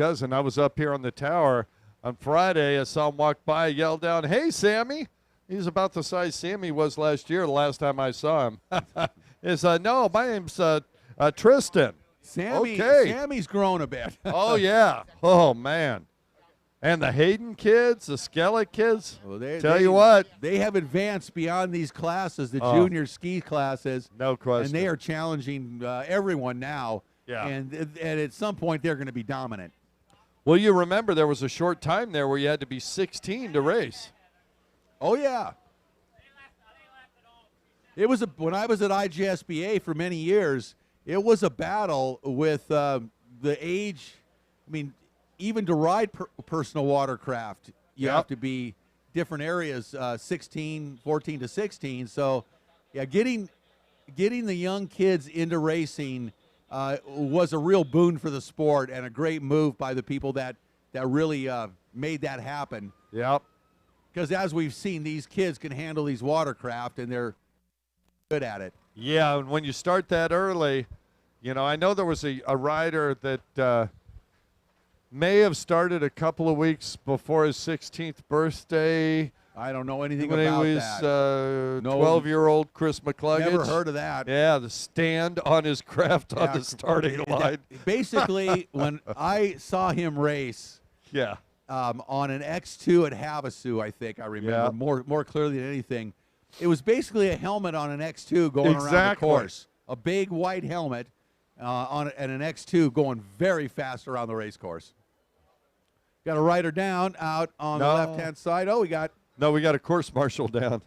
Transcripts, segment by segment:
cousin. I was up here on the tower on Friday. I saw him walk by, yelled down, "Hey, Sammy." He's about the size Sammy was last year, the last time I saw him. No, my name's Tristan. Sammy's grown a bit. Oh, yeah. Oh, man. And the Hayden kids, the Skellet kids, Well, tell you what. They have advanced beyond these classes, the junior ski classes. No question. And they are challenging everyone now. Yeah. And at some point, they're going to be dominant. Well, you remember there was a short time there where you had to be 16 to race. Oh, yeah. It was when I was at IGSBA for many years, it was a battle with the age. I mean, even to ride personal watercraft, you have to be different areas, 14 to 16. So, yeah, getting the young kids into racing was a real boon for the sport and a great move by the people that really made that happen. Yep. Because as we've seen, these kids can handle these watercraft, and they're good at it. Yeah, and when you start that early, I know there was a rider that may have started a couple of weeks before his 16th birthday. I don't know anything when about he was, that. 12-year-old Chris McCluggage. Never heard of that. Yeah, the stand on his craft on the starting line. Basically, when I saw him race, on an X2 at Havasu, I think I remember more clearly than anything. It was basically a helmet on an X2 going around the course. A big white helmet and an X2 going very fast around the race course. Got a rider down out on the left-hand side. Oh, we got a course marshal down.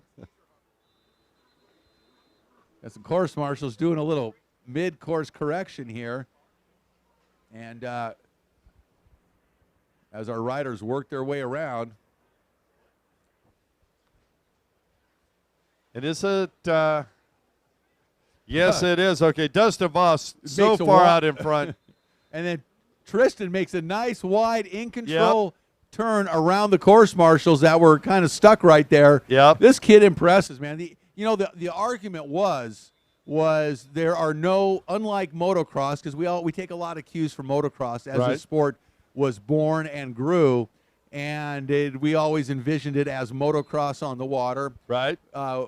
Got some course marshals doing a little mid-course correction here. And as our riders work their way around. And is it? Yes, it is. Okay, Dustin Voss so Makes far out in front. And then Tristan makes a nice wide in-control turn around the course marshals that were kind of stuck right there. Yep. This kid impresses, man. The argument was there are no, unlike motocross, because we take a lot of cues from motocross as the sport was born and grew, and we always envisioned it as motocross on the water,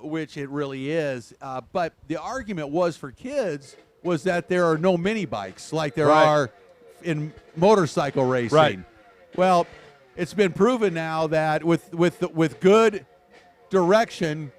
which it really is. But the argument was for kids was that there are no mini bikes like there are in motorcycle racing. Right. Well, it's been proven now that with good direction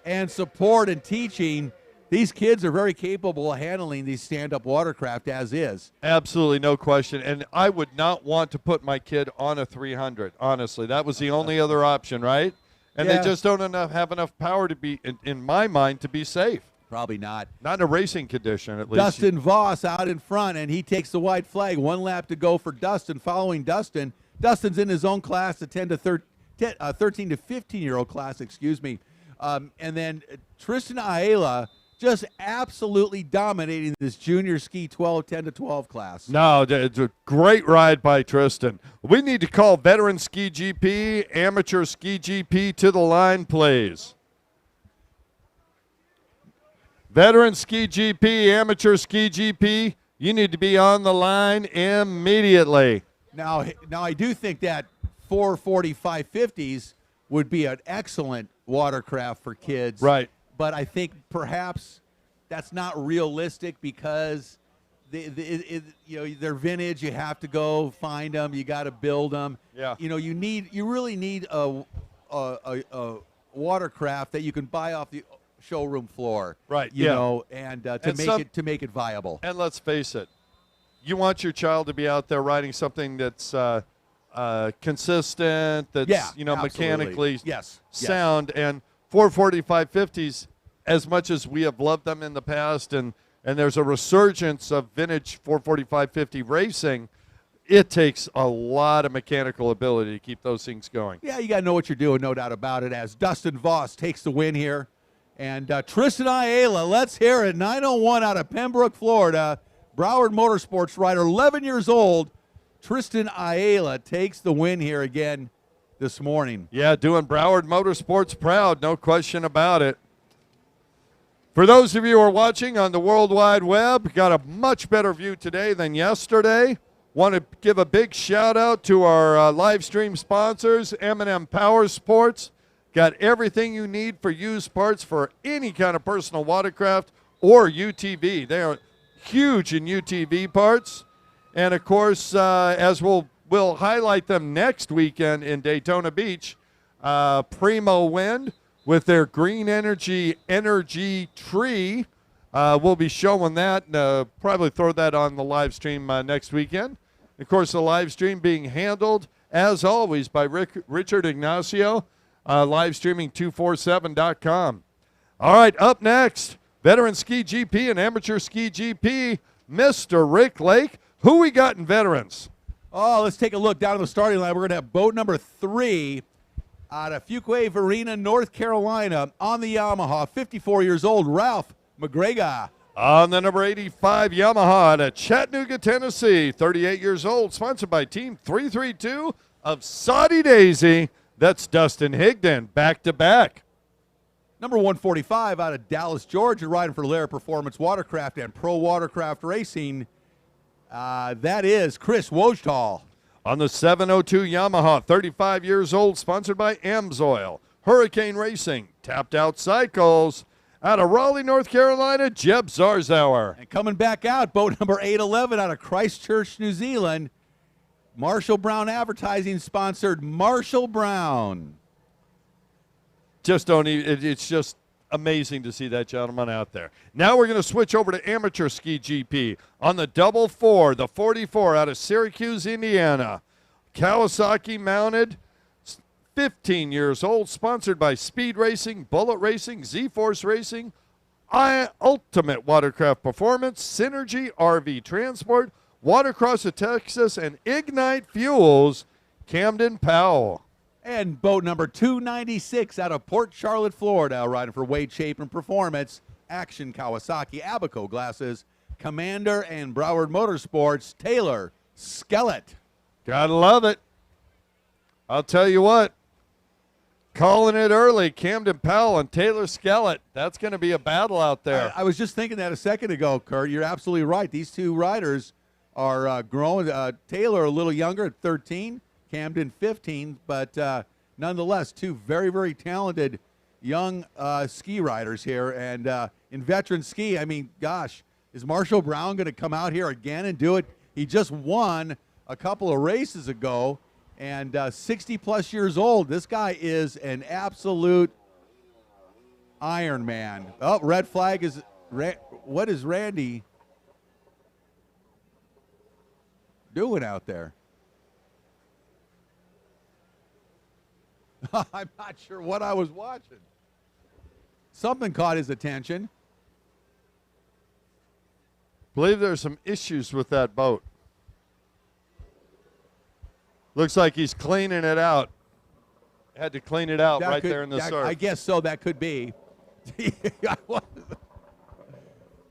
and support and teaching, these kids are very capable of handling these stand-up watercraft as is. Absolutely, no question. And I would not want to put my kid on a 300, honestly. That was the only other option, right? And they just don't have enough power to be, in my mind, to be safe. Probably not. Not in a racing condition, at least. Dustin Voss out in front, and he takes the white flag. 1 lap to go for Dustin. Following Dustin, Dustin's in his own class, the 13 to 15-year-old class, excuse me. And then Tristan Ayala just absolutely dominating this junior ski 10 to 12 class. No, it's a great ride by Tristan. We need to call Veteran Ski GP, Amateur Ski GP to the line, please. Veteran Ski GP, Amateur Ski GP, you need to be on the line immediately. Now I do think that 440 550s would be an excellent watercraft for kids. Right. But I think perhaps that's not realistic because they're vintage. You have to go find them. You got to build them. Yeah. You really need a watercraft that you can buy off the showroom floor. Right. And to make it viable. And let's face it, you want your child to be out there riding something that's consistent, that's mechanically sound, and 440 550s, as much as we have loved them in the past, and there's a resurgence of vintage 440 550 racing, it takes a lot of mechanical ability to keep those things going. Yeah, you got to know what you're doing, no doubt about it, as Dustin Voss takes the win here. And Tristan Ayala, let's hear it, 901 out of Pembroke, Florida. Broward Motorsports rider, 11 years old. Tristan Ayala takes the win here again this morning. Yeah, doing Broward Motorsports proud, no question about it. For those of you who are watching on the World Wide Web, got a much better view today than yesterday. Want to give a big shout out to our live stream sponsors, M&M Power Sports. Got everything you need for used parts for any kind of personal watercraft or UTV. They are huge in UTV parts. And, of course, as we'll highlight them next weekend in Daytona Beach, Primo Wind with their green energy tree. We'll be showing that and probably throw that on the live stream next weekend. Of course, the live stream being handled, as always, by Richard Ignacio, live streaming 247.com. All right, up next, Veteran Ski GP and Amateur Ski GP, Mr. Rick Lake. Who we got in Veterans? Oh, let's take a look down at the starting line. We're going to have boat number 3 out of Fuquay-Varina, North Carolina, on the Yamaha, 54 years old, Ralph McGregor. On the number 85 Yamaha out of Chattanooga, Tennessee, 38 years old, sponsored by Team 332 of Saudi Daisy. That's Dustin Higdon, back-to-back. Number 145 out of Dallas, Georgia, riding for Lair Performance Watercraft and Pro Watercraft Racing. That is Chris Wojtal. On the 702 Yamaha, 35 years old, sponsored by Amsoil, Hurricane Racing, Tapped Out Cycles. Out of Raleigh, North Carolina, Jeb Zarzauer. And coming back out, boat number 811 out of Christchurch, New Zealand, Marshall Brown Advertising sponsored Marshall Brown. It's just amazing to see that gentleman out there. Now we're going to switch over to Amateur Ski GP on the 4, the 44 out of Syracuse, Indiana. Kawasaki mounted, 15 years old, sponsored by Speed Racing, Bullet Racing, Z-Force Racing, Ultimate Watercraft Performance, Synergy RV Transport, Watercross of Texas, and Ignite Fuels, Camden Powell. And boat number 296 out of Port Charlotte, Florida, riding for Wade Chapin Performance, Action Kawasaki, Abaco Glasses, Commander, and Broward Motorsports, Taylor Skellett. Gotta love it. I'll tell you what, calling it early, Camden Powell and Taylor Skellett. That's going to be a battle out there. I was just thinking that a second ago, Kurt. You're absolutely right. These two riders are growing. Taylor a little younger at 13, Camden 15, but nonetheless, two very, very talented young ski riders here. And in veteran ski, I mean, gosh, is Marshall Brown going to come out here again and do it? He just won a couple of races ago. And 60-plus years old. This guy is an absolute Iron Man. Oh, red flag is what is Randy doing out there? I'm not sure what I was watching. Something caught his attention. Believe there's some issues with that boat. Looks like he's cleaning it out. Had to clean it out there in the surf. I guess so. That could be.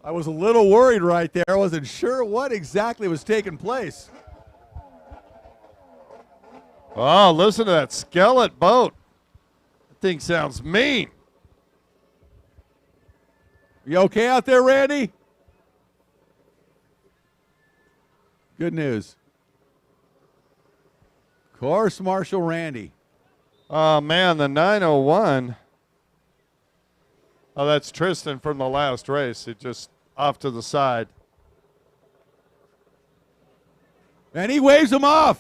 I was a little worried right there. I wasn't sure what exactly was taking place. Oh, listen to that skeleton boat. That thing sounds mean. You okay out there, Randy? Good news. Course Marshal Randy. Oh, man, the 901. Oh, that's Tristan from the last race. It just off to the side. And he waves him off.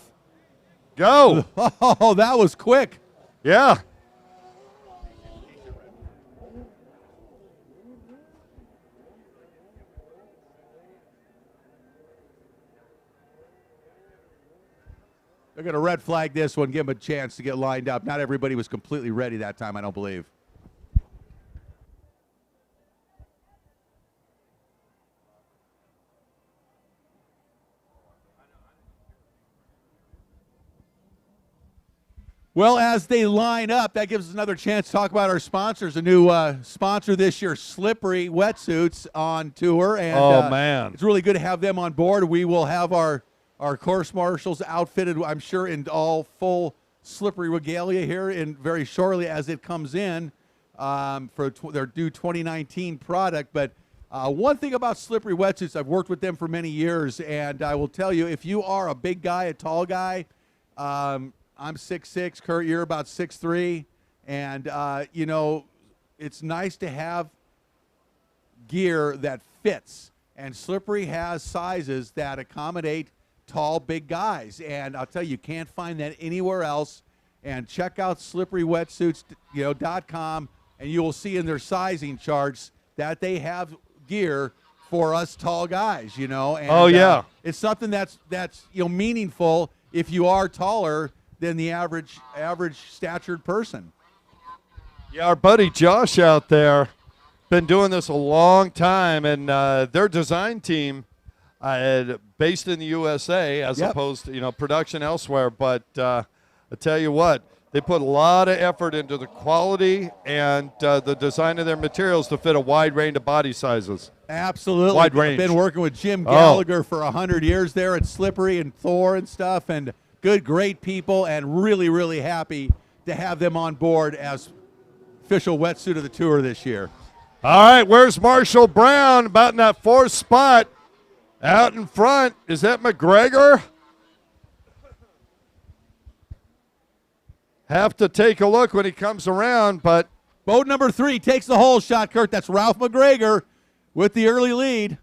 Go. Oh, that was quick. Yeah. They're going to red flag this one, give him a chance to get lined up. Not everybody was completely ready that time, I don't believe. Well, as they line up, that gives us another chance to talk about our sponsors. A new sponsor this year, Slippery Wetsuits, on tour. And, man. It's really good to have them on board. We will have our course marshals outfitted, I'm sure, in all full Slippery regalia here in very shortly as it comes in for their due 2019 product. But One thing about Slippery Wetsuits, I've worked with them for many years, and I will tell you, if you are a big guy, a tall guy, I'm 6'6", Kurt, you're about 6'3", and, you know, it's nice to have gear that fits. And Slippery has sizes that accommodate tall, big guys. And I'll tell you, you can't find that anywhere else. And check out slipperywetsuits.com, and you will see in their sizing charts that they have gear for us tall guys, you know. And, it's something that's meaningful if you are taller than the average statured person. Yeah, our buddy Josh out there been doing this a long time, and their design team based in the USA as opposed to production elsewhere. But I tell you what, they put a lot of effort into the quality and the design of their materials to fit a wide range of body sizes. Absolutely. Wide range. I've been working with Jim Gallagher for 100 years there at Slippery and Thor and stuff, and great people, and really, really happy to have them on board as official wetsuit of the tour this year. All right, where's Marshall Brown? About in that fourth spot. Out in front. Is that McGregor? Have to take a look when he comes around, but boat number 3 takes the hole shot, Kurt. That's Ralph McGregor with the early lead.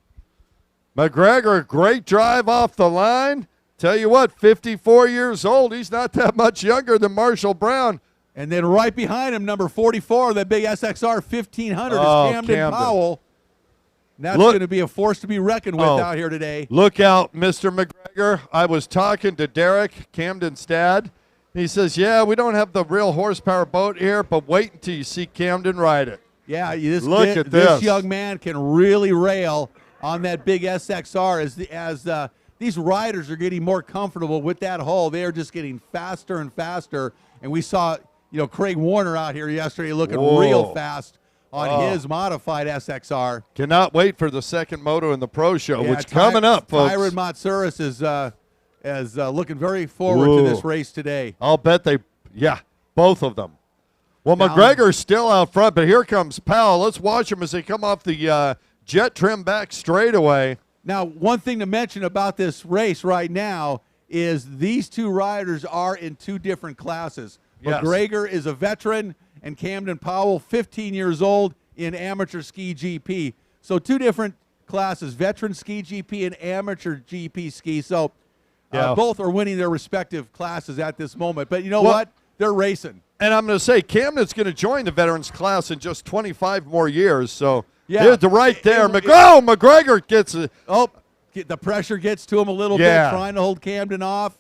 McGregor, great drive off the line. Tell you what, 54 years old. He's not that much younger than Marshall Brown. And then right behind him, number 44, that big SXR 1500 is Camden Powell. And that's going to be a force to be reckoned with out here today. Look out, Mr. McGregor. I was talking to Derek, Camden's dad. He says, yeah, we don't have the real horsepower boat here, but wait until you see Camden ride it. Yeah, this young man can really rail on that big SXR as these riders are getting more comfortable with that hull. They are just getting faster and faster. And we saw Craig Warner out here yesterday looking real fast on his modified SXR. Cannot wait for the second moto in the pro show, which coming up, folks. Tyron Matsouras is looking very forward to this race today. I'll bet both of them. Well, McGregor's still out front, but here comes Powell. Let's watch them as they come off the jet trim back straightaway. Now, one thing to mention about this race right now is these two riders are in two different classes. Yes. McGregor is a veteran, and Camden Powell, 15 years old, in amateur ski GP. So two different classes, veteran ski GP and amateur GP ski. So both are winning their respective classes at this moment. But you know what? They're racing. And I'm going to say Camden's going to join the veterans class in just 25 more years. So they're right there. McGregor gets it. The pressure gets to him a little bit, trying to hold Camden off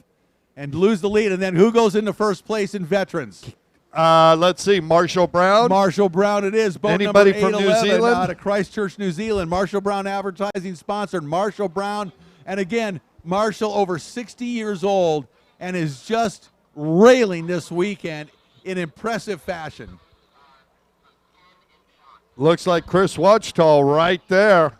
and lose the lead. And then who goes into first place in veterans? Let's see, Marshall Brown. Marshall Brown it is. Boat Anybody number from New Zealand? Out of Christchurch, New Zealand. Marshall Brown Advertising sponsored Marshall Brown. And again, Marshall over 60 years old and is just railing this weekend in impressive fashion. Looks like Chris Watchtall right there.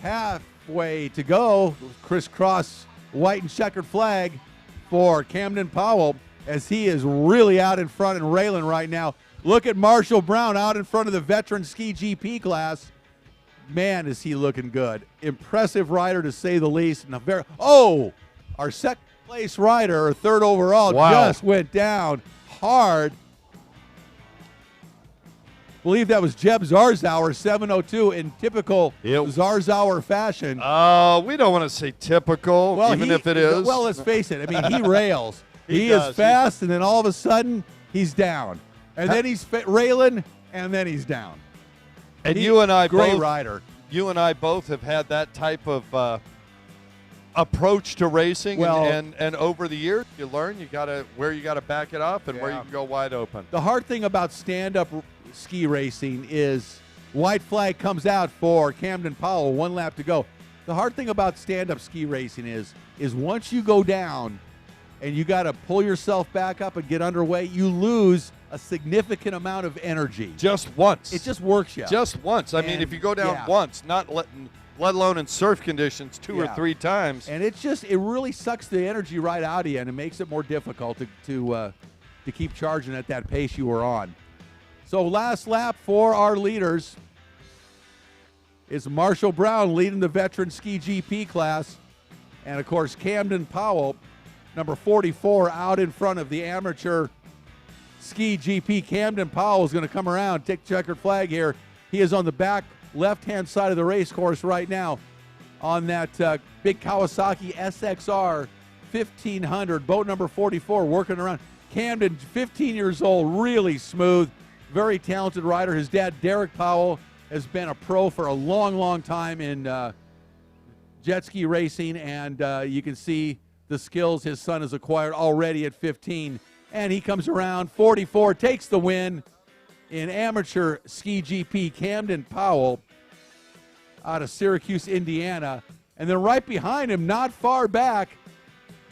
Halfway to go, crisscross white and checkered flag for Camden Powell as he is really out in front and railing right now. Look at Marshall Brown out in front of the veteran ski GP class. Man, is he looking good. Impressive rider to say the least. And our second place rider, or third overall, just went down hard. I believe that was Jeb Zarzauer, 702, in typical Zarzauer fashion. We don't want to say typical, even if it is. Well, let's face it. I mean, he rails. he is fast, and then all of a sudden, he's down. And then he's railing, and then he's down. And you and I great rider. You and I both have had that type of approach to racing, and over the years, you learn where you gotta back it up and where you can go wide open. The hard thing about stand-up ski racing is white flag comes out for Camden Powell, 1 lap to go. The hard thing about stand-up ski racing is once you go down and you got to pull yourself back up and get underway, you lose a significant amount of energy. Just once. It just works you. Just once. I mean, if you go down once, let alone in surf conditions 2 or 3 times. And it really sucks the energy right out of you, and it makes it more difficult to keep charging at that pace you were on. So last lap for our leaders is Marshall Brown leading the veteran ski GP class. And, of course, Camden Powell, number 44, out in front of the amateur ski GP. Camden Powell is going to come around, take the checkered flag here. He is on the back left-hand side of the race course right now on that big Kawasaki SXR 1500, boat number 44, working around. Camden, 15 years old, really smooth, very talented rider. His dad, Derek Powell, has been a pro for a long, long time in jet ski racing, and you can see the skills his son has acquired already at 15. And he comes around, 44, takes the win in amateur ski GP. Camden Powell out of Syracuse, Indiana. And then right behind him, not far back,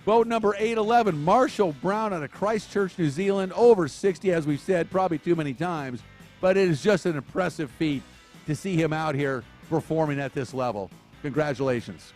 boat number 811, Marshall Brown out of Christchurch, New Zealand, over 60, as we've said, probably too many times. But it is just an impressive feat to see him out here performing at this level. Congratulations.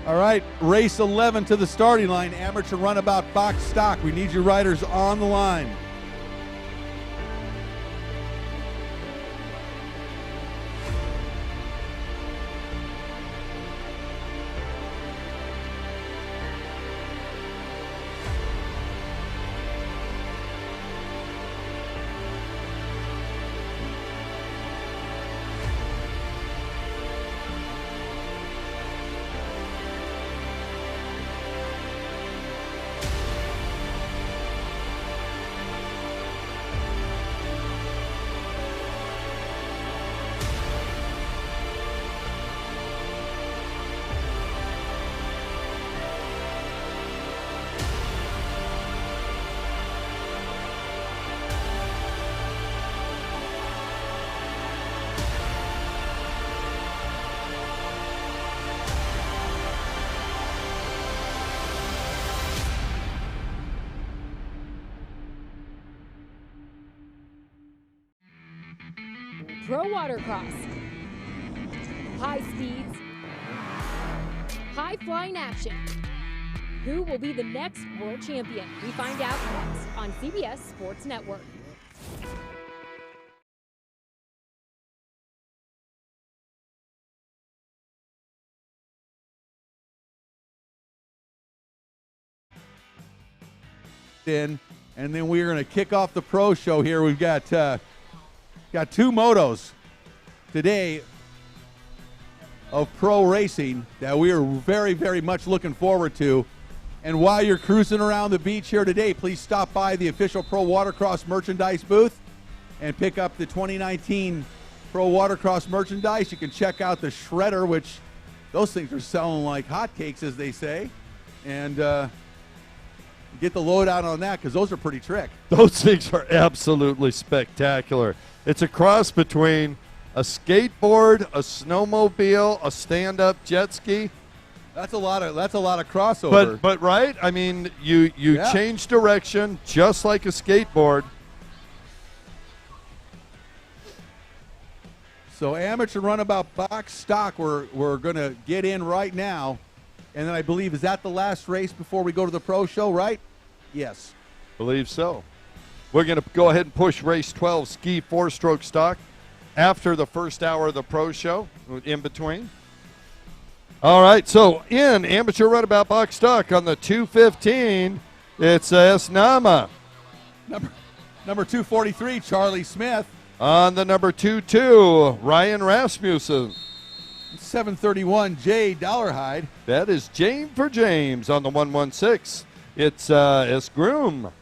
All right, race 11 to the starting line, amateur runabout box stock. We need your riders on the line. Pro Watercross. High speeds. High flying action. Who will be the next world champion? We find out next on CBS Sports Network. And then we're going to kick off the pro show here. We've got two motos today of pro racing that we are very, very much looking forward to. And while you're cruising around the beach here today, please stop by the official Pro Watercross merchandise booth and pick up the 2019 Pro Watercross merchandise. You can check out the shredder, which those things are selling like hotcakes, as they say. And get the lowdown on that, because those are pretty trick. Those things are absolutely spectacular. It's a cross between a skateboard, a snowmobile, a stand-up jet ski. That's a lot of crossover. But right, I mean, you change direction just like a skateboard. So amateur runabout box stock, we're going to get in right now. And then I believe, is that the last race before we go to the pro show, right? Yes. Believe so. We're going to go ahead and push race 12 ski 4-stroke stock after the first hour of the pro show, in between. All right, so in amateur runabout box stock on the 215, it's Nama. Number 243, Charlie Smith. On the number 22, Ryan Rasmussen. 731, Jay Dollarhide. That is James for James. On the 116, it's S. Groom.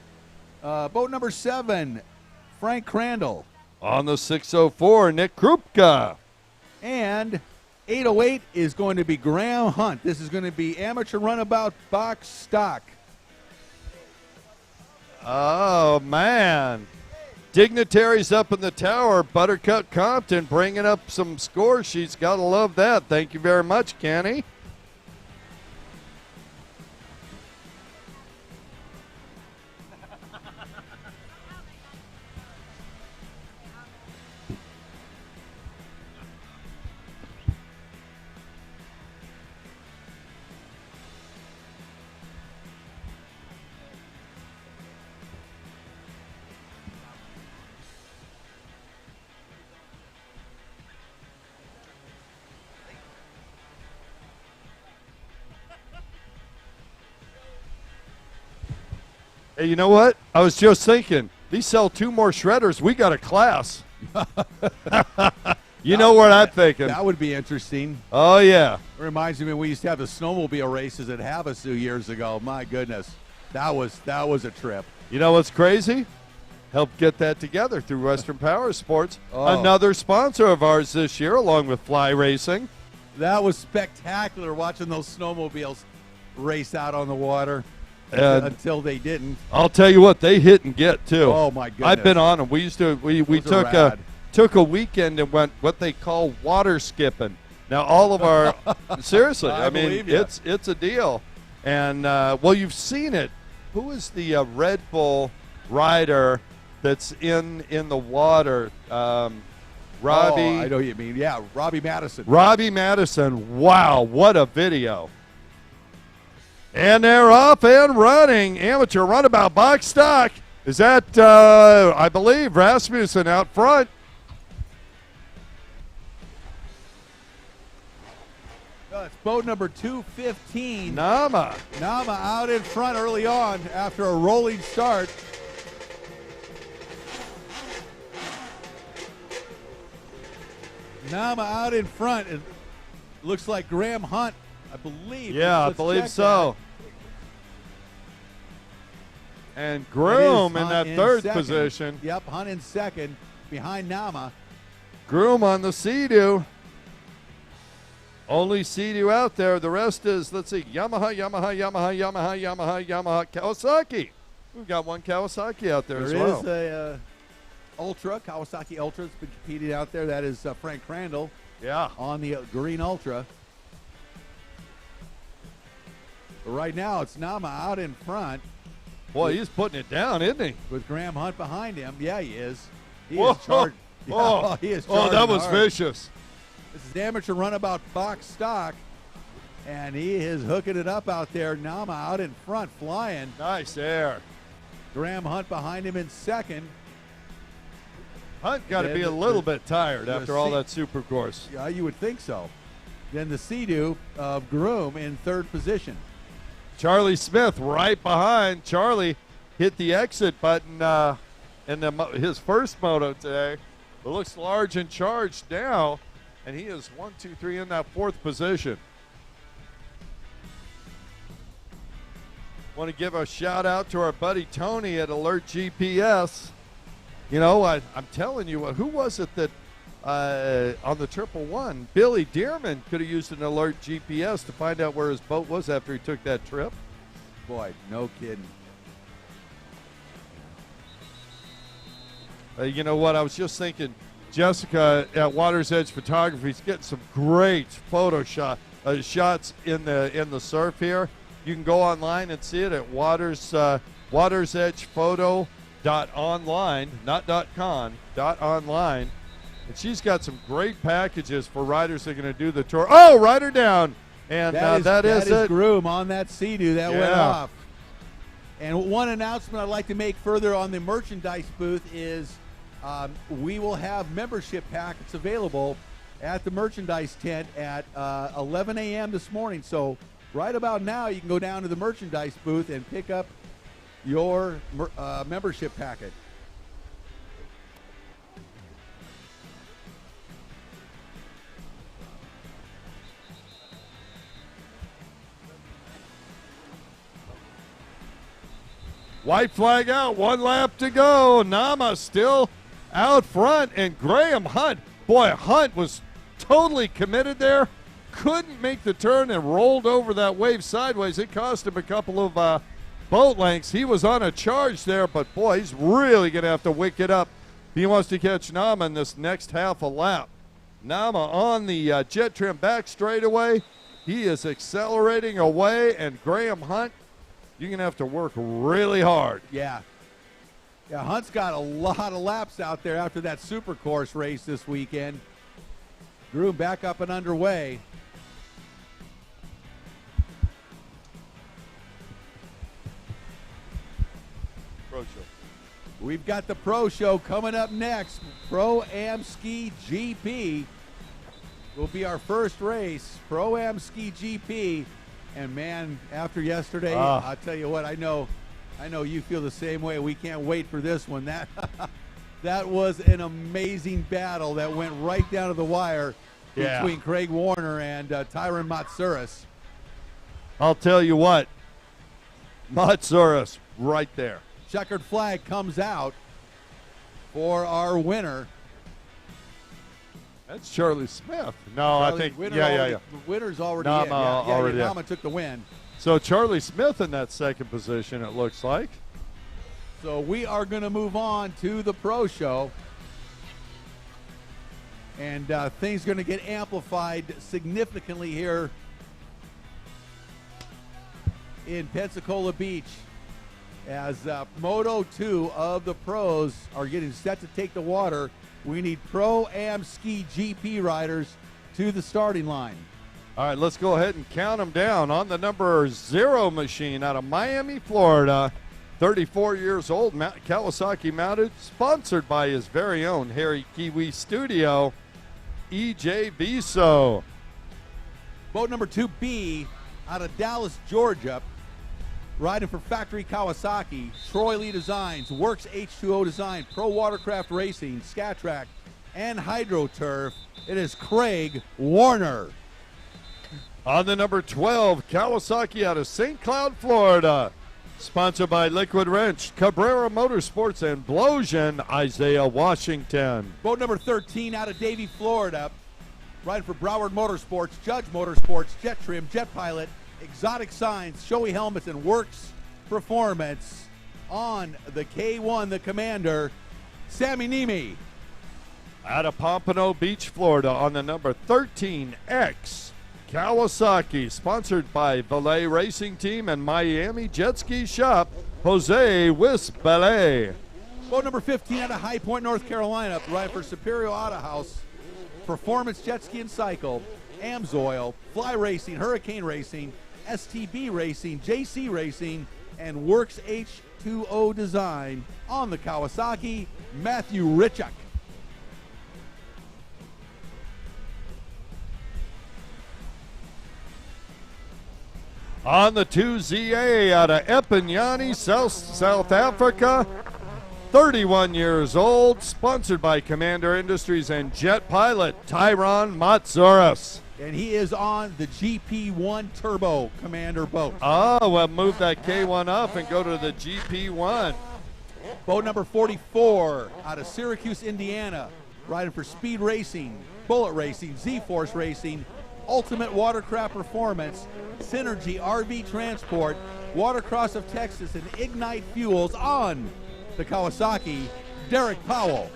Boat number 7, Frank Crandall. On the 604, Nick Krupka. And 808 is going to be Graham Hunt. This is going to be amateur runabout box stock. Oh, man. Dignitaries up in the tower. Buttercup Compton bringing up some score sheets. Got to love that. Thank you very much, Kenny. Hey, you know what? I was just thinking, these sell 2 more shredders. We got a class. You know what I'm thinking. That would be interesting. Oh, yeah. It reminds me when we used to have the snowmobile races at Havasu years ago. My goodness. That was a trip. You know what's crazy? Helped get that together through Western Power Sports. Oh. Another sponsor of ours this year, along with Fly Racing. That was spectacular, watching those snowmobiles race out on the water. And until they didn't. I'll tell you what, they hit and get too. Oh my goodness! I've been on them. We used to we took a weekend and went what they call water skipping. Now all of our seriously, I mean it's a deal. And well, you've seen it. Who is the Red Bull rider that's in the water? Robbie. Oh, I know what you mean. Yeah, Robbie Madison. Robbie Madison. Wow, what a video. And they're off and running. Amateur runabout box stock. Is that, I believe, Rasmussen out front. It's boat number 215. Nama. Nama out in front early on after a rolling start. Nama out in front. It looks like Graham Hunt, I believe. Yeah, I believe so. And Groom in that third position. Yep, Hunt in second behind Nama. Groom on the Sea-Doo. Only Sea-Doo out there. The rest is, let's see, Yamaha, Kawasaki. We've got one Kawasaki out there as well. There is a Ultra, Kawasaki Ultra that's been competing out there. That is Frank Crandall. Yeah. On the green Ultra. But right now, it's Nama out in front. Boy, he's putting it down, isn't he? With Graham Hunt behind him. Yeah, he is. He Whoa. is charged. Oh, he is oh, that was hard. vicious. This is amateur runabout box stock. And he is hooking it up out there. Nama out in front, flying. Nice air. Graham Hunt behind him in second. Hunt got to be a little bit tired after all that Supercourse. Yeah, you would think so. Then the Sea-Doo of Groom in third position. Charlie Smith right behind. Charlie hit the exit button in his first moto today. It looks large and charged now, and he is 1, 2, 3 in that fourth position. Want to give a shout out to our buddy Tony at Alert GPS. You know, I'm telling you, who was it that on the 111, Billy Dearman could have used an Alert GPS to find out where his boat was after he took that trip. Boy, no kidding. You know what? I was just thinking, Jessica at Water's Edge Photography is getting some great photo shots in the surf here. You can go online and see it at watersedgephoto.online, not .com, .online. And she's got some great packages for riders that are going to do the tour. Oh, rider down. And that is it. Groom on that Sea-Doo that went off. And one announcement I'd like to make further on the merchandise booth is we will have membership packets available at the merchandise tent at 11 a.m. this morning. So right about now, you can go down to the merchandise booth and pick up your membership packet. White flag out, 1 lap to go. Nama still out front, and Graham Hunt. Boy, Hunt was totally committed there. Couldn't make the turn and rolled over that wave sideways. It cost him a couple of boat lengths. He was on a charge there, but boy, he's really going to have to wick it up. He wants to catch Nama in this next half a lap. Nama on the jet trim back straightaway. He is accelerating away, and Graham Hunt, you're going to have to work really hard. Yeah, Hunt's got a lot of laps out there after that SUP-CROSS race this weekend. Groom back up and underway. Pro Show. We've got the Pro Show coming up next. Pro-Am Ski GP will be our first race. Pro-Am Ski GP. And man, after yesterday, I'll tell you what, I know you feel the same way. We can't wait for this one. That was an amazing battle that went right down to the wire between Craig Warner and Tyron Matsouras. I'll tell you what, Matsouras right there. Checkered flag comes out for our winner. That's Charlie Smith. No, I think, The winner's already in. Nama took the win. So Charlie Smith in that second position, it looks like. So we are going to move on to the Pro Show. And things going to get amplified significantly here in Pensacola Beach as Moto 2 of the pros are getting set to take the water. We need Pro-Am Ski GP riders to the starting line. All right, let's go ahead and count them down. On the number 0 machine out of Miami, Florida, 34 years old, Kawasaki mounted, sponsored by his very own Harry Kiwi Studio, EJ Viso. Boat number 2B out of Dallas, Georgia, riding for Factory Kawasaki, Troy Lee Designs, Works H2O Design, Pro Watercraft Racing, Scatrack, and HydroTurf. It is Craig Warner. On the number 12, Kawasaki out of St. Cloud, Florida, sponsored by Liquid Wrench, Cabrera Motorsports, and Blosian, Isaiah Washington. Boat number 13 out of Davie, Florida, riding for Broward Motorsports, Judge Motorsports, Jet Trim, Jet Pilot, Exotic Signs, Shoei Helmets, and Works Performance. On the K1, the Commander, Sammy Niemi. Out of Pompano Beach, Florida, on the number 13X, Kawasaki, sponsored by Valet Racing Team and Miami Jet Ski Shop, Jose Wisbele. Boat number 15 out of High Point, North Carolina, riding for Superior Auto House, Performance Jet Ski and Cycle, Amsoil, Fly Racing, Hurricane Racing, STB Racing, JC Racing, and Works H2O Design. On the Kawasaki, Matthew Richuk. On the 2ZA out of Epinyani, South Africa, 31 years old, sponsored by Commander Industries and Jet Pilot, Tyron Matsouras. and he is on the GP1 Turbo Commander boat. Oh, well, move that K1 up and go to the GP1. Boat number 44 out of Syracuse, Indiana, riding for Speed Racing, Bullet Racing, Z-Force Racing, Ultimate Watercraft Performance, Synergy RV Transport, Watercross of Texas, and Ignite Fuels on the Kawasaki, Derek Powell.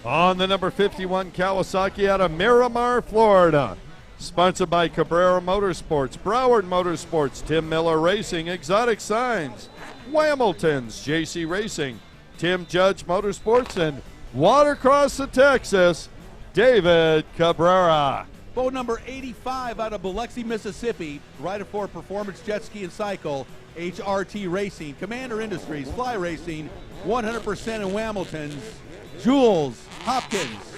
On the number 51 Kawasaki out of Miramar, Florida. Sponsored by Cabrera Motorsports, Broward Motorsports, Tim Miller Racing, Exotic Signs, Hamilton's JC Racing, Tim Judge Motorsports, and Watercross of Texas, David Cabrera. Boat number 85 out of Biloxi, Mississippi, riding for Performance Jet Ski and Cycle, HRT Racing, Commander Industries, Fly Racing, 100% in Hamilton's, Jules Hopkins.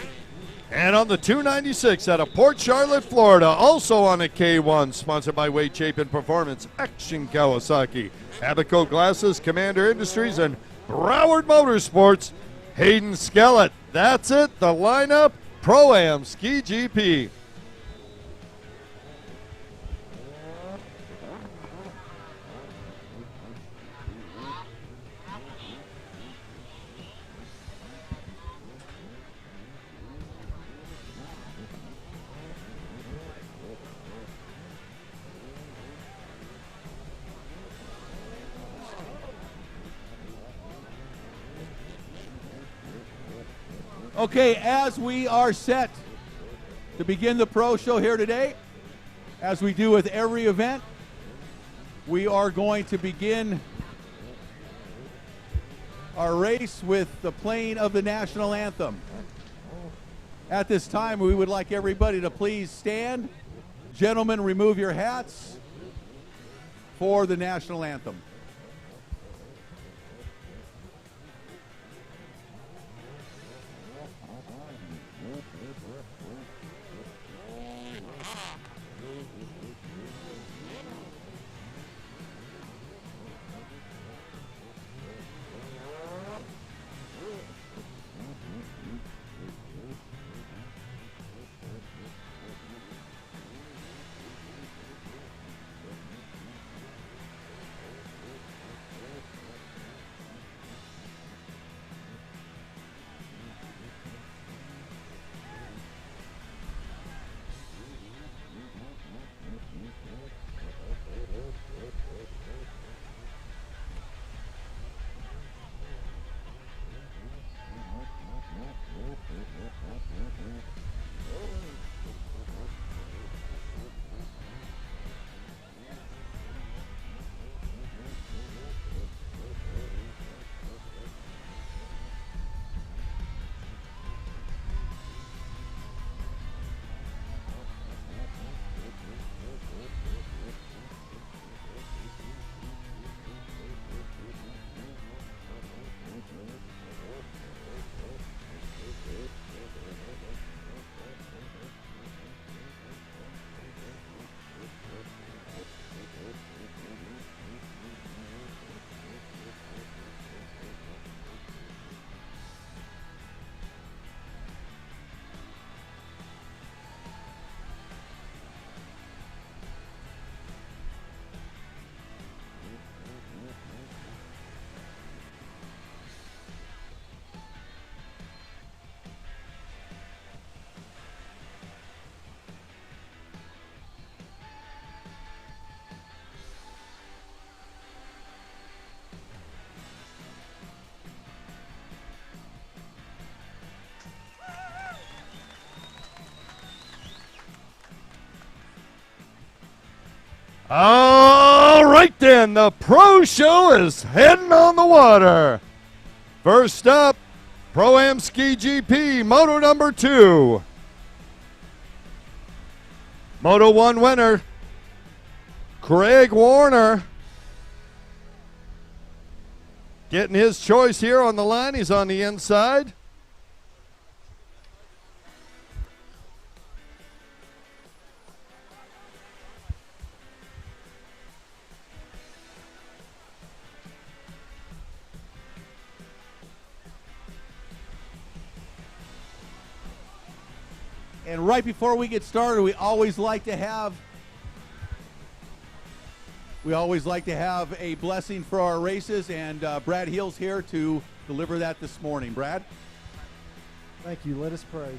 And on the 296 out of Port Charlotte, Florida, also on a K1, sponsored by Wade Chapin Performance, Action Kawasaki, Abaco Glasses, Commander Industries, and Broward Motorsports, Hayden Skellett. That's it, the lineup, Pro-Am Ski GP. Okay, as we are set to begin the pro show here today, as we do with every event, we are going to begin our race with the playing of the national anthem. At this time, we would like everybody to please stand. Gentlemen, remove your hats for the national anthem. All right then, the pro show is heading on the water. First up, Pro-Am Ski GP, Moto number 2. Moto 1 winner, Craig Warner. Getting his choice here on the line. He's on the inside. And right before we get started, we always like to have a blessing for our races, and Brad Heel's here to deliver that this morning. Brad? Thank you. Let us pray.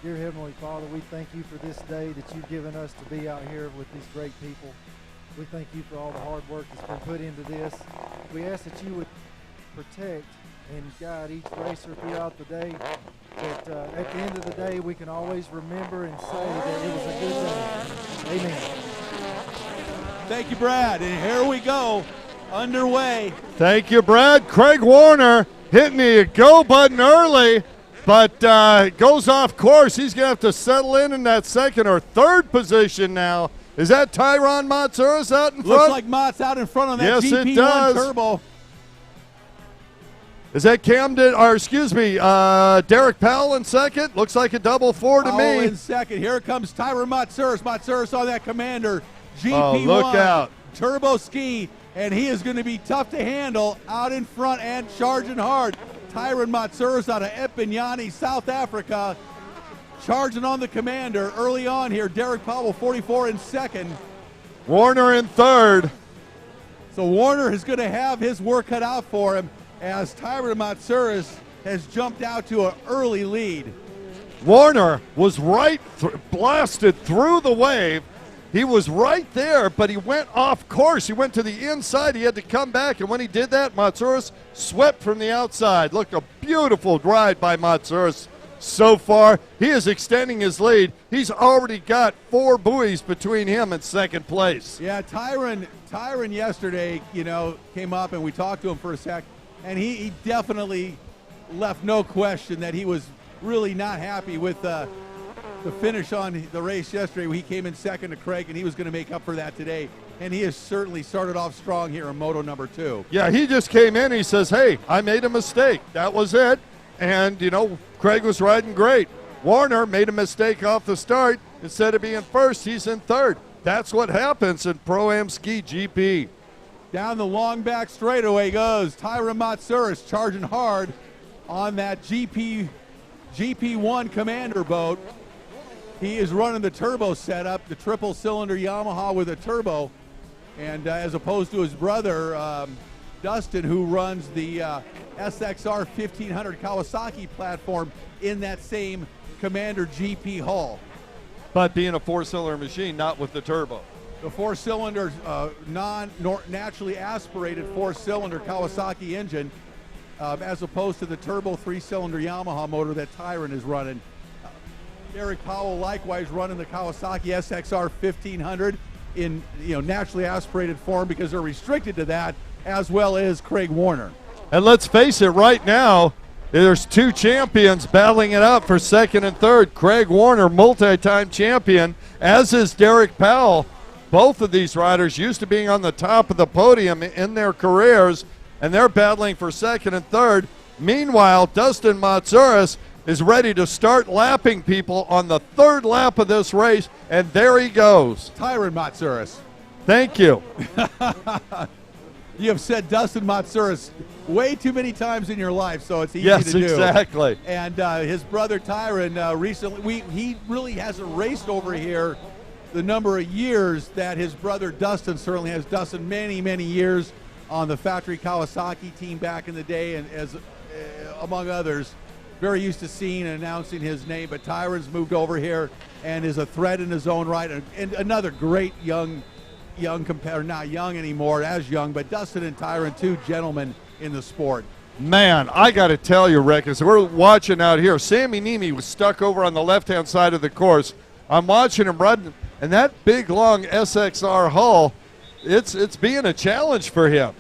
Dear Heavenly Father, we thank you for this day that you've given us to be out here with these great people. We thank you for all the hard work that's been put into this. We ask that you would protect and guide each racer throughout the day, that at the end of the day we can always remember and say that it was a good day. Amen. Thank you, Brad. And here we go, underway. Thank you, Brad. Craig Warner hitting the go button early, but goes off course. He's going to have to settle in that second or third position now. Is that Tyron Matsouras out in front? Looks like Mott's out in front on that yes, GP1 it does. Turbo. Is that Derek Powell in second? Looks like a double four to Powell me. in second. Here comes Tyron Matsouras. Matsouras on that Commander GP1. Oh, look out. Turbo ski, and he is going to be tough to handle out in front and charging hard. Tyron Matsouras out of Epinyani, South Africa, charging on the Commander early on here. Derek Powell, 44 in second. Warner in third. So Warner is going to have his work cut out for him as Tyron Matsouras has jumped out to an early lead. Warner was blasted through the wave. He was right there, but he went off course. He went to the inside. He had to come back, and when he did that, Matsouras swept from the outside. Look, a beautiful ride by Matsouras so far. He is extending his lead. He's already got 4 buoys between him and second place. Yeah, Tyron yesterday, came up and we talked to him for a sec, and he definitely left no question that he was really not happy with the finish on the race yesterday. He came in second to Craig, and he was going to make up for that today. And he has certainly started off strong here in Moto number 2. Yeah, he just came in. He says, hey, I made a mistake. That was it. And, Craig was riding great. Warner made a mistake off the start. Instead of being first, he's in third. That's what happens in Pro-Am Ski GP. Down the long back straightaway goes Tyron Matsouras, charging hard on that GP1 Commander boat. He is running the turbo setup, the triple cylinder Yamaha with a turbo, and as opposed to his brother Dustin, who runs the SXR 1500 Kawasaki platform in that same Commander GP hull. But being a 4-cylinder machine, not with the turbo. The 4-cylinder, naturally aspirated 4-cylinder Kawasaki engine, as opposed to the turbo 3-cylinder Yamaha motor that Tyron is running. Derek Powell likewise running the Kawasaki SXR 1500 in naturally aspirated form because they're restricted to that, as well as Craig Warner. And let's face it, right now, there's 2 champions battling it out for second and third. Craig Warner, multi-time champion, as is Derek Powell. Both of these riders used to being on the top of the podium in their careers, and they're battling for second and third. Meanwhile, Dustin Matsouras is ready to start lapping people on the 3rd lap of this race, and there he goes. Tyron Matsouras. Thank you. You have said Dustin Matsouras way too many times in your life, so it's easy yes, to do. Yes, exactly. And his brother Tyron recently, he really hasn't raced over here the number of years that his brother Dustin certainly has. Dustin many, many years on the factory Kawasaki team back in the day, and as among others, very used to seeing and announcing his name. But Tyron's moved over here and is a threat in his own right, and another great young competitor, not young anymore, as young, but Dustin and Tyron, 2 gentlemen in the sport. Man, I got to tell you, Rick, as we're watching out here, Sammy Niemi was stuck over on the left-hand side of the course. I'm watching him run, and that big, long SXR hull, it's being a challenge for him.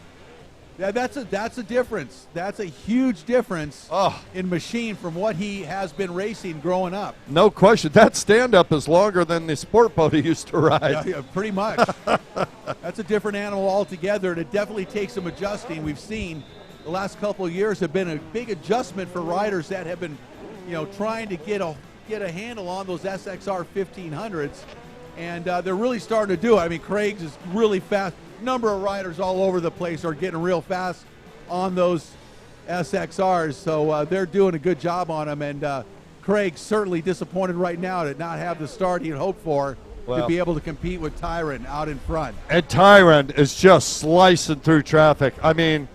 Yeah, that's a difference. That's a huge difference in machine from what he has been racing growing up. No question. That stand-up is longer than the sport boat he used to ride. Yeah, pretty much. That's a different animal altogether, and it definitely takes some adjusting. We've seen the last couple of years have been a big adjustment for riders that have been, trying to get a handle on those SXR 1500s, and they're really starting to do it. I mean, Craig's is really fast. Number of riders all over the place are getting real fast on those SXRs, so they're doing a good job on them. And Craig's certainly disappointed right now to not have the start he had hoped for to be able to compete with Tyron out in front. And Tyron is just slicing through traffic. I mean,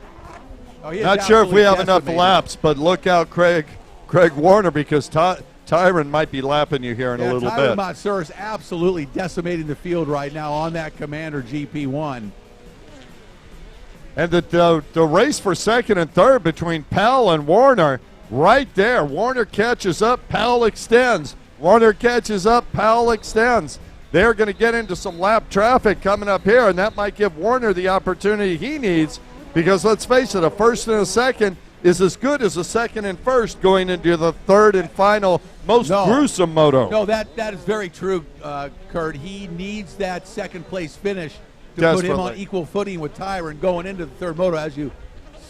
not sure if we have enough laps, but look out, Craig Warner, because Tyron might be lapping you here in a little bit. Tyron Matsura is absolutely decimating the field right now on that Commander GP1. And the race for second and third between Powell and Warner, right there. Warner catches up, Powell extends. Warner catches up, Powell extends. They're going to get into some lap traffic coming up here, and that might give Warner the opportunity he needs, because let's face it, a first and a second is as good as a second and first going into the third and final most gruesome moto. No, that is very true, Kurt. He needs that second place finish to put him on equal footing with Tyron going into the third moto, as you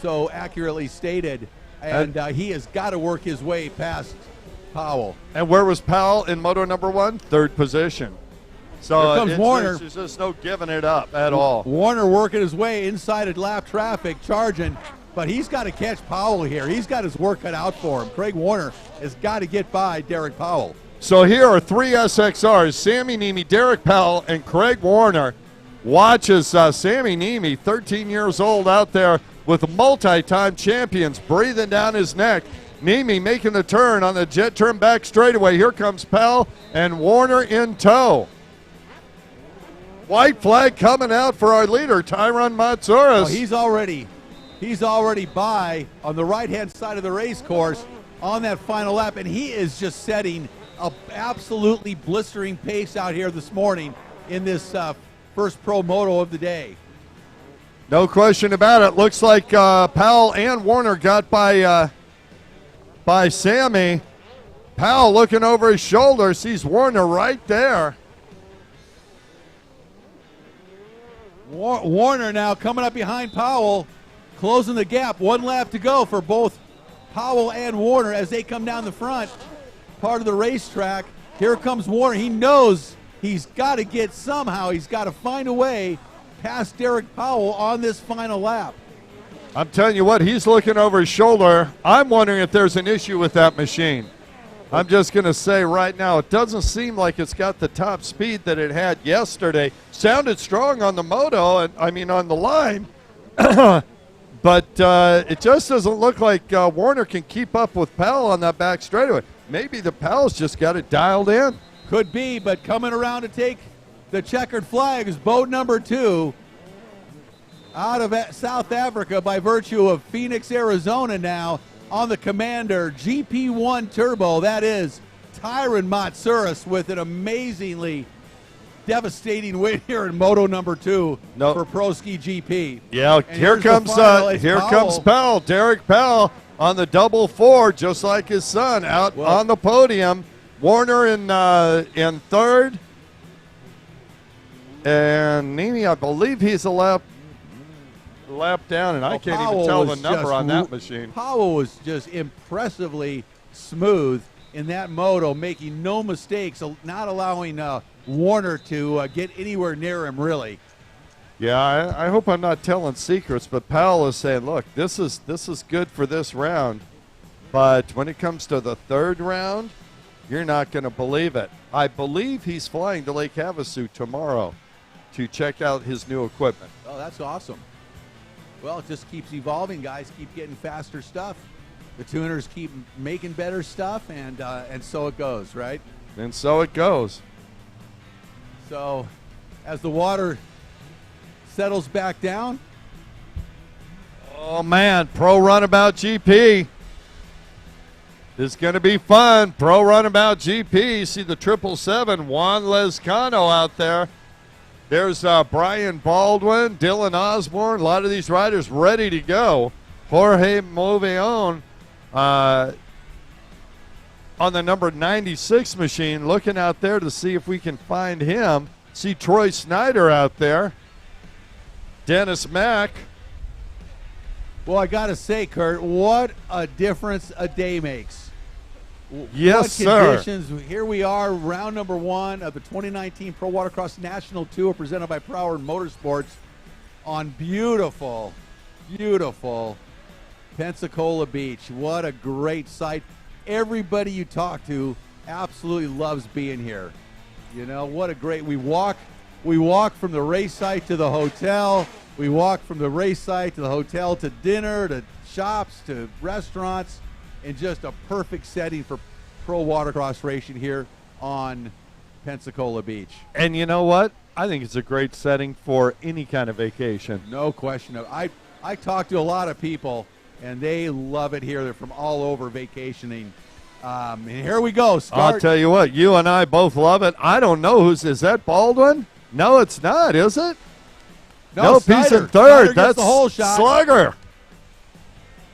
so accurately stated. And he has got to work his way past Powell. And where was Powell in moto number one? Third position. So here comes Warner. There's just no giving it up at all. Warner working his way inside of lap traffic, charging, but he's got to catch Powell here. He's got his work cut out for him. Craig Warner has got to get by Derek Powell. So here are three SXRs, Sammy Niemi, Derek Powell, and Craig Warner. Watches Sammy Niemi, 13 years old, out there with multi-time champions breathing down his neck. Niemi making the turn on the jet turn back straightaway. Here comes Powell and Warner in tow. White flag coming out for our leader, Tyron Matsouras. Oh, he's already by on the right-hand side of the race course on that final lap, and he is just setting an absolutely blistering pace out here this morning in this first pro moto of the day. No question about it. Looks like Powell and Warner got by Sammy. Powell looking over his shoulder, sees Warner right there. Warner now coming up behind Powell, closing the gap. One lap to go for both Powell and Warner as they come down the front part of the racetrack. Here comes Warner. He knows he's got to get somehow. He's got to find a way past Derek Powell on this final lap. I'm telling you what, he's looking over his shoulder. I'm wondering if there's an issue with that machine. I'm just going to say right now, it doesn't seem like it's got the top speed that it had yesterday. Sounded strong on the moto, on the line. But it just doesn't look like Warner can keep up with Powell on that back straightaway. Maybe the Powell's just got it dialed in. Could be, but coming around to take the checkered flag is boat number 2 out of South Africa by virtue of Phoenix, Arizona now on the Commander GP1 Turbo. That is Tyron Matsouras with an amazingly devastating win here in Moto number 2 for Pro Ski GP. Yeah, here comes Powell, Derek Powell on the double 4, just like his son, out on the podium. Warner in third, and Niemi, I believe he's a lap down, and I can't even tell the number on that machine. Powell was just impressively smooth in that moto, making no mistakes, not allowing Warner to get anywhere near him, really. Yeah, I hope I'm not telling secrets, but Powell is saying, look, this is good for this round, but when it comes to the third round, you're not going to believe it. I believe he's flying to Lake Havasu tomorrow to check out his new equipment. Oh, that's awesome. Well, it just keeps evolving. Guys keep getting faster stuff. The tuners keep making better stuff, and so it goes, right? And so it goes. So as the water settles back down. Oh, man, Pro Runabout GP. This is going to be fun. Pro Runabout GP. You see the 777, Juan Lezcano out there. There's Brian Baldwin, Dylan Osborne, a lot of these riders ready to go. Jorge Moveon on the number 96 machine, looking out there to see if we can find him. See Troy Snyder out there. Dennis Mack. Well, I got to say, Kurt, what a difference a day makes. Yes, sir. Here we are, round number 1 of the 2019 Pro Watercross National Tour presented by Prower Motorsports on beautiful, beautiful Pensacola Beach. What a great sight. everybody you talk to absolutely loves being here. You know, what a great, we walk from the race site to the hotel. We walk from the race site to the hotel to dinner, to shops, to restaurants, and just a perfect setting for pro watercross racing here on Pensacola Beach. And you know what? I think it's a great setting for any kind of vacation. No question. I talk to a lot of people, and they love it here. They're from all over vacationing. And here we go. I'll tell you what, you and I both love it. I don't know is that Baldwin? No, it's not, is it? No, he's in third. Snyder That's the whole shot. Slugger.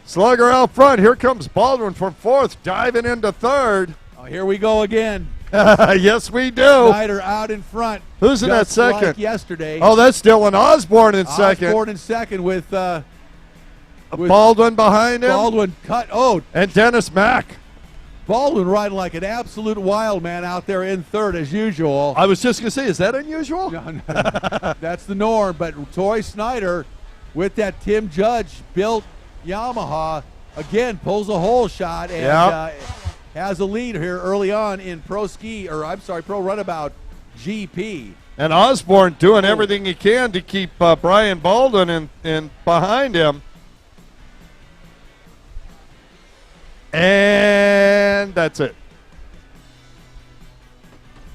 Slugger out front. Here comes Baldwin from fourth, diving into third. Oh, here we go again. Yes, we do. Snyder out in front. Who's in that second? Like yesterday. Oh, that's Dylan Osborne in second. Osborne in second with Baldwin behind him. Baldwin cut. Oh, and Dennis Mack. Baldwin riding like an absolute wild man out there in third as usual. I was just going to say, is that unusual? No, that's the norm. But Troy Snyder with that Tim Judge built Yamaha again pulls a hole shot and has a lead here early on in pro runabout GP. And Osborne doing everything he can to keep Brian Baldwin in behind him. And that's it.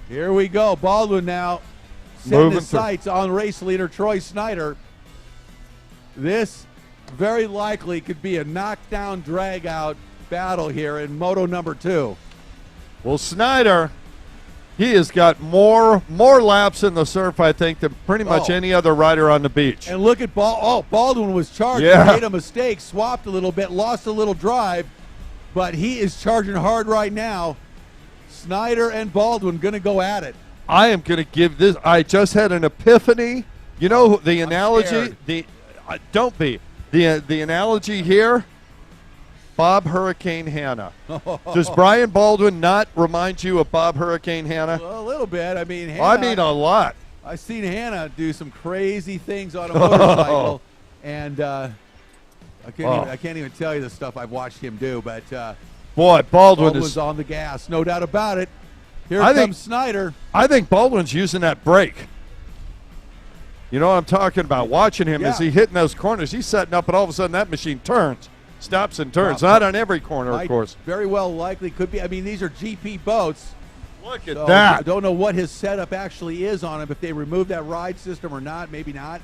Here we go. Baldwin now setting his sights on race leader Troy Snyder. This very likely could be a knockdown, drag-out battle here in Moto number 2. Well, Snyder, he has got more laps in the surf, I think, than pretty much any other rider on the beach. And look at Baldwin was charged. Yeah. Made a mistake, swapped a little bit, lost a little drive, but he is charging hard right now. Snyder and Baldwin going to go at it. I am going to give this. I just had an epiphany. You know the analogy. Don't be the analogy here. Bob Hurricane Hanna. Does Brian Baldwin not remind you of Bob Hurricane Hanna? Well, a little bit. I mean, I mean a lot. I've seen Hanna do some crazy things on a motorcycle, and I can't even tell you the stuff I've watched him do. But boy, Baldwin's on the gas, no doubt about it. Here comes Snyder. I think Baldwin's using that brake. You know what I'm talking about? Watching him as he hitting those corners, he's setting up, and all of a sudden that machine turns. Stops and turns. Not on every corner, of course. Very well likely could be. I mean, these are GP boats. Look at that. I don't know what his setup actually is on him, if they remove that ride system or not. Maybe not.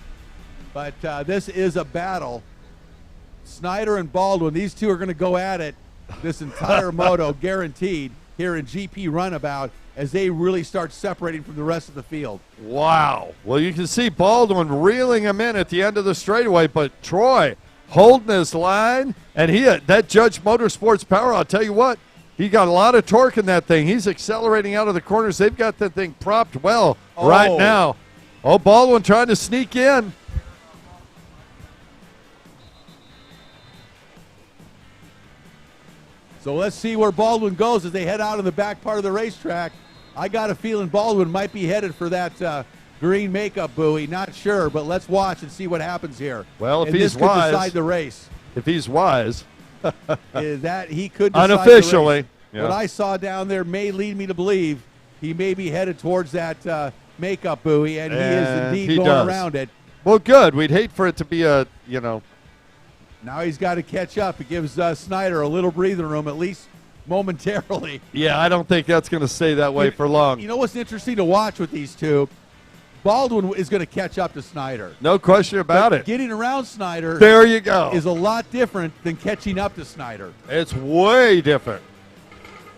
But this is a battle. Snyder and Baldwin, these two are going to go at it this entire moto, guaranteed, here in GP Runabout as they really start separating from the rest of the field. Wow. Well, you can see Baldwin reeling him in at the end of the straightaway, but Troy holding his line, and that Judge Motorsports power, I'll tell you what, he got a lot of torque in that thing. He's accelerating out of the corners. They've got that thing propped well right now. Oh, Baldwin trying to sneak in. So let's see where Baldwin goes as they head out in the back part of the racetrack. I got a feeling Baldwin might be headed for that green makeup buoy. Not sure, but let's watch and see what happens here. Well, if and he's this could wise, decide the race. If he's wise, that he could decide unofficially. The race. What I saw down there may lead me to believe he may be headed towards that makeup buoy, and he is indeed going around it. Well, good. We'd hate for it to be a, Now he's got to catch up. It gives Snyder a little breathing room, at least momentarily. Yeah, I don't think that's going to stay that way for long. You know what's interesting to watch with these two? Baldwin is going to catch up to Snyder. No question about it. Getting around Snyder there you go. Is a lot different than catching up to Snyder. It's way different.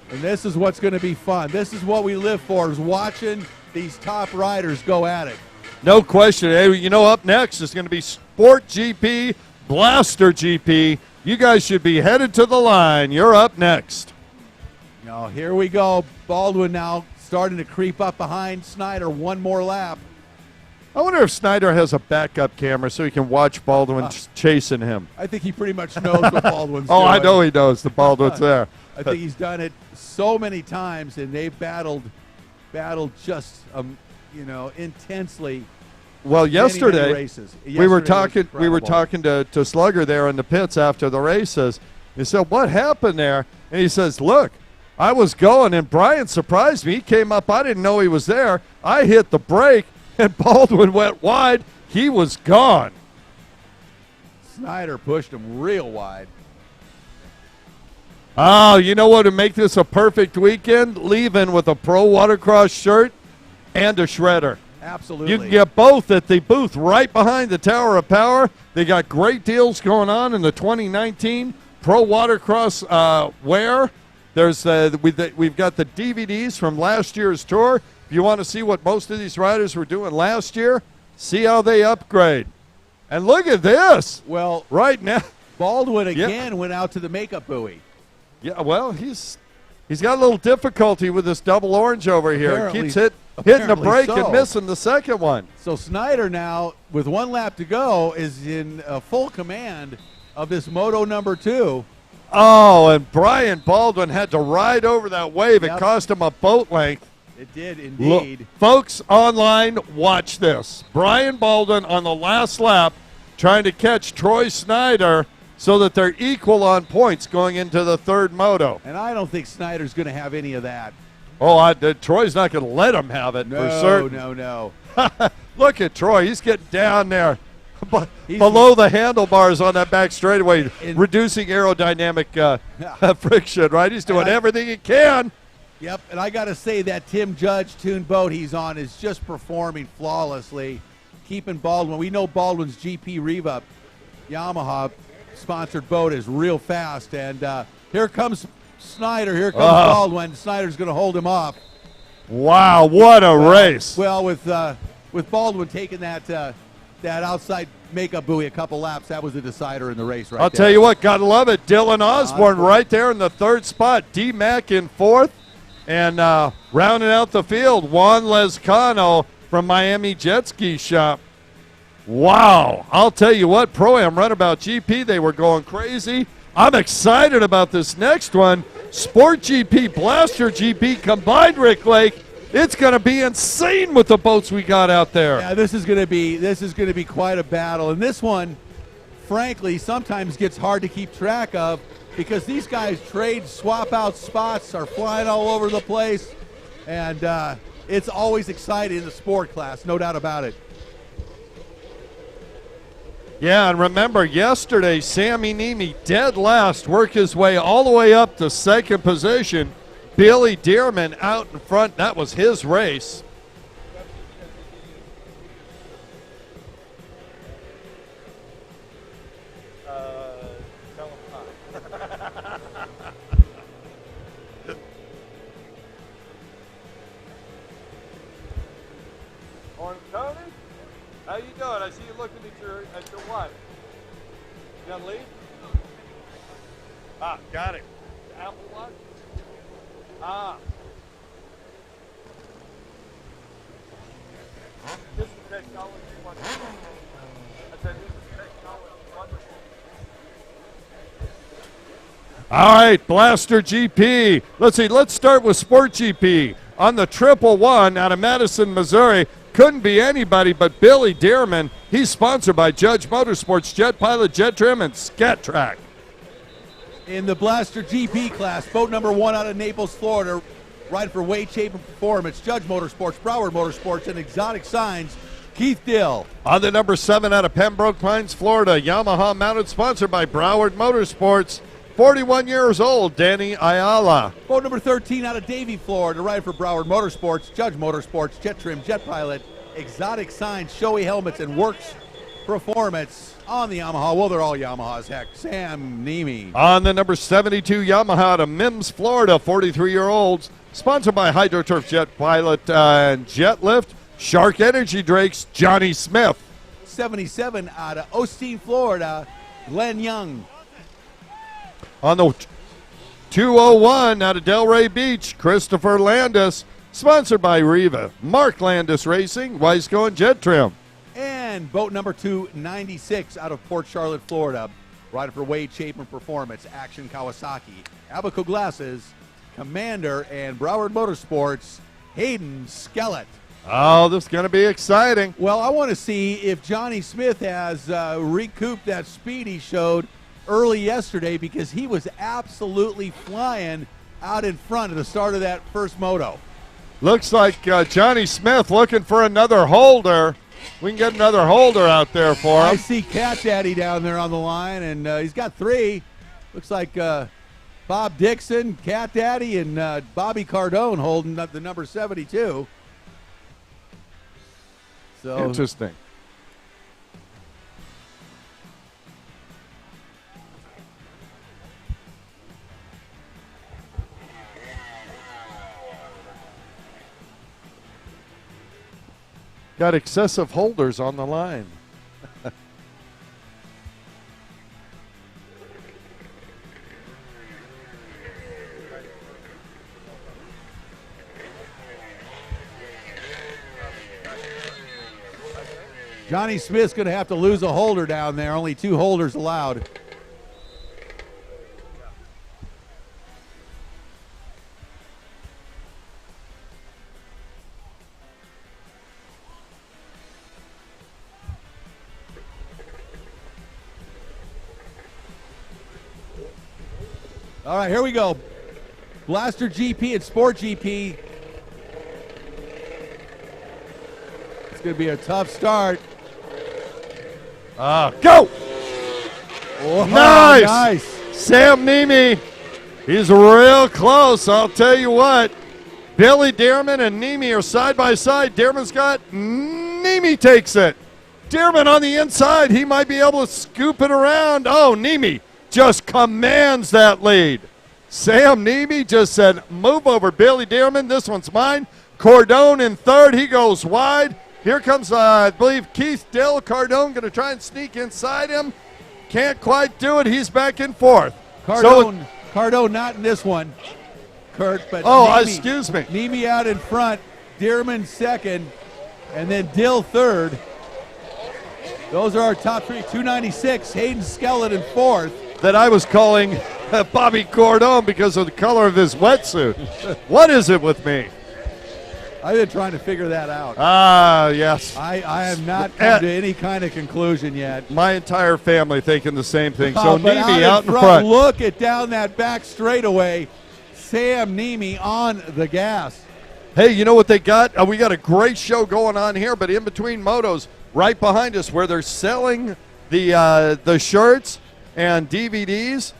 And this is what's going to be fun. This is what we live for, is watching these top riders go at it. No question. Hey, up next is going to be Sport GP, Blaster GP. You guys should be headed to the line. You're up next. Now, here we go. Baldwin now starting to creep up behind Snyder. One more lap. I wonder if Snyder has a backup camera so he can watch Baldwin chasing him. I think he pretty much knows what Baldwin's doing. I know he knows the Baldwin's there. I think he's done it so many times, and they've battled just intensely. Well, yesterday many races. we were talking to Slugger there in the pits after the races. He said, "What happened there?" And he says, look, I was going, and Brian surprised me. He came up. I didn't know he was there. I hit the brake, and Baldwin went wide. He was gone. Snyder pushed him real wide. Oh, you know what would make this a perfect weekend? Leaving with a Pro Watercross shirt and a shredder. Absolutely. You can get both at the booth right behind the Tower of Power. They got great deals going on in the 2019 Pro Watercross wear. There's we've got the DVDs from last year's tour. If you want to see what most of these riders were doing last year, see how they upgrade. And look at this. Well, right now, Baldwin again went out to the makeup buoy. Yeah, well, he's got a little difficulty with this double orange over here. Apparently, Keeps hitting the brake so. and missing the second one. So Snyder now, with 1 lap to go, is in full command of this moto number 2. Oh, and Brian Baldwin had to ride over that wave. It cost him a boat length. It did indeed. Look, folks online, watch this. Brian Baldwin on the last lap trying to catch Troy Snyder so that they're equal on points going into the third moto. And I don't think Snyder's going to have any of that. Oh, Troy's not going to let him have it for certain. No. Look at Troy. He's getting down there below the handlebars on that back straightaway, reducing aerodynamic friction, right? He's doing everything he can. Yep, and I got to say that Tim Judge tuned boat he's on is just performing flawlessly, keeping Baldwin. We know Baldwin's GP Riva Yamaha sponsored boat is real fast, and here comes Snyder. Here comes Baldwin. Snyder's going to hold him off. Wow, what a race! Well, with Baldwin taking that outside makeup buoy a couple laps, that was the decider in the race right I'll tell you what, gotta love it. Dylan Osborne right there in the third spot. D-Mac in fourth, and rounding out the field, Juan Lezcano from Miami Jet Ski Shop. Wow, I'll tell you what, Pro-Am Runabout GP, they were going crazy. I'm excited about this next one. Sport GP, Blaster GP combined, Rick Lake. It's going to be insane with the boats we got out there. Yeah, this is going to be quite a battle. And this one, frankly, sometimes gets hard to keep track of because these guys swap out spots, are flying all over the place, and it's always exciting in the sport class, no doubt about it. Yeah, and remember, yesterday, Sammy Niemi, dead last, worked his way all the way up to second position. Billy Dearman out in front. That was his race. Morning, Tony. How you doing? I see you looking at your wife. You gotta leave? Ah, got it. Apple Watch? Ah. This is technology wonderful. I said this is technology wonderful. All right, Blaster GP. Let's start with Sport GP. On the 111 out of Madison, Missouri, couldn't be anybody but Billy Dearman. He's sponsored by Judge Motorsports, Jet Pilot, Jet Trim, and Scat Track. In the Blaster GP class, boat number 1 out of Naples, Florida, riding for weight, shape, and performance, Judge Motorsports, Broward Motorsports, and Exotic Signs, Keith Dill. On the number 7 out of Pembroke Pines, Florida, Yamaha mounted, sponsored by Broward Motorsports, 41 years old, Danny Ayala. Boat number 13 out of Davie, Florida, riding for Broward Motorsports, Judge Motorsports, Jet Trim, Jet Pilot, Exotic Signs, Shoei Helmets, and Works Performance on the Yamaha. Well, they're all Yamahas, heck. Sam Niemi. On the number 72 Yamaha out of Mims, Florida, 43-year-olds, sponsored by HydroTurf, Jet Pilot, and Jet Lift, Shark Energy Drakes, Johnny Smith. 77 out of Osteen, Florida, Glenn Young. On the 201 out of Delray Beach, Christopher Landis, sponsored by Riva, Mark Landis Racing, Weisco, and Jet Trim. And boat number 296 out of Port Charlotte, Florida, riding for weight, shape, and performance, Action Kawasaki, Abaco Glasses, Commander, and Broward Motorsports, Hayden Skellett. Oh, this is going to be exciting. Well, I want to see if Johnny Smith has recouped that speed he showed early yesterday because he was absolutely flying out in front at the start of that first moto. Looks like Johnny Smith looking for another holder. We can get another holder out there for him. I see Cat Daddy down there on the line, and he's got 3. Looks like Bob Dixon, Cat Daddy, and Bobby Cardone holding up the number 72. So interesting. Got excessive holders on the line. Johnny Smith's going to have to lose a holder down there. Only 2 holders allowed. All right, here we go. Blaster GP and Sport GP. It's going to be a tough start. Go! Oh, nice! Sam Nemi, he's real close, I'll tell you what. Billy Dearman and Nemi are side by side. Dearman's got, Nemi takes it. Dearman on the inside, he might be able to scoop it around. Oh, Nemi just commands that lead. Sam Nemi just said, move over, Billy Dearman. This one's mine. Cardone in third. He goes wide. Here comes, I believe, Keith Dill. Cardone going to try and sneak inside him. Can't quite do it. He's back in fourth. Cardone not in this one, Kurt. But excuse me. Nemi out in front. Dearman second. And then Dill third. Those are our top 3. 296. Hayden Skeleton fourth. That I was calling Bobby Cardone because of the color of his wetsuit. What is it with me? I've been trying to figure that out. Yes. I have not come to any kind of conclusion yet. My entire family thinking the same thing. So Nemi out in front. front. Look at down that back straightaway. Sam Nemi on the gas. Hey, you know what they got? We got a great show going on here, but in between motos, right behind us where they're selling the shirts and DVDs,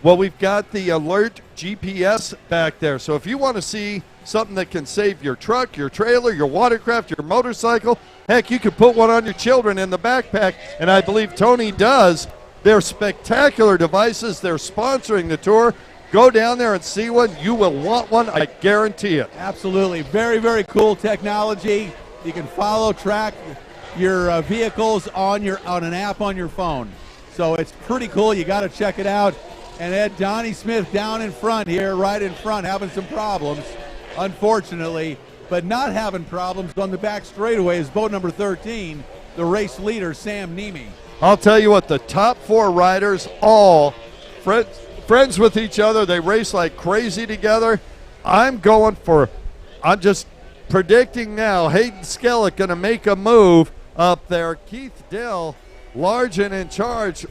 well, we've got the Alert GPS back there. So if you want to see something that can save your truck, your trailer, your watercraft, your motorcycle, heck, you could put one on your children in the backpack, and I believe Tony does. They're spectacular devices. They're sponsoring the tour. Go down there and see one. You will want one, I guarantee it. Absolutely. Very, very cool technology. You can track your vehicles on an app on your phone. So it's pretty cool. You got to check it out. And Donnie Smith down in front here, right in front, having some problems, unfortunately, but not having problems on the back straightaway is boat number 13, the race leader, Sam Nemi. I'll tell you what, the top 4 riders, all friends with each other. They race like crazy together. I'm just predicting now, Hayden Skellett going to make a move up there. Keith Dill, large and in charge,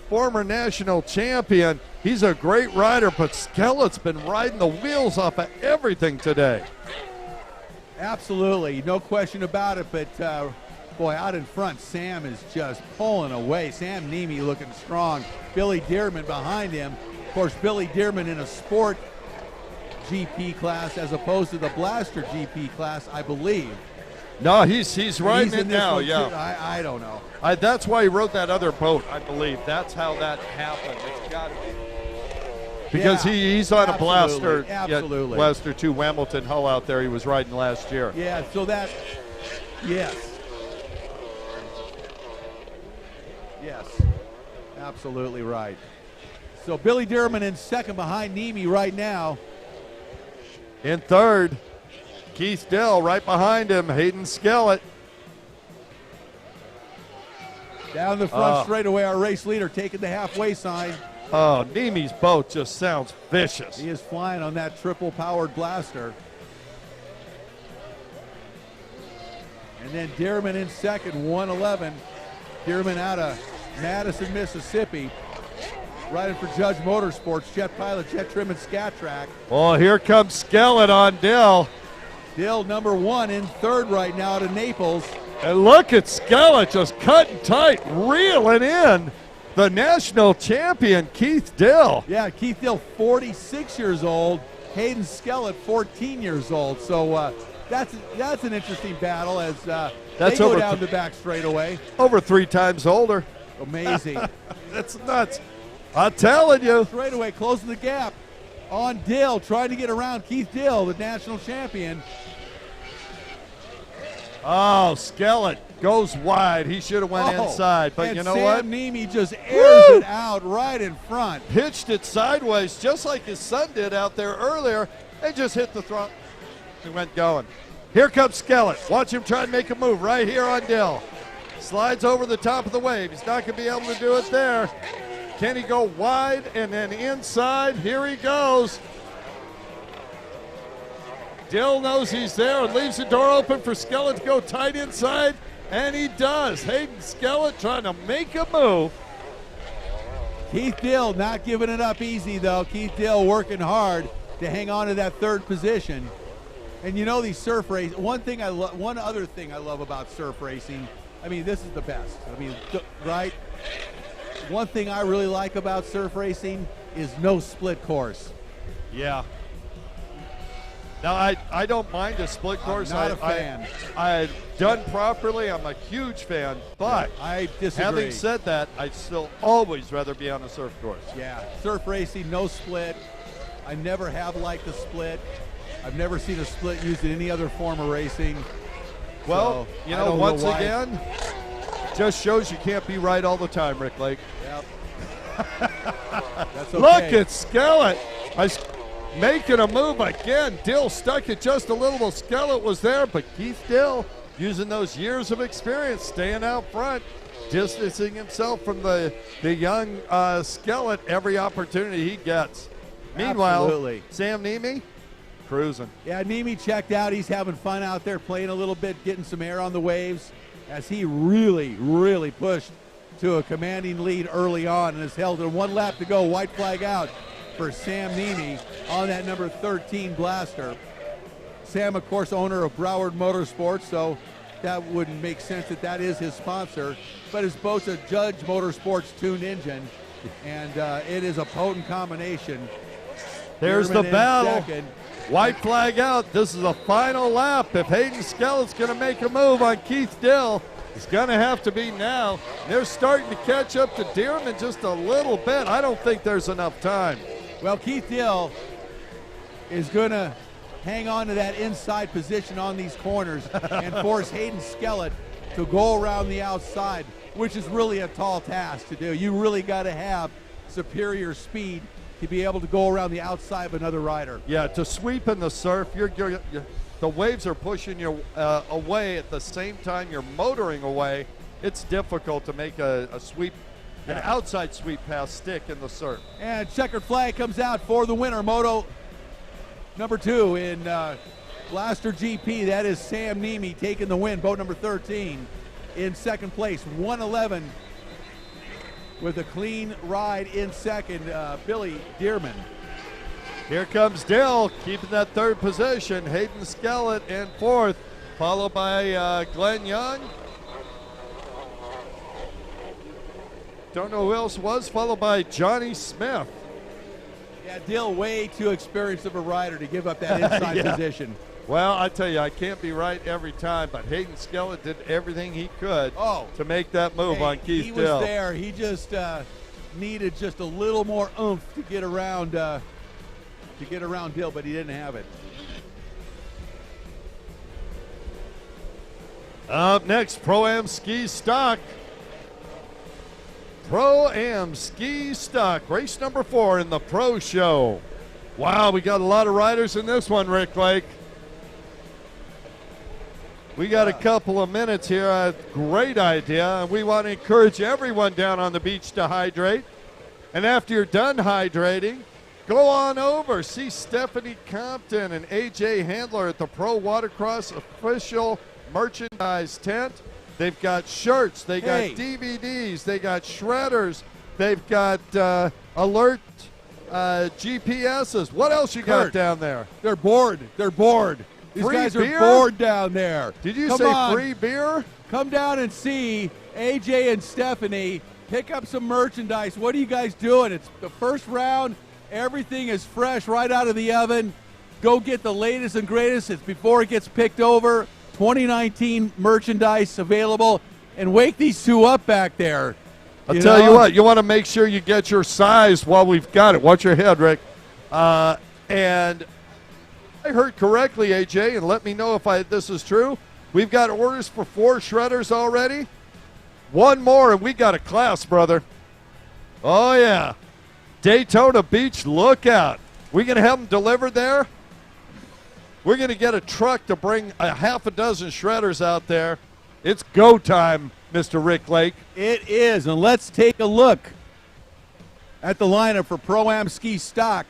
former national champion. He's a great rider, but Skellett's been riding the wheels off of everything today. Absolutely, no question about it, but boy, out in front, Sam is just pulling away. Sam Nemi looking strong. Billy Dearman behind him. Of course, Billy Dearman in a sport GP class as opposed to the Blaster GP class, I believe. No, he's riding it now, yeah. I don't know. That's why he rode that other boat, I believe. That's how that happened. It's got to be. Because he's on a Blaster. Absolutely. Blaster 2 Hamilton Hull out there he was riding last year. Yeah, so yes. Yes, absolutely right. So Billy Dearman in second behind Nemi right now. In third, Keith Dill right behind him, Hayden Skellett. Down the front straightaway, our race leader taking the halfway sign. Oh, Nemi's boat just sounds vicious. He is flying on that triple-powered Blaster. And then Dearman in second, 111. Dearman out of Madison, Mississippi. riding for Judge Motorsports, Jet Pilot, Jet Trim, and Scat Track. Oh, here comes Skellett on Dill. Dill, number 1 in third right now out of Naples. And look at Skellett just cutting tight, reeling in the national champion, Keith Dill. Yeah, Keith Dill, 46 years old. Hayden Skellett, 14 years old. So that's an interesting battle as they go down the back straightaway. Over 3 times older. Amazing. That's nuts. I'm telling you. Straightaway closing the gap on Dill, trying to get around Keith Dill, the national champion. Oh, Skellett goes wide. He should have went inside, but you know what? Sam Nemi just airs it out right in front. Pitched it sideways just like his son did out there earlier and just hit the throttle. He went going. Here comes Skellett. Watch him try and make a move right here on Dill. Slides over the top of the wave. He's not going to be able to do it there. Can he go wide and then inside? Here he goes. Dill knows he's there and leaves the door open for Skellett to go tight inside, and he does. Hayden Skellett trying to make a move. Keith Dill not giving it up easy, though. Keith Dill working hard to hang on to that third position. And you know, these surf races, one other thing I love about surf racing, I mean, this is the best. I mean, right? One thing I really like about surf racing is no split course. Yeah. Now, I don't mind a split course. I'm not a fan. I've done properly. I'm a huge fan. But I disagree. Having said that, I'd still always rather be on a surf course. Yeah, surf racing, no split. I never have liked a split. I've never seen a split used in any other form of racing. Well, so, you know, once again, just shows you can't be right all the time, Rick Lake. Yep. That's okay. Look at Skellett. Making a move again. Dill stuck it just a little while Skellett was there, but Keith Dill using those years of experience, staying out front, distancing himself from the young Skellett every opportunity he gets. Meanwhile, Absolutely. Sam Nemi cruising. Yeah, Nemi checked out. He's having fun out there, playing a little bit, getting some air on the waves as he really, really pushed to a commanding lead early on and has held it. 1 lap to go. White flag out for Sam Nemi on that number 13 Blaster. Sam, of course, owner of Broward Motorsports, so that wouldn't make sense that is his sponsor. But his boat's a Judge Motorsports tuned engine, and it is a potent combination. There's the battle. Second. White flag out. This is the final lap. If Hayden Skellett's going to make a move on Keith Dill, it's going to have to be now. They're starting to catch up to Dearman just a little bit. I don't think there's enough time. Well, Keith Dill is going to hang on to that inside position on these corners and force Hayden Skellett to go around the outside, which is really a tall task to do. You really got to have superior speed to be able to go around the outside of another rider. Yeah, to sweep in the surf, the waves are pushing you away at the same time you're motoring away. It's difficult to make a sweep, an outside sweep past stick in the surf. And checkered flag comes out for the winner, Moto number 2 in Blaster GP. That is Sam Nemi taking the win, boat number 13 in second place. 111 with a clean ride in second, Billy Dearman. Here comes Dill, keeping that third position. Hayden Skellett in fourth, followed by Glenn Young. Don't know who else was, followed by Johnny Smith. Yeah, Dill way too experienced of a rider to give up that inside position. Well, I tell you, I can't be right every time, but Hayden Skellett did everything he could to make that move on Keith Dill. He Dill. was there. He just needed just a little more oomph to get around Dill, but he didn't have it. Up next, Pro-Am Ski Stock. Pro-Am Ski Stock, race number 4 in the Pro Show. Wow, we got a lot of riders in this one, Rick Lake. We got a couple of minutes here, a great idea, and we want to encourage everyone down on the beach to hydrate. And after you're done hydrating, go on over, see Stephanie Compton and AJ Handler at the Pro Watercross official merchandise tent. They've got shirts, they got DVDs, they got shredders, they've got alert GPSs. What else you got Kurt, down there? They're bored. They're bored. These Free guys beer? are bored down there. Did you Come say on. free beer? Come down and see AJ and Stephanie pick up some merchandise. What are you guys doing? It's the first round. Everything is fresh right out of the oven. Go get the latest and greatest. It's before it gets picked over. 2019 merchandise available. And wake these two up back there. I'll tell you what, you want to make sure you get your size while we've got it. Watch your head, Rick. And I heard correctly, AJ, and let me know if this is true. We've got orders for 4 shredders already. One more, and we got a class, brother. Oh, yeah. Daytona Beach, look out. We going to have them delivered there? We're going to get a truck to bring a half a dozen shredders out there. It's go time, Mr. Rick Lake. It is, and let's take a look at the lineup for Pro-Am Ski Stock.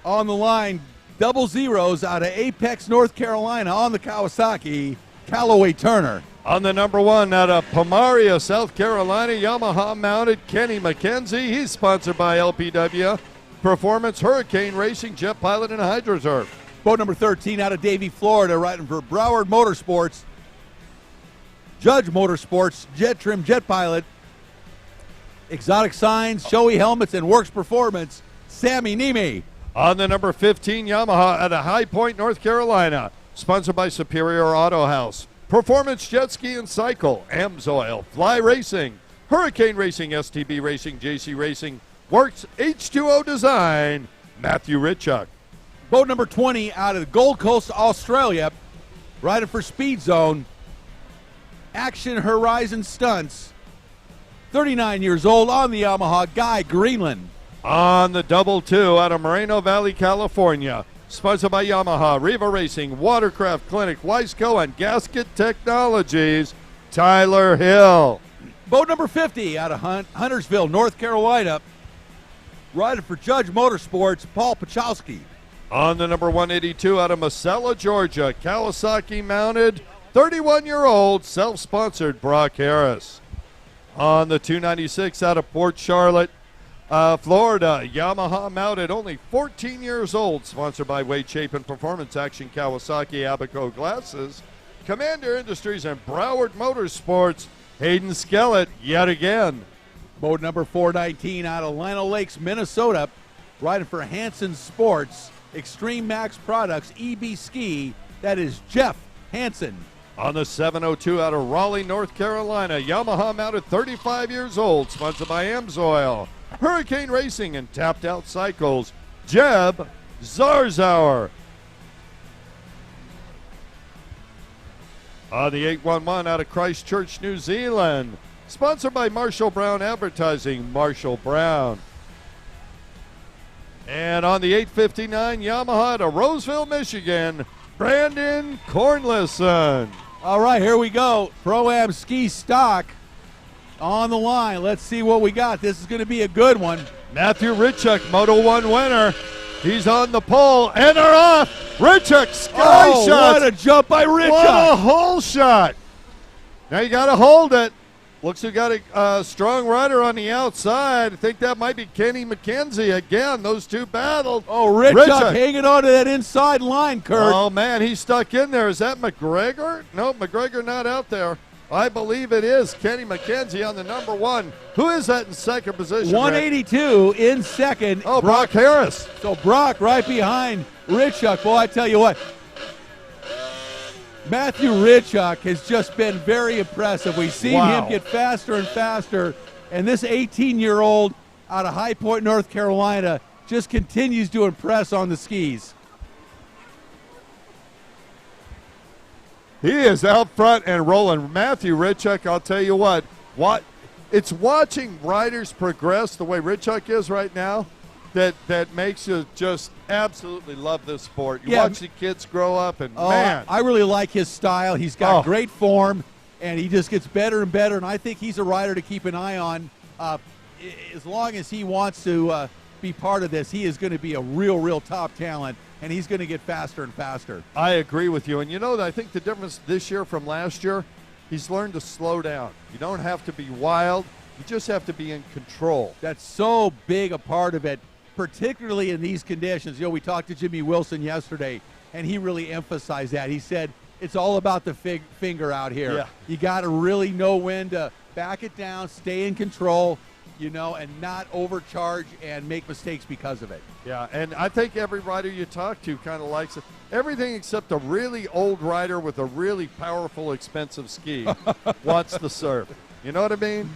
On the line, double zeros out of Apex, North Carolina on the Kawasaki, Callaway Turner. On the number 1 out of Pomaria, South Carolina, Yamaha mounted Kenny McKenzie. He's sponsored by LPW Performance, Hurricane Racing, Jet Pilot, and HYDROFLIGHT. Boat number 13 out of Davie, Florida, riding for Broward Motorsports, Judge Motorsports, Jet Trim, Jet Pilot, Exotic Signs, Shoei Helmets, and Works Performance, Sammy Niemi. On the number 15, Yamaha out of High Point, North Carolina, sponsored by Superior Auto House, Performance Jet Ski and Cycle, Amsoil, Fly Racing, Hurricane Racing, STB Racing, JC Racing, Works H2O Design, Matthew Ritchuk. Boat number 20 out of Gold Coast, Australia, riding for Speed Zone, Action Horizon Stunts, 39 years old on the Yamaha, Guy Greenland. On the double 2 out of Moreno Valley, California, sponsored by Yamaha, Riva Racing, Watercraft Clinic, Wiseco, and Gasket Technologies, Tyler Hill. Boat number 50 out of Huntersville, North Carolina, riding for Judge Motorsports, Paul Pachowski. On the number 182 out of Masella, Georgia, Kawasaki mounted, 31-year-old, self-sponsored Brock Harris. On the 296 out of Port Charlotte, Florida, Yamaha mounted, only 14 years old, sponsored by Wade Chapin Performance Action, Kawasaki, Abaco Glasses, Commander Industries, and Broward Motorsports, Hayden Skellett yet again. Boat number 419 out of Lino Lakes, Minnesota, riding for Hanson Sports, Extreme Max Products, EB Ski, that is Jeff Hansen. On the 702 out of Raleigh, North Carolina, Yamaha mounted, 35 years old, sponsored by Amsoil, Hurricane Racing, and Tapped Out Cycles, Jeb Zarzauer. On the 811 out of Christchurch, New Zealand, sponsored by Marshall Brown Advertising, Marshall Brown. And on the 859 Yamaha out of Roseville, Michigan, Brandon Cornlison. All right, here we go. Pro-Am Ski Stock on the line. Let's see what we got. This is going to be a good one. Matthew Ritchuk, Moto 1 winner. He's on the pole, and they're off. Ritchuk, sky shot. What a jump by Ritchuk. What a hole shot. Now you got to hold it. Looks like you got a strong rider on the outside. I think that might be Kenny McKenzie again. Those two battled. Oh, Ritchuk hanging on to that inside line, Kurt. Oh, man, he's stuck in there. Is that McGregor? No, McGregor not out there. I believe it is Kenny McKenzie on the number 1. Who is that in second position? 182 in second. Oh, Brock Harris. So Brock right behind Ritchuk. Well, I tell you what, Matthew Ritchuk has just been very impressive. We've seen him get faster and faster, and this 18-year-old out of High Point, North Carolina, just continues to impress on the skis. He is out front and rolling. Matthew Ritchuk, I'll tell you what, it's watching riders progress the way Ritchuk is right now that makes you just absolutely love this sport. You watch the kids grow up, and man. I really like his style. He's got great form, and he just gets better and better, and I think he's a rider to keep an eye on. As long as he wants to be part of this, he is going to be a real top talent, and he's going to get faster and faster. I agree with you. And you know, I think the difference this year from last year, he's learned to slow down. You don't have to be wild. You just have to be in control. That's so big a part of it, particularly in these conditions. You know, we talked to Jimmy Wilson yesterday, and he really emphasized that. He said, it's all about the finger out here. Yeah. You got to really know when to back it down, stay in control, you know, and not overcharge and make mistakes because of it. Yeah, and I think every rider you talk to kind of likes it. Everything except a really old rider with a really powerful, expensive ski wants the surf. You know what I mean?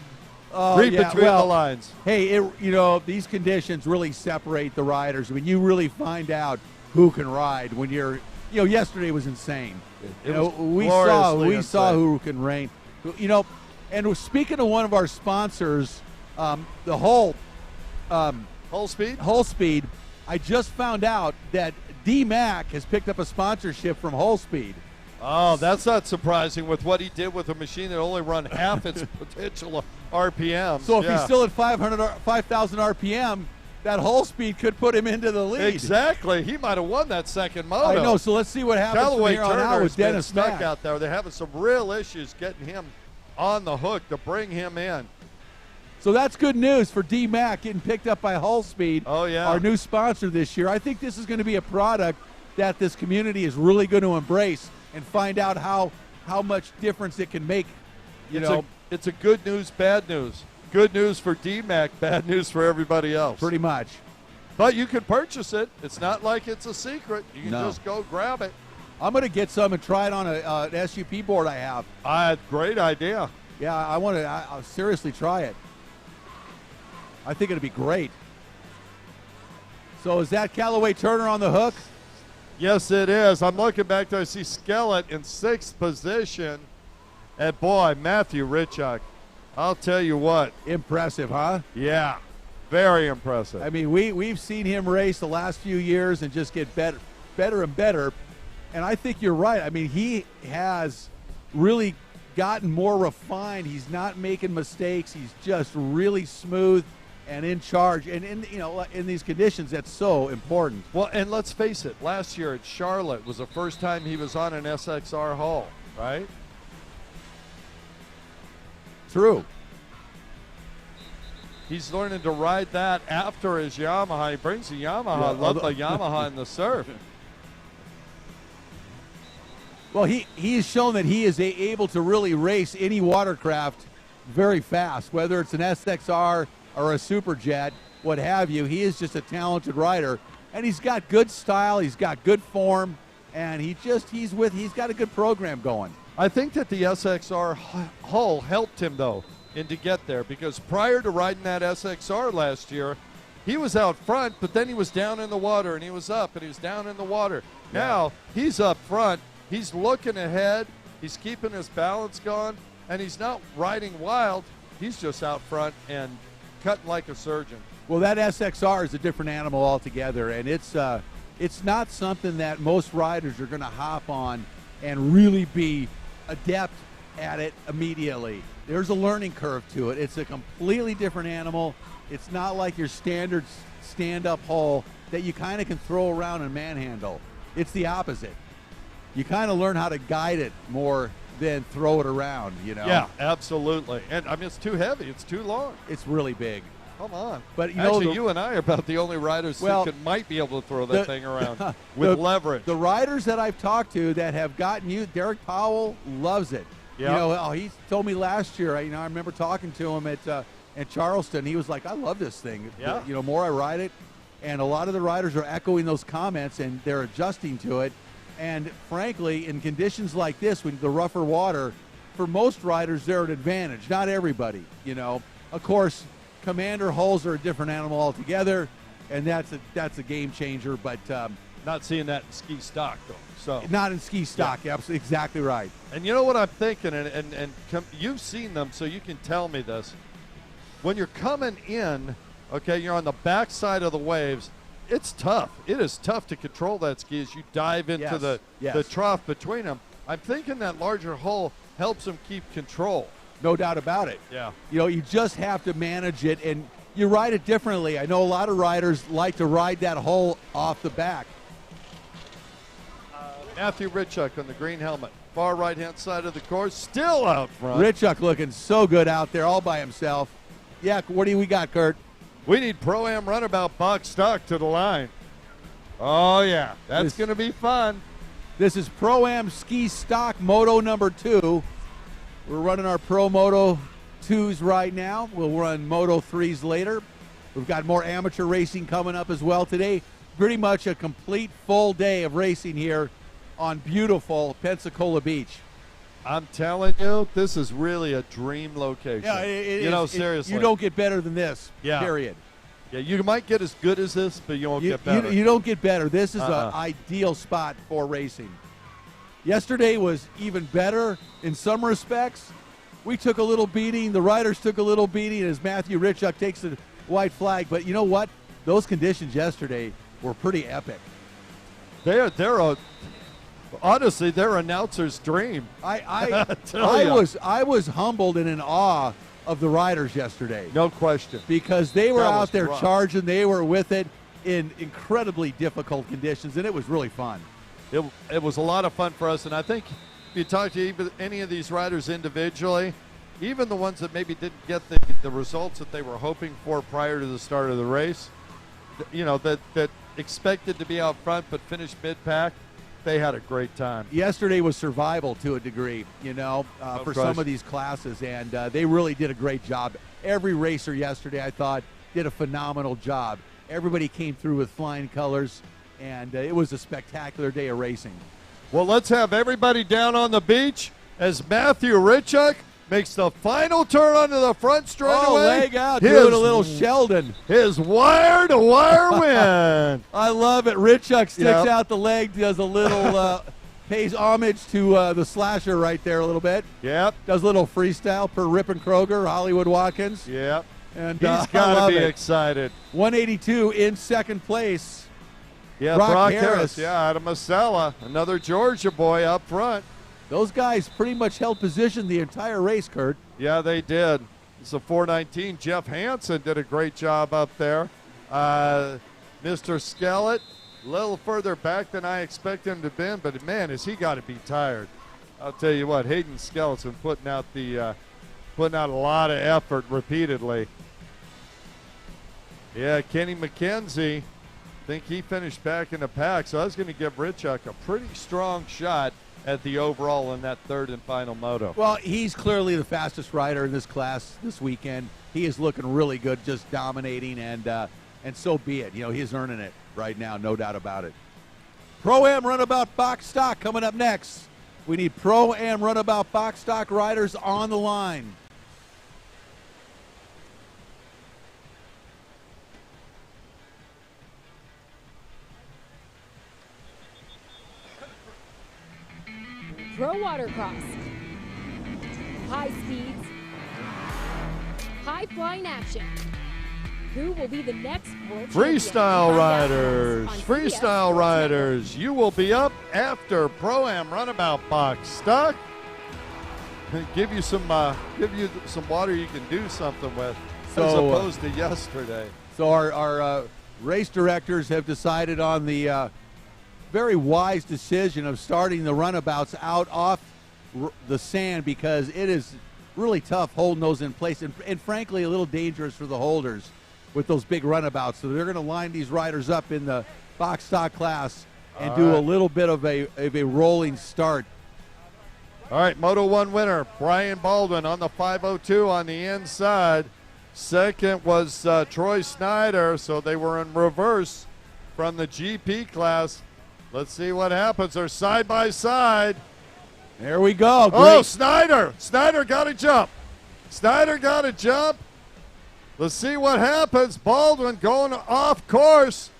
Read between the lines. Hey, you know, these conditions really separate the riders. I mean, you really find out who can ride when you're, you know, yesterday was insane. We saw who can rain. You know, and speaking of one of our sponsors, the Hull Speed, I just found out that D-Mac has picked up a sponsorship from Hull Speed. Oh, that's not surprising with what he did with a machine that only run half its potential RPM. So if he's still at 5,000 RPM, that Hull Speed could put him into the lead. Exactly. He might have won that second moto. I know. So let's see what happens from here on out with Dennis stuck Mack out there. They're having some real issues getting him on the hook to bring him in. So that's good news for D-Mac getting picked up by Hull Speed. Oh, yeah. Our new sponsor this year. I think this is going to be a product that this community is really going to embrace and find out how much difference it can make. It's a good news, bad news. Good news for D-Mac, bad news for everybody else. Pretty much. But you can purchase it. It's not like it's a secret. You can just go grab it. I'm going to get some and try it on an SUP board I have. Great idea. Yeah, I'll seriously try it. I think it'd be great. So is that Callaway Turner on the hook? Yes, it is. I'm looking back there. I see Skellett in 6th position. And boy, Matthew Richuk, I'll tell you what. Impressive, huh? Yeah, very impressive. I mean, we've seen him race the last few years and just get better and better. And I think you're right. I mean, he has really gotten more refined. He's not making mistakes. He's just really smooth and in charge. And in these conditions, that's so important. Well, and let's face it, last year at Charlotte was the first time he was on an SXR hull, right? True. He's learning to ride that after his Yamaha. He brings a Yamaha. Love the Yamaha in the surf. Well, he has shown that he is able to really race any watercraft very fast, whether it's an SXR or a Superjet, what have you. He is just a talented rider, and he's got good style. He's got good form, and he's got a good program going. I think that the SXR hull helped him, though, to get there, because prior to riding that SXR last year, he was out front, but then he was down in the water, and he was up, and he was down in the water. Yeah. Now, he's up front. He's looking ahead. He's keeping his balance going, and he's not riding wild. He's just out front and cutting like a surgeon. Well, that SXR is a different animal altogether, and it's not something that most riders are going to hop on and really be adept at it immediately. There's a learning curve to it. It's a completely different animal. It's not like your standard stand-up hull that you kind of can throw around and manhandle. It's the opposite. You kind of learn how to guide it more than throw it around, you know? Yeah, absolutely. And, I mean, it's too heavy. It's too long. It's really big. Come on. But Actually, you and I are about the only riders who might be able to throw that thing around with leverage. The riders that I've talked to that have gotten you, Derek Powell loves it. Yep. You know, he told me last year, I remember talking to him at Charleston. He was like, I love this thing. Yeah. You know, more I ride it. And a lot of the riders are echoing those comments, and they're adjusting to it. And frankly, in conditions like this, with the rougher water, for most riders, they're an advantage. Not everybody, you know. Of course, Commander hulls are a different animal altogether, and that's a game changer. But not seeing that in ski stock, though. So not in ski stock. Yeah. Absolutely, exactly right. And you know what I'm thinking, and you've seen them, so you can tell me this. When you're coming in, okay, you're on the backside of the waves. It's tough. It is tough to control that ski as you dive into the trough between them. I'm thinking that larger hull helps them keep control. No doubt about it. Yeah. You know, you just have to manage it, and you ride it differently. I know a lot of riders like to ride that hull off the back. Matthew Richuk on the green helmet. Far right-hand side of the course, still out front. Richuk looking so good out there all by himself. Yeah, what do we got, Kurt? We need Pro-Am runabout box stock to the line. Oh, yeah. That's going to be fun. This is Pro-Am Ski Stock Moto number 2. We're running our Pro Moto 2s right now. We'll run Moto 3s later. We've got more amateur racing coming up as well today. Pretty much a complete full day of racing here on beautiful Pensacola Beach. I'm telling you, this is really a dream location. Yeah, seriously. You don't get better than this, Yeah. period. Yeah, you might get as good as this, but you won't get better. You don't get better. This is an ideal spot for racing. Yesterday was even better in some respects. We took a little beating. The riders took a little beating as Matthew Richuk takes the white flag. But you know what? Those conditions yesterday were pretty epic. Honestly, they're announcer's dream. I was humbled and in awe of the riders yesterday. No question. Because they were That out was there rough. charging. They were with it in incredibly difficult conditions, and it was really fun. It was a lot of fun for us, and I think if you talk to even any of these riders individually, even the ones that maybe didn't get the results that they were hoping for prior to the start of the race, that expected to be out front but finished mid-pack, they had a great time. Yesterday was survival to a degree, for some of these classes, and they really did a great job. Every racer yesterday, I thought, did a phenomenal job. Everybody came through with flying colors, and it was a spectacular day of racing. Well, let's have everybody down on the beach as Matthew Richuk makes the final turn onto the front straightaway. Oh, leg out, doing a little Sheldon. His wire-to-wire win. I love it. Richuk sticks out the leg, does a little, pays homage to the slasher right there a little bit. Yep. Does a little freestyle per Rip and Kroger, Hollywood Watkins. Yep. And he's got to be excited. 182 in second place. Yeah, Brock Harris. Yeah, out of Masella. Another Georgia boy up front. Those guys pretty much held position the entire race, Kurt. Yeah, they did. It's a 419. Jeff Hansen did a great job up there. Mr. Skellett, a little further back than I expect him to be, but man, has he got to be tired. I'll tell you what, Hayden Skellett's been putting out a lot of effort repeatedly. Yeah, Kenny McKenzie, I think he finished back in the pack, so I was going to give Richuk a pretty strong shot at the overall in that third and final moto. Well, he's clearly the fastest rider in this class this weekend. He is looking really good, just dominating, and so be it. He's earning it right now, no doubt about it. Pro-Am Runabout Box Stock coming up next. We need Pro-Am Runabout Box Stock riders on the line. Pro Watercross. High speeds. High flying action. Who will be the next world Freestyle champion? riders. On Freestyle CBS riders. You will be up after Pro-Am Runabout Box Stock. Give you some water you can do something with, as opposed to yesterday. So our race directors have decided on the very wise decision of starting the runabouts out off the sand, because it is really tough holding those in place, and frankly a little dangerous for the holders with those big runabouts. So they're going to line these riders up in the box stock class and do a little bit of a rolling start. All right, Moto 1 winner, Brian Baldwin on the 502 on the inside. Second was Troy Snyder, so they were in reverse from the GP class. Let's see what happens. They're side by side. There we go. Great. Oh, Snyder. Snyder got a jump. Snyder got a jump. Let's see what happens. Baldwin going off course.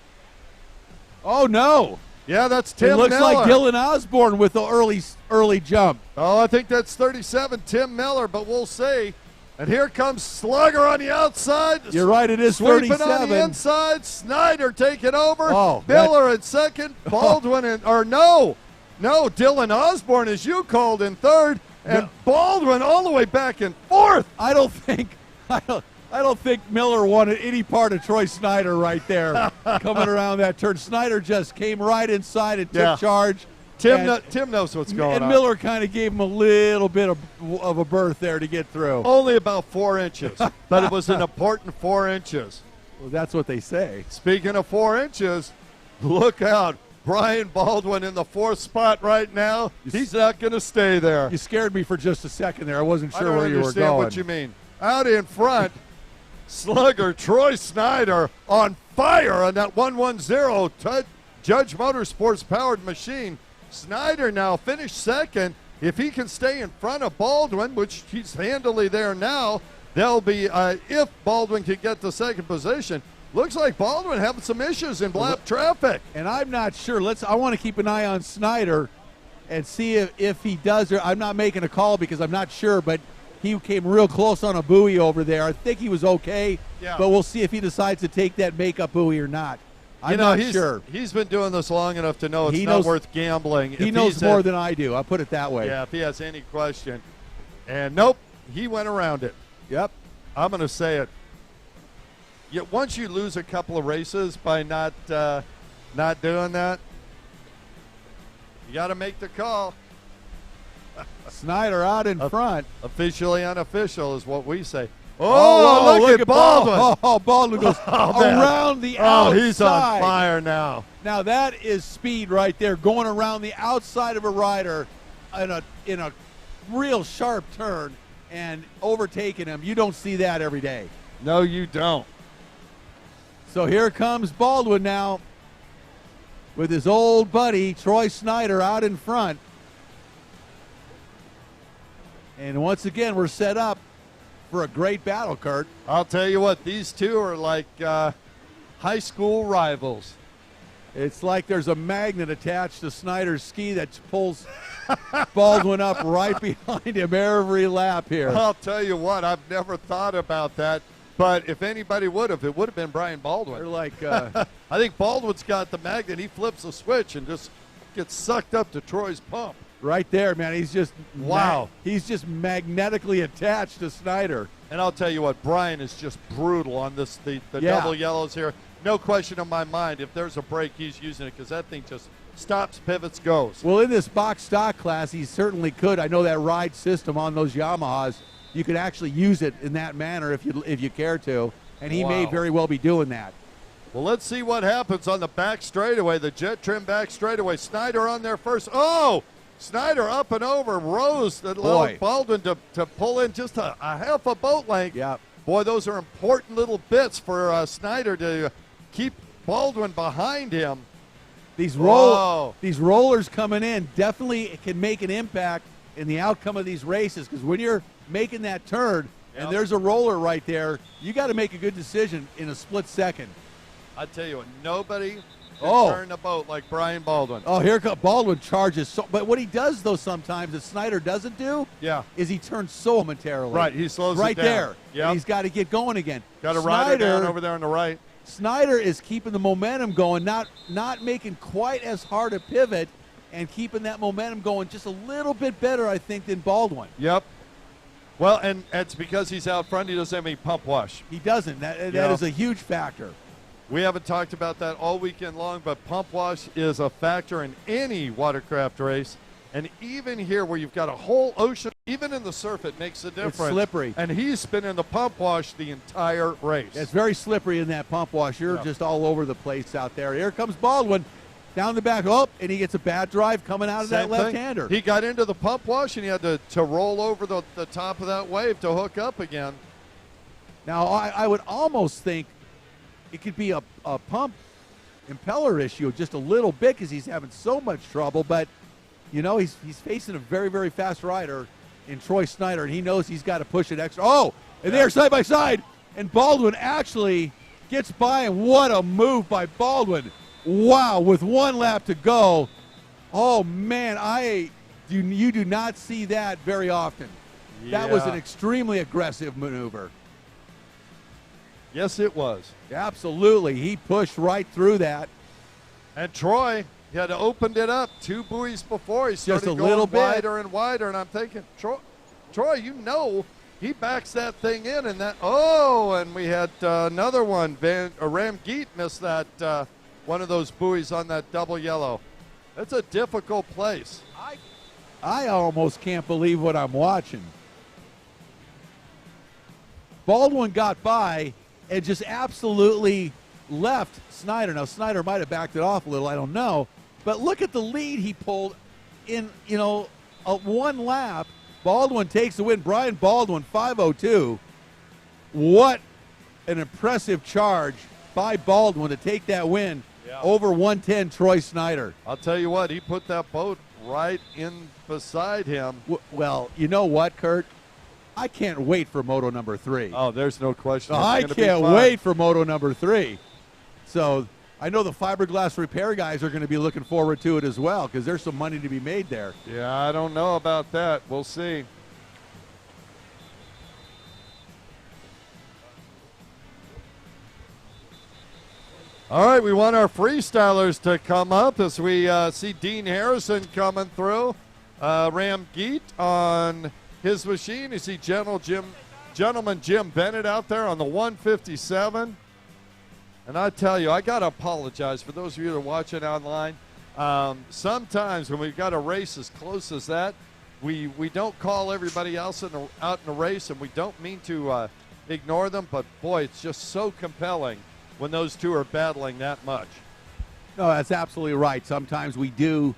Oh, no. Yeah, that's Tim It looks Miller. like Dylan Osborne with the early jump. Oh, I think that's 37, Tim Miller, but we'll see. And here comes Slugger on the outside. You're right, it is Sweeping 37. on the inside. Snyder taking over. Oh, Miller in second. Baldwin Dylan Osborne, as you called, in third. And Baldwin all the way back in fourth. I don't think Miller wanted any part of Troy Snyder right there coming around that turn. Snyder just came right inside and took charge. Tim knows what's going on. And Miller kind of gave him a little bit of a berth there to get through. Only about 4 inches, but it was an important 4 inches. Well, that's what they say. Speaking of 4 inches, look out. Brian Baldwin in the 4th spot right now. He's not going to stay there. You scared me for just a second there. I wasn't sure where you were going. I don't understand what you mean. Out in front, slugger Troy Snyder on fire on that 110 Judge Motorsports powered machine. Snyder now finished second. If he can stay in front of Baldwin, which he's handily there now, they'll be, if Baldwin can get to second position, looks like Baldwin having some issues in black traffic. And I'm not sure. I want to keep an eye on Snyder and see if he does. I'm not making a call because I'm not sure, but he came real close on a buoy over there. I think he was okay, but we'll see if he decides to take that makeup buoy or not. I'm not sure. He's been doing this long enough to know it's not worth gambling. He knows more than I do. I'll put it that way. Yeah, if he has any question. And nope, he went around it. Yep. I'm going to say it. Once you lose a couple of races by not doing that, you got to make the call. Snyder out in front. Officially unofficial is what we say. Oh, look at Baldwin. Oh, Baldwin goes around the outside. Oh, he's on fire now. Now that is speed right there, going around the outside of a rider in a real sharp turn and overtaking him. You don't see that every day. No, you don't. So here comes Baldwin now with his old buddy Troy Snyder out in front. And once again, we're set up for a great battle, Kurt. I'll tell you what, these two are like high school rivals. It's like there's a magnet attached to Snyder's ski that pulls Baldwin up right behind him every lap here. I'll tell you what, I've never thought about that. But if anybody would have, it would have been Brian Baldwin. They're like, I think Baldwin's got the magnet. He flips the switch and just gets sucked up to Troy's pump. Right there, man. He's just he's just magnetically attached to Snyder. And I'll tell you what, Brian is just brutal on the double yellows here. No question in my mind, if there's a break, he's using it because that thing just stops, pivots, goes. Well, in this box stock class, he certainly could. I know that ride system on those Yamahas, you could actually use it in that manner if you care to, and he may very well be doing that. Well, let's see what happens on the back straightaway, the jet trim back straightaway. Snyder on there first. Oh! Snyder up and over, Rose that allowed Baldwin to pull in just a half a boat length. Yep. Boy, those are important little bits for Snyder to keep Baldwin behind him. These rollers coming in definitely can make an impact in the outcome of these races, because when you're making that turn and there's a roller right there, you got to make a good decision in a split second. I tell you what, nobody can turn the boat like Brian Baldwin. Oh, here comes Baldwin charges. But what he does, though, sometimes that Snyder doesn't do is he turns so momentarily. Right, he slows right it down. there. Yeah, he's got to get going again. Got to ride it down over there on the right. Snyder is keeping the momentum going, not making quite as hard a pivot, and keeping that momentum going just a little bit better, I think, than Baldwin. Yep. Well, and it's because he's out front. He doesn't have any pump wash. He doesn't. That is a huge factor. We haven't talked about that all weekend long, but pump wash is a factor in any watercraft race. And even here where you've got a whole ocean, even in the surf, it makes a difference. It's slippery. And he's been in the pump wash the entire race. It's very slippery in that pump wash. You're just all over the place out there. Here comes Baldwin down the back. Oh, and he gets a bad drive coming out of that left-hander. He got into the pump wash, and he had to roll over the top of that wave to hook up again. Now, I would almost think it could be a pump impeller issue just a little bit because he's having so much trouble. But, you know, he's facing a very, very fast rider in Troy Snyder, and he knows he's got to push it extra. Oh, and they're side by side. And Baldwin actually gets by, and what a move by Baldwin. Wow, with one lap to go. Oh, man, you do not see that very often. That was an extremely aggressive maneuver. Yes, it was. Absolutely. He pushed right through that. And Troy, he had opened it up 2 buoys before. He started just a going little bit wider and wider, and I'm thinking, Troy, you know, he backs that thing in, and that. Oh, and we had another one. Ramgeet missed that one of those buoys on that double yellow. That's a difficult place. I almost can't believe what I'm watching. Baldwin got by and just absolutely left Snyder. Now, Snyder might have backed it off a little, I don't know. But look at the lead he pulled in, one lap. Baldwin takes the win. Brian Baldwin, 5:02. What an impressive charge by Baldwin to take that win over 110 Troy Snyder. I'll tell you what, he put that boat right in beside him. Well, you know what, Kurt? I can't wait for Moto number 3. Oh, there's no question. I can't wait for Moto number 3. So I know the fiberglass repair guys are going to be looking forward to it as well, because there's some money to be made there. Yeah, I don't know about that. We'll see. All right, we want our freestylers to come up as we see Dean Harrison coming through. Ram Geet on his machine. You see Gentleman Jim Bennett out there on the 157. And I tell you, I got to apologize for those of you that are watching online. Sometimes when we've got a race as close as that, we don't call everybody else out in the race, and we don't mean to ignore them. But, boy, it's just so compelling when those two are battling that much. No, that's absolutely right. Sometimes we do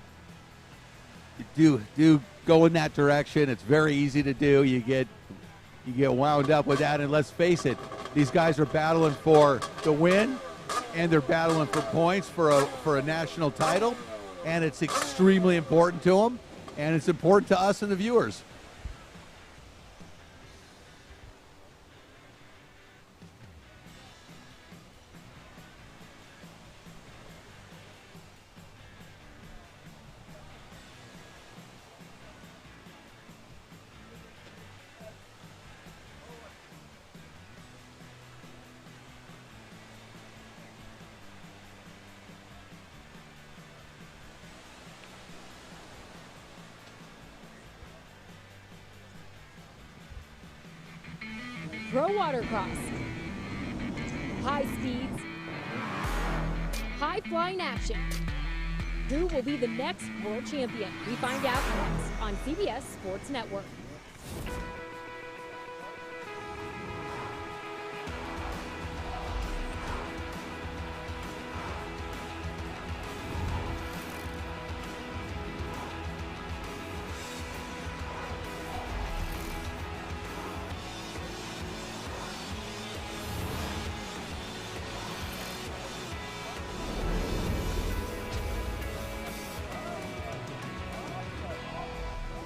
go in that direction. It's very easy to do. You get wound up with that, and let's face it, these guys are battling for the win, and they're battling for points for a national title, and it's extremely important to them, and it's important to us and the viewers. Pro Watercross. High speeds. High flying action. Who will be the next world champion? We find out next on CBS Sports Network.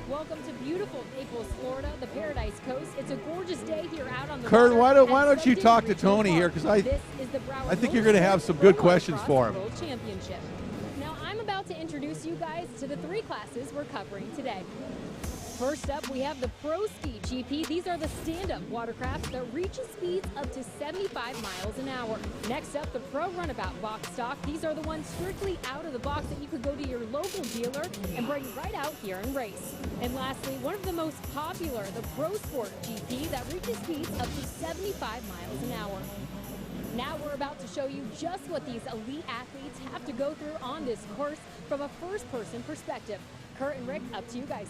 Welcome to beautiful Naples, Florida, the Paradise Coast. It's a gorgeous day here out on the Kurt, water. why don't you talk to Tony here, because I think you're going to have some good questions for him. World Championship. Now I'm about to introduce you guys to the 3 classes we're covering today. First up, we have the Pro Ski GP. These are the stand-up watercrafts that reach speeds up to 75 miles an hour. Next up, the Pro Runabout box stock. These are the ones strictly out of the box that you could go to your local dealer and bring right out here and race. And lastly, one of the most popular, the Pro Sport GP that reaches speeds up to 75 miles an hour. Now we're about to show you just what these elite athletes have to go through on this course from a first-person perspective. Kurt and Rick, up to you guys.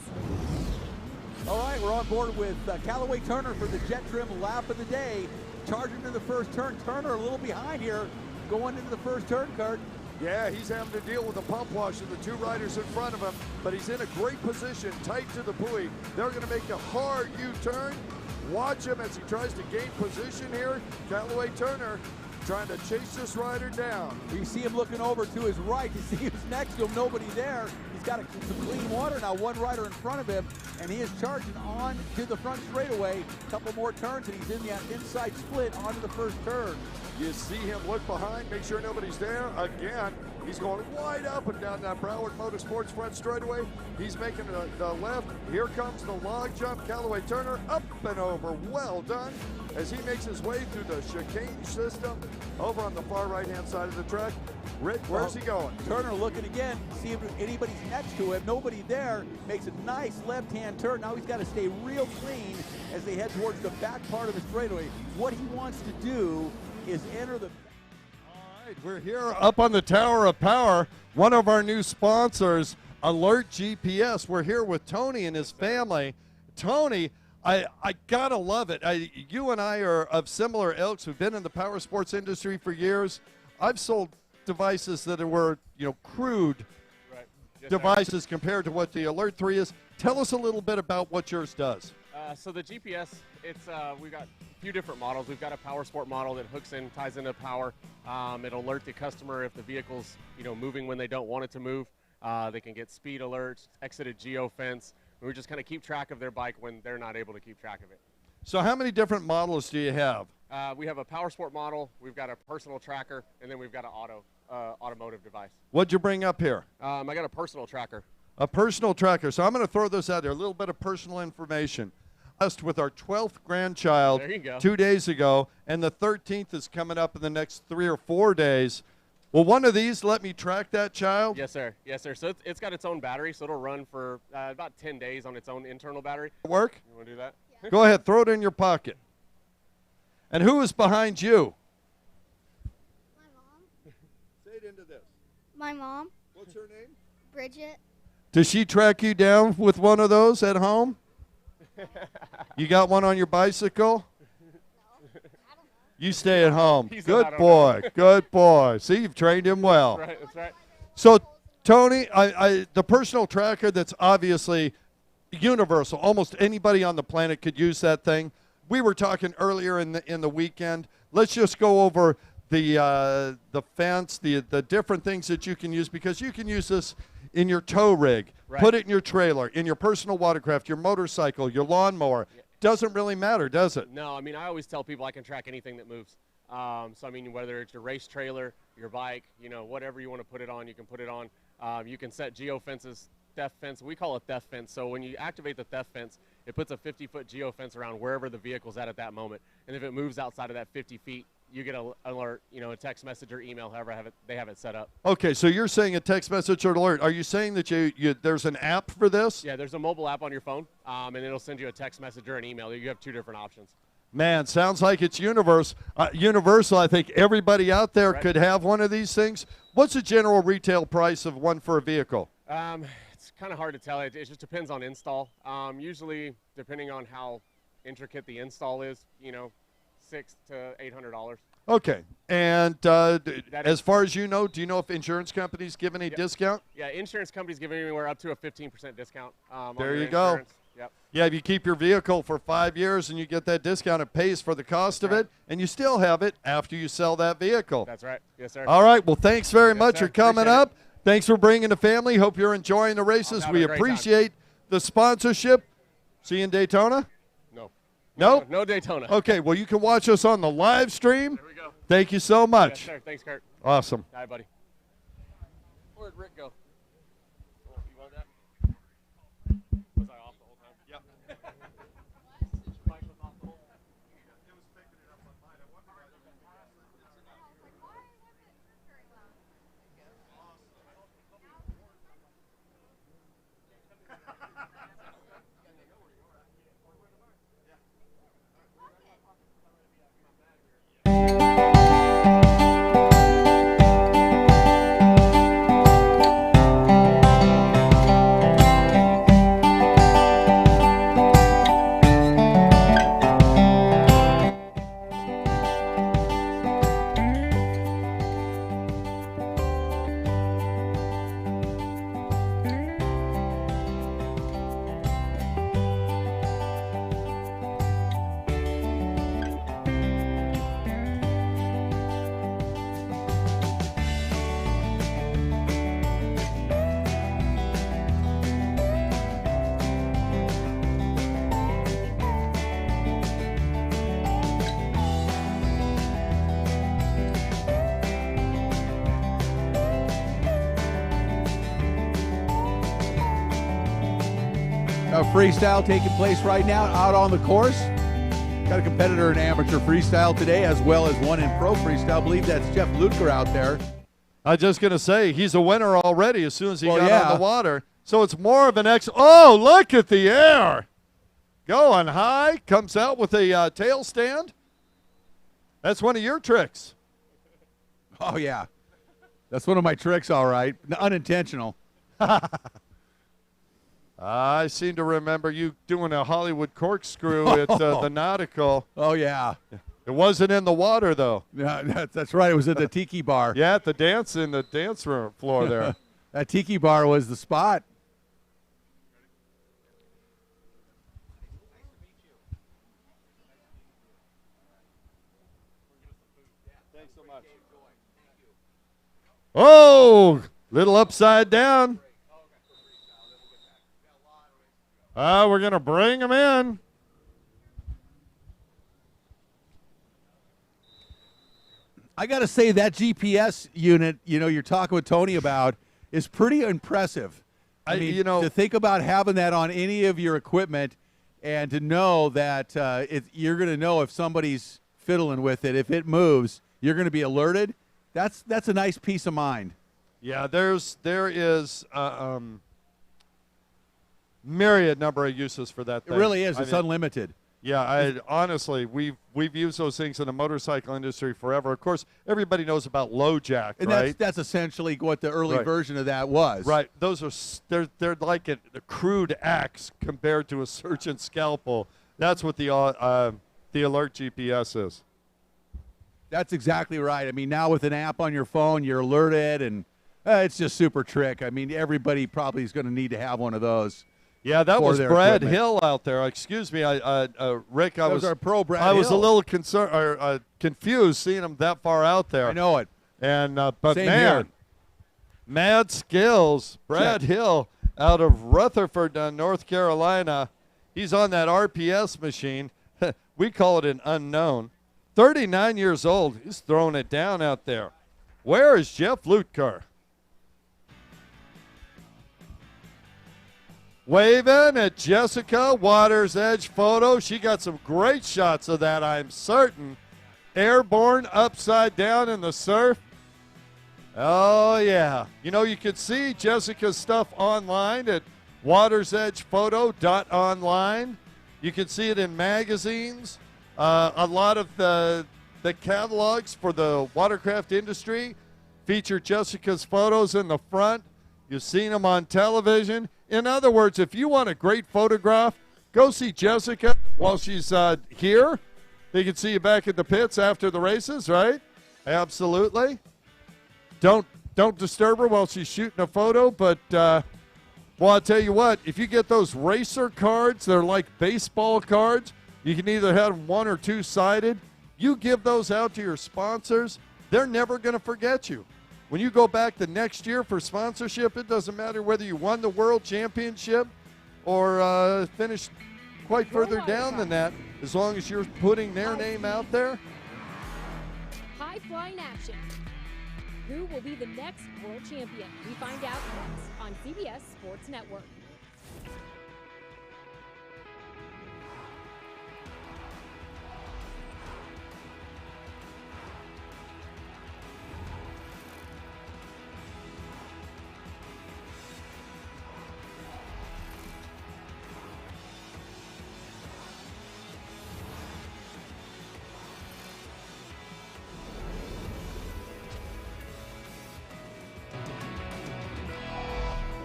All right, we're on board with Callaway Turner for the jet trim lap of the day. Charging into the first turn. Turner a little behind here going into the first turn, Kurt. Yeah, he's having to deal with the pump wash of the 2 riders in front of him, but he's in a great position, tight to the buoy. They're going to make a hard U-turn. Watch him as he tries to gain position here. Callaway Turner trying to chase this rider down. You see him looking over to his right. You see who's next to him. Nobody there. He's got some clean water now. One rider in front of him, and he is charging on to the front straightaway. A couple more turns, and he's in the inside split onto the first turn. You see him look behind, make sure nobody's there. Again, he's going wide up and down that Broward Motorsports front straightaway. He's making the left. Here comes the log jump. Callaway Turner up and over. Well done as he makes his way through the chicane system over on the far right-hand side of the track. Rick, where's he going? Turner looking again, see if anybody's next to him. Nobody there. Makes a nice left-hand turn. Now he's got to stay real clean as they head towards the back part of the straightaway. What he wants to do is enter the... All We're here up on the Tower of Power. One of our new sponsors, Alert GPS. We're here with Tony and his family. Tony, I gotta love it. You and I are of similar ilks. We've been in the power sports industry for years. I've sold devices that were, crude devices compared to what the Alert 3 is. Tell us a little bit about what yours does. So the GPS, we've got a few different models. We've got a power sport model that hooks in, ties into power. It'll alert the customer if the vehicle's moving when they don't want it to move. They can get speed alerts, exited geofence. We just kind of keep track of their bike when they're not able to keep track of it. So how many different models do you have? We have a power sport model, we've got a personal tracker, and then we've got an automotive device. What'd you bring up here? I got a personal tracker. A personal tracker. So I'm going to throw this out there, a little bit of personal information. Just with our 12th grandchild There you go. 2 days ago, and the 13th is coming up in the next 3 or 4 days. Will one of these let me track that child? Yes, sir. Yes, sir. So it's got its own battery, so it'll run for about 10 days on its own internal battery. Work? You want to do that? Go ahead, throw it in your pocket. And who is behind you? My mom. Say it into this. My mom. What's her name? Bridget. Does she track you down with one of those at home? You got one on your bicycle? You stay at home. He said, Good "I don't boy. Good boy. See, you've trained him well. That's right. That's right. So, Tony, the personal tracker that's obviously universal. Almost anybody on the planet could use that thing. We were talking earlier in the weekend. Let's just go over the fence, the different things that you can use, because you can use this in your tow rig, Right. put it in your trailer, in your personal watercraft, your motorcycle, your lawnmower. Doesn't really matter, does it? No, I mean, I always tell people I can track anything that moves. So, I mean, whether it's your race trailer, your bike, whatever you want to put it on, you can put it on. You can set geofences, theft fence. We call it theft fence. So when you activate the theft fence, it puts a 50-foot geofence around wherever the vehicle's at that moment. And if it moves outside of that 50 feet, you get an alert, a text message or email, however they have it set up. Okay, so you're saying a text message or alert. Are you saying that there's an app for this? Yeah, there's a mobile app on your phone, and it'll send you a text message or an email. You have two different options. Man, sounds like it's universal. I think everybody out there Right. could have one of these things. What's the general retail price of one for a vehicle? It's kind of hard to tell. It just depends on install. Usually, depending on how intricate the install is, $600 to $800. Okay, and as far as you know, do you know if insurance companies give any discount? Yeah, insurance companies give anywhere up to a 15% discount. There on you their go. insurance. Yep. Yeah, if you keep your vehicle for 5 years and you get that discount, it pays for the cost of Right. it, and you still have it after you sell that vehicle. That's right. Yes, sir. All right, well, thanks very much sir. for coming Appreciate it. up. Thanks for bringing the family. Hope you're enjoying the races. having We a great time. appreciate the sponsorship. See you in Daytona? No. No? No Daytona. Okay, well, you can watch us on the live stream. There we go. Thank you so Yes, much. sir. Thanks, Kurt. Awesome. Hi, buddy. Where'd Rick go? Oh, you want that? Was I off the whole time? Yep. Mike was off the whole time. Freestyle taking place right now out on the course. Got a competitor in amateur freestyle today, as well as one in pro freestyle. I believe that's Jeff Luker out there. I was just going to say, he's a winner already as soon as he Well, got yeah. on the water. So it's more of an Oh, look at the air. Going high. Comes out with a tail stand. That's one of your tricks. Oh, yeah. That's one of my tricks, all right. Unintentional. I seem to remember you doing a Hollywood corkscrew at the Nautical. Oh, yeah. It wasn't in the water, though. Yeah, that's right. It was at the Tiki Bar. Yeah, at the dance room floor there. That Tiki Bar was the spot. Thanks so much. Oh, little upside down. We're going to bring him in. I got to say that GPS unit, you're talking with Tony about, is pretty impressive. I mean, to think about having that on any of your equipment and to know that you're going to know if somebody's fiddling with it. If it moves, you're going to be alerted. That's a nice peace of mind. Yeah, there is myriad number of uses for that thing. It really is. It's unlimited. Yeah, honestly, we've used those things in the motorcycle industry forever. Of course, everybody knows about low jack, and right? That's essentially what the early version of that was. Right. Those are they're like a crude axe compared to a surgeon's scalpel. That's what the alert GPS is. That's exactly right. I mean, now with an app on your phone, you're alerted, and it's just super trick. I mean, everybody probably is going to need to have one of those. Yeah, that was Brad equipment. Hill out there. Excuse me, Rick. That was our pro, Brad I was Hill. a little confused seeing him that far out there. I know it. And but Same man, here. mad skills. Brad Hill out of Rutherford, North Carolina. He's on that RPS machine. We call it an unknown. 39 years old. He's throwing it down out there. Where is Jeff Lutkar? Waving at Jessica, Water's Edge photo. She got some great shots of that, I'm certain. Airborne, upside down in the surf. Oh, yeah. You can see Jessica's stuff online at watersedgephoto.online. You can see it in magazines. A lot of the catalogs for the watercraft industry feature Jessica's photos in the front. You've seen them on television. In other words, if you want a great photograph, go see Jessica while she's here. They can see you back at the pits after the races, right? Absolutely. Don't disturb her while she's shooting a photo. But, well, I'll tell you what, if you get those racer cards, they're like baseball cards. You can either have them one or two-sided. You give those out to your sponsors, they're never going to forget you. When you go back the next year for sponsorship, it doesn't matter whether you won the world championship or finished quite further down than that, as long as you're putting their name out there. High flying action. Who will be the next world champion? We find out next on CBS Sports Network.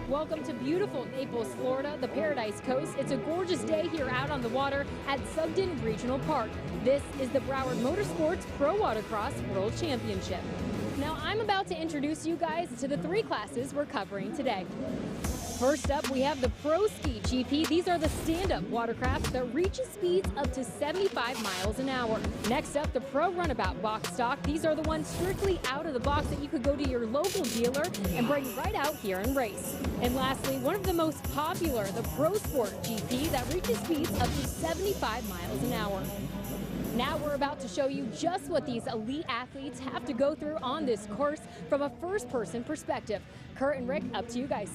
Welcome to beautiful Naples, Florida, the Paradise Coast. It's a gorgeous day here out on the water at Sugden Regional Park. This is the Broward Motorsports Pro Watercross World Championship. Now, I'm about to introduce you guys to the three classes we're covering today. First up, we have the Pro Ski GP. These are the stand-up watercraft that reach speeds up to 75 miles an hour. Next up, the Pro Runabout box stock. These are the ones strictly out of the box that you could go to your local dealer and bring right out here and race. And lastly, one of the most popular, the Pro Sport GP that reaches speeds up to 75 miles an hour. Now we're about to show you just what these elite athletes have to go through on this course from a first-person perspective. Kurt and Rick, up to you guys.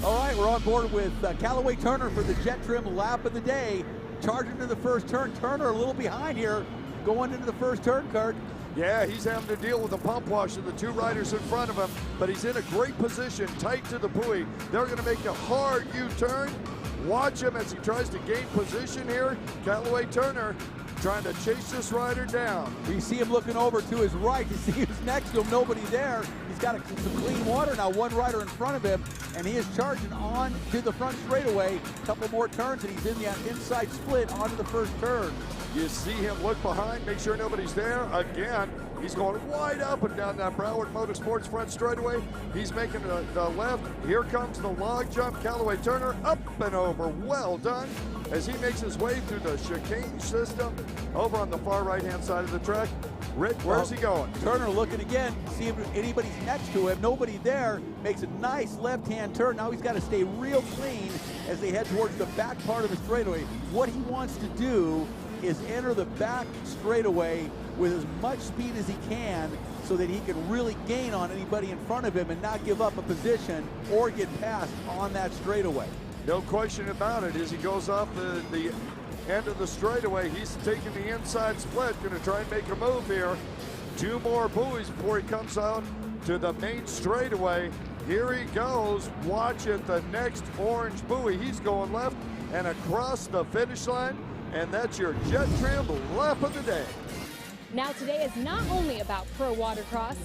All right, we're on board with Callaway Turner for the jet trim lap of the day. Charging to the first turn. Turner a little behind here, going into the first turn, Kurt. Yeah, he's having to deal with the pump wash of the two riders in front of him, but he's in a great position, tight to the buoy. They're going to make a hard U-turn. Watch him as he tries to gain position here. Callaway Turner trying to chase this rider down. We see him looking over to his right to see who's next to him. Nobody there. He's got some clean water now. One rider in front of him, and he is charging on to the front straightaway. A couple more turns, and he's in the inside split onto the first turn. You see him look behind, make sure nobody's there. Again, he's going wide up and down that Broward Motorsports front straightaway. He's making the left. Here comes the log jump. Callaway Turner up and over. Well done. As he makes his way through the chicane system over on the far right-hand side of the track. Rick, where's he going? Turner looking again, see if anybody's next to him. Nobody there. Makes a nice left-hand turn. Now he's got to stay real clean as they head towards the back part of the straightaway. What he wants to do is enter the back straightaway with as much speed as he can so that he can really gain on anybody in front of him and not give up a position or get passed on that straightaway. No question about it. As he goes off the end of the straightaway, he's taking the inside split, going to try and make a move here. 2 more buoys before he comes out to the main straightaway. Here he goes. Watch it, the next orange buoy. He's going left and across the finish line, and that's your jet trim lap of the day. Now today is not only about pro watercross.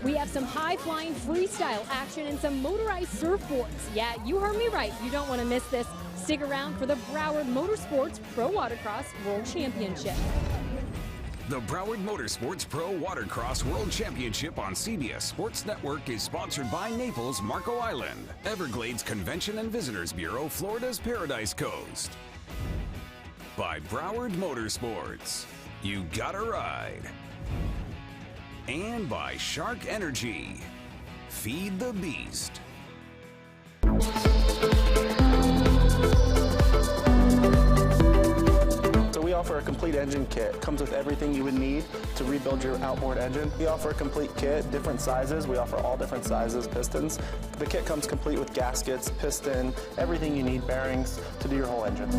We have some high-flying freestyle action and some motorized surfboards. Yeah, you heard me right. You don't want to miss this. Stick around for the Broward Motorsports Pro Watercross World Championship. The Broward Motorsports Pro Watercross World Championship on CBS Sports Network is sponsored by Naples, Marco Island, Everglades Convention and Visitors Bureau, Florida's Paradise Coast. By Broward Motorsports, you gotta ride. And by Shark Energy, feed the beast. So we offer a complete engine kit. It comes with everything you would need to rebuild your outboard engine. We offer a complete kit, different sizes. We offer all different sizes pistons. The kit comes complete with gaskets, piston, everything you need, bearings to do your whole engine.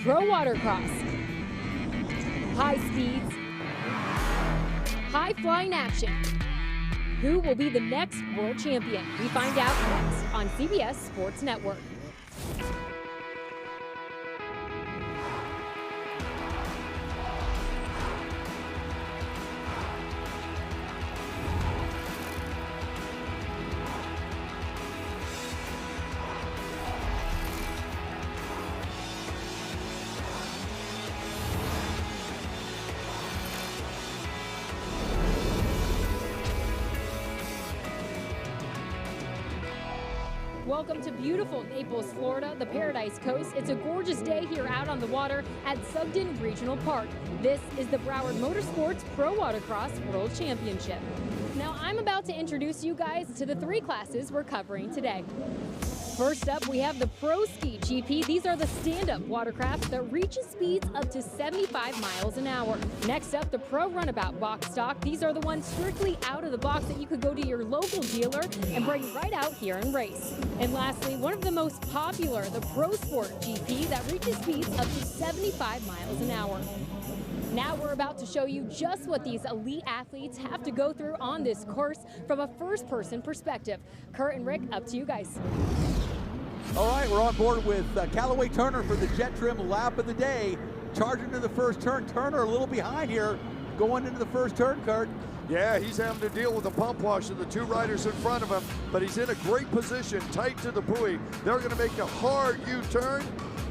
Pro Watercross. High speeds, high flying action. Who will be the next world champion? We find out next on CBS Sports Network. Welcome to beautiful Naples, Florida, the Paradise Coast. It's a gorgeous day here out on the water at Sugden Regional Park. This is the Broward Motorsports Pro Watercross World Championship. Now, I'm about to introduce you guys to the 3 classes we're covering today. First up, we have the Pro Ski GP. These are the stand-up watercraft that reach speeds up to 75 miles an hour. Next up, the Pro Runabout box stock. These are the ones strictly out of the box that you could go to your local dealer and bring right out here and race. And lastly, one of the most popular, the Pro Sport GP that reaches speeds up to 75 miles an hour. Now we're about to show you just what these elite athletes have to go through on this course from a first-person perspective. Kurt and Rick, up to you guys. All right, we're on board with Callaway Turner for the jet trim lap of the day. Charging to the first turn. Turner a little behind here going into the first turn, Kurt. Yeah, he's having to deal with the pump wash of the 2 riders in front of him, but he's in a great position, tight to the buoy. They're going to make a hard U-turn.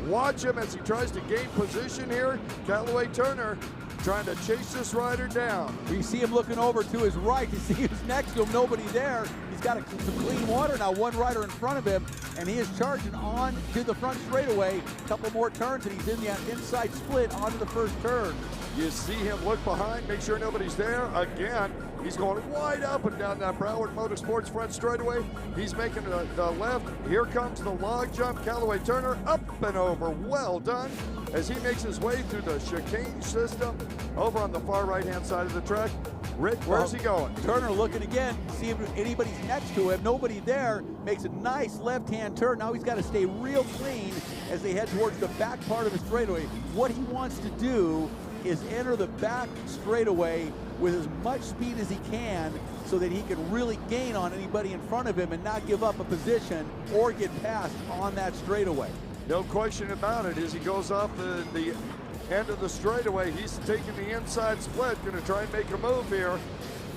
Watch him as he tries to gain position here. Callaway Turner trying to chase this rider down. We see him looking over to his right to see who's next to him. Nobody there. He's got some clean water now. 1 rider in front of him, and he is charging on to the front straightaway. A couple more turns, and he's in the inside split onto the first turn. You see him look behind, make sure nobody's there. Again, he's going wide up and down that Broward Motorsports front straightaway. He's making the left. Here comes the log jump. Callaway Turner up and over. Well done. As he makes his way through the chicane system over on the far right-hand side of the track. Rick, where's he going? Turner looking again, see if anybody's next to him. Nobody there. Makes a nice left-hand turn. Now he's got to stay real clean as they head towards the back part of the straightaway. What he wants to do is enter the back straightaway with as much speed as he can so that he can really gain on anybody in front of him and not give up a position or get passed on that straightaway. No question about it. As he goes off the end of the straightaway, he's taking the inside split, going to try and make a move here.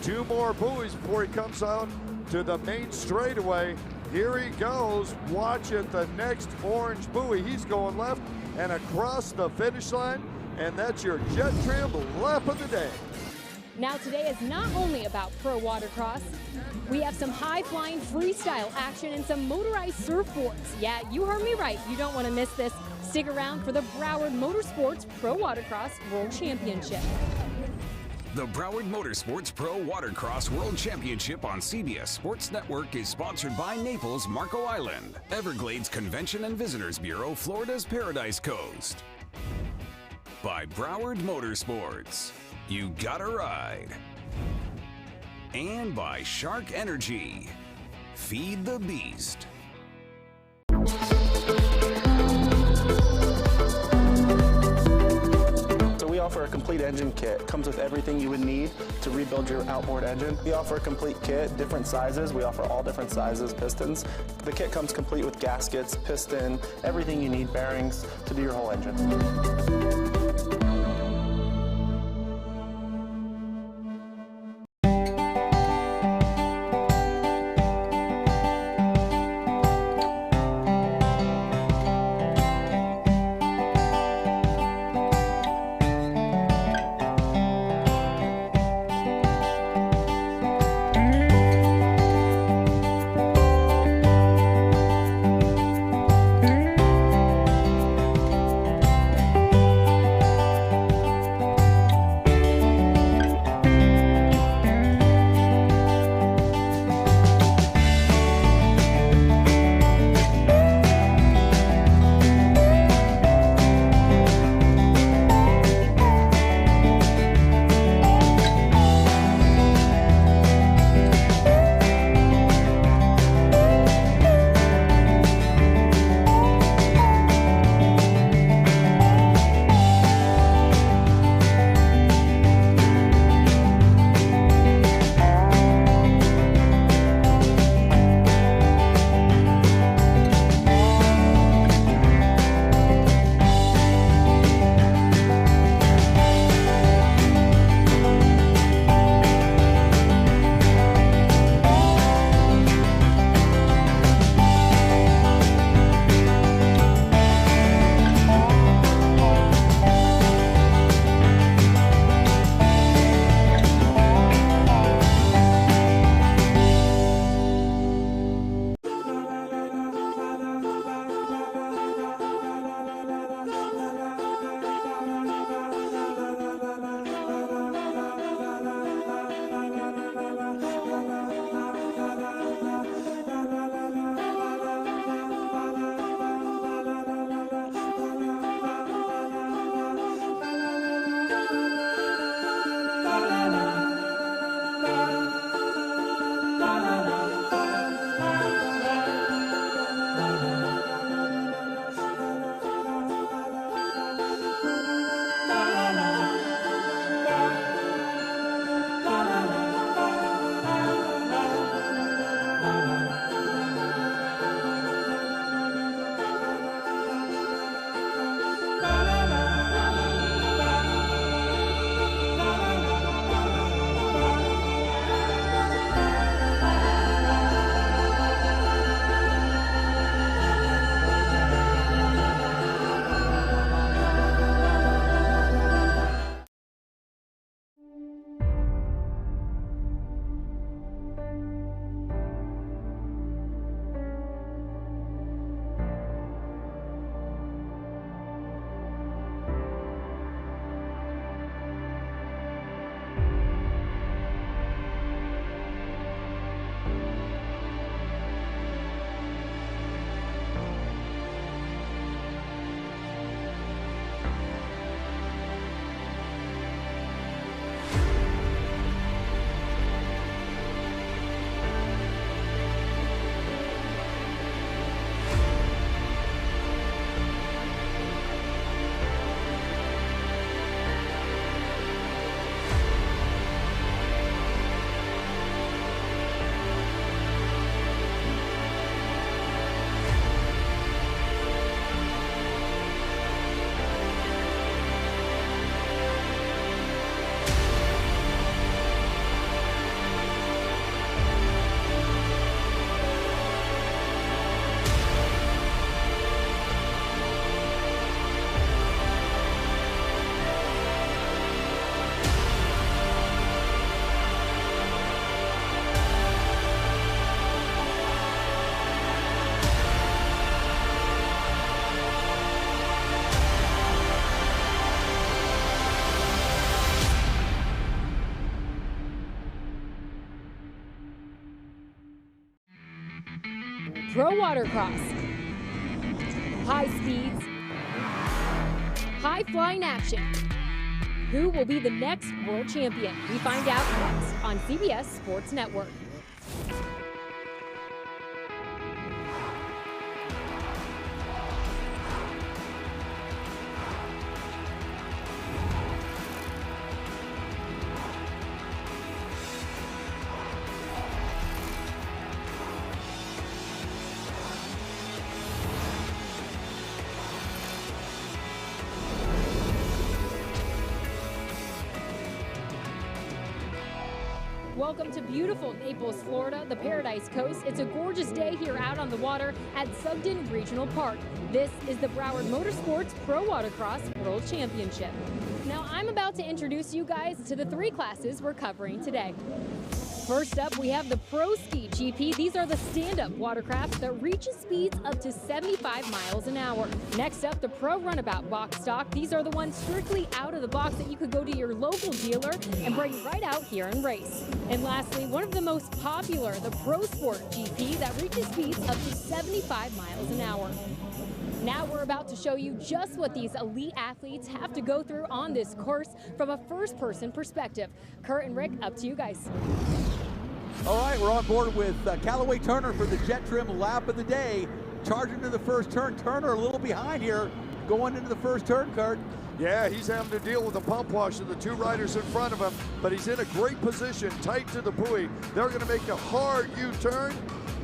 2 more buoys before he comes out to the main straightaway. Here he goes. Watch it, the next orange buoy. He's going left and across the finish line, and that's your jet trim lap of the day. Now today is not only about pro watercross. We have some high-flying freestyle action and some motorized surfboards. Yeah, you heard me right. You don't want to miss this. Stick around for the Broward Motorsports Pro Watercross World Championship. The Broward Motorsports Pro Watercross World Championship on CBS Sports Network is sponsored by Naples, Marco Island, Everglades Convention and Visitors Bureau, Florida's Paradise Coast. By Broward Motorsports, you gotta ride. And by Shark Energy, feed the beast. We offer a complete engine kit. Comes with everything you would need to rebuild your outboard engine. We offer a complete kit, different sizes. We offer all different sizes pistons. The kit comes complete with gaskets, piston, everything you need, bearings to do your whole engine. Pro Watercross. High speeds, high flying action. Who will be the next world champion? We find out next on CBS Sports Network. Welcome to beautiful Naples, Florida, the Paradise Coast. It's a gorgeous day here out on the water at Sugden Regional Park. This is the Broward Motorsports Pro Watercross World Championship. Now I'm about to introduce you guys to the three classes we're covering today. First up, we have the Pro Ski GP. These are the stand-up watercrafts that reach speeds up to 75 miles an hour. Next up, the Pro Runabout box stock. These are the ones strictly out of the box that you could go to your local dealer and bring right out here and race. And lastly, one of the most popular, the Pro Sport GP that reaches speeds up to 75 miles an hour. Now we're about to show you just what these elite athletes have to go through on this course from a first-person perspective. Kurt and Rick, up to you guys. All right, we're on board with Callaway Turner for the jet trim lap of the day. Charging to the first turn. Turner a little behind here going into the first turn, Kurt. Yeah, he's having to deal with the pump wash of the two riders in front of him, but he's in a great position, tight to the buoy. They're going to make a hard U-turn.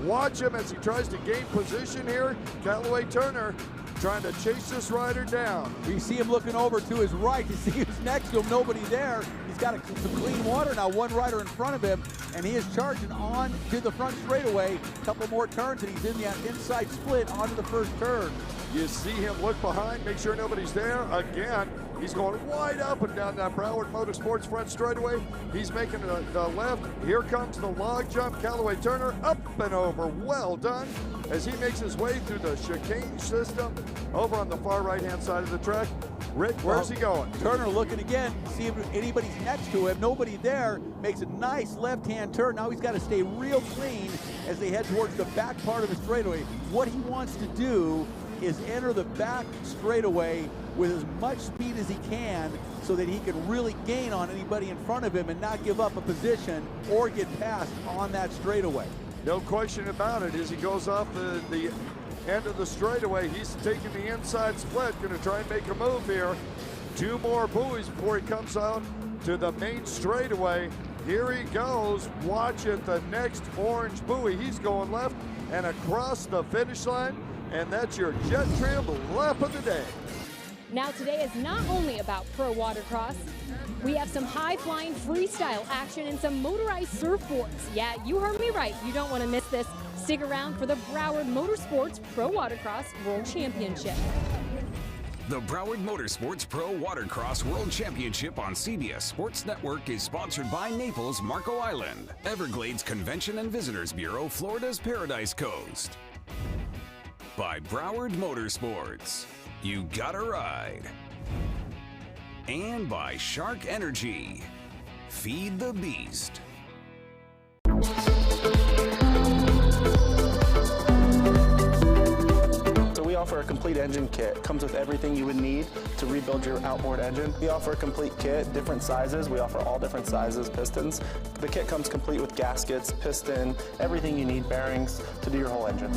Watch him as he tries to gain position here. Callaway Turner trying to chase this rider down. You see him looking over to his right to see who's next to him. Nobody there. He's got some clean water now. One rider in front of him, and he is charging on to the front straightaway. A couple more turns, and he's in the inside split onto the first turn. You see him look behind, make sure nobody's there. Again, he's going wide up and down that Broward Motorsports front straightaway. He's making the left. Here comes the log jump. Callaway Turner up and over. Well done as he makes his way through the chicane system over on the far right-hand side of the track. Rick, where's he going? Turner looking again, see if anybody's next to him. Nobody there. Makes a nice left-hand turn. Now he's got to stay real clean as they head towards the back part of the straightaway. What he wants to do is enter the back straightaway with as much speed as he can so that he can really gain on anybody in front of him and not give up a position or get past on that straightaway. No question about it. As he goes off the end of the straightaway, he's taking the inside split, going to try and make a move here. Two more buoys before he comes out to the main straightaway. Here he goes. Watch it, the next orange buoy. He's going left and across the finish line, and that's your jet trim lap of the day. Now today is not only about pro watercross. We have some high-flying freestyle action and some motorized surfboards. Yeah, you heard me right. You don't want to miss this. Stick around for the Broward Motorsports Pro Watercross World Championship. The Broward Motorsports Pro Watercross World Championship on CBS Sports Network is sponsored by Naples, Marco Island, Everglades Convention and Visitors Bureau, Florida's Paradise Coast. By Broward Motorsports, you gotta ride. And by Shark Energy, feed the beast. We offer a complete engine kit. Comes with everything you would need to rebuild your outboard engine. We offer a complete kit, different sizes. We offer all different sizes pistons. The kit comes complete with gaskets, piston, everything you need, bearings to do your whole engine.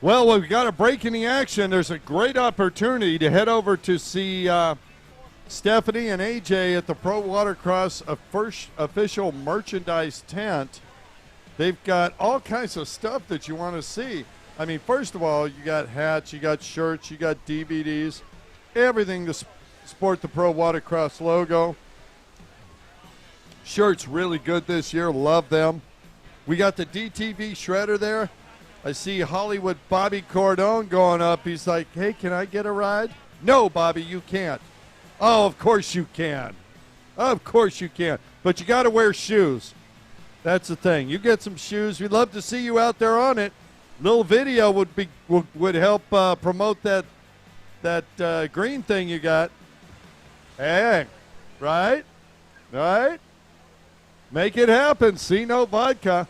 Well, we've got a break in the action. There's a great opportunity to head over to see Stephanie and AJ at the Pro Watercross first official merchandise tent. They've got all kinds of stuff that you want to see. I mean, first of all, you got hats, you got shirts, you got DVDs, everything to sport the Pro Watercross logo. Shirts really good this year. Love them. We got the DTV shredder there. I see Hollywood Bobby Cordone going up. He's like, hey, can I get a ride? No, Bobby, you can't. Oh, of course you can. Of course you can. But you got to wear shoes. That's the thing. You get some shoes. We'd love to see you out there on it. Little video would help promote that green thing you got. Hey, right? Right? Make it happen. See no vodka.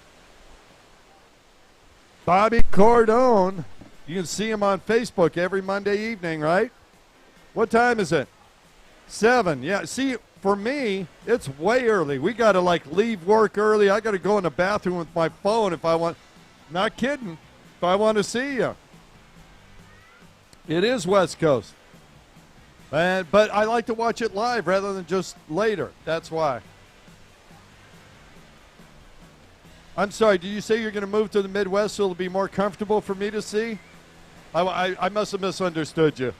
Bobby Cordone. You can see him on Facebook every Monday evening, right? What time is it? 7. Yeah, see, for me, it's way early. We got to, like, leave work early. I got to go in the bathroom with my phone if I want. Not kidding. If I want to see you. It is West Coast. But I like to watch it live rather than just later. That's why. I'm sorry, did you say you're going to move to the Midwest so it'll be more comfortable for me to see? I must have misunderstood you.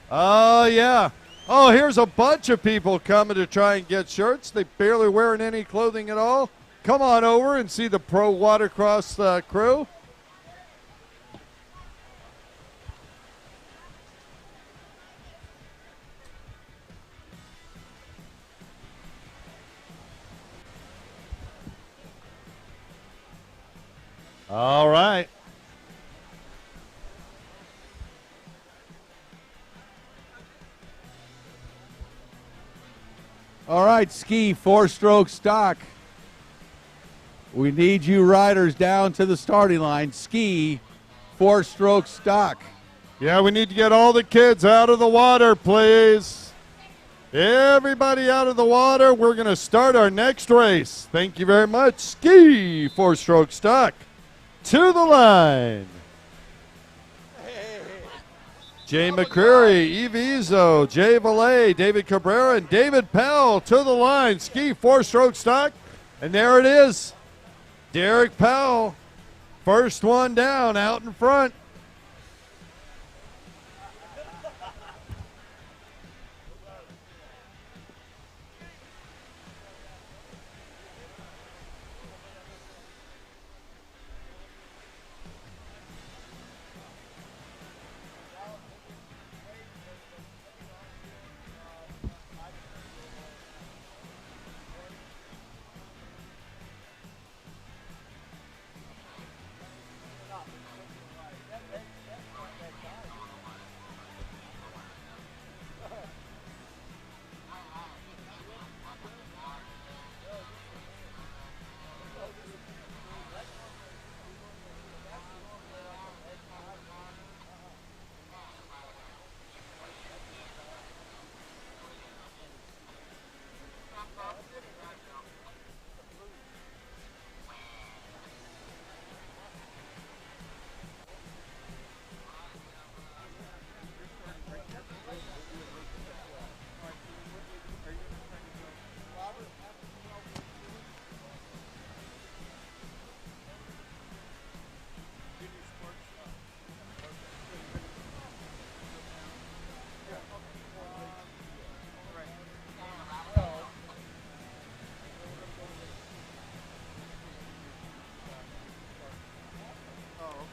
Oh, yeah. Oh, here's a bunch of people coming to try and get shirts. They barely wearing any clothing at all. Come on over and see the Pro Watercross crew. All right. All right, ski 4-stroke stock. We need you riders down to the starting line. Ski 4-stroke stock. Yeah, we need to get all the kids out of the water, please. Everybody out of the water. We're going to start our next race. Thank you very much. Ski 4-stroke stock. To the line. Jay McCreary, Eve Izzo, Jay Valet, David Cabrera, and David Powell to the line. Ski 4-stroke stock. And there it is. Derek Powell, first one down out in front.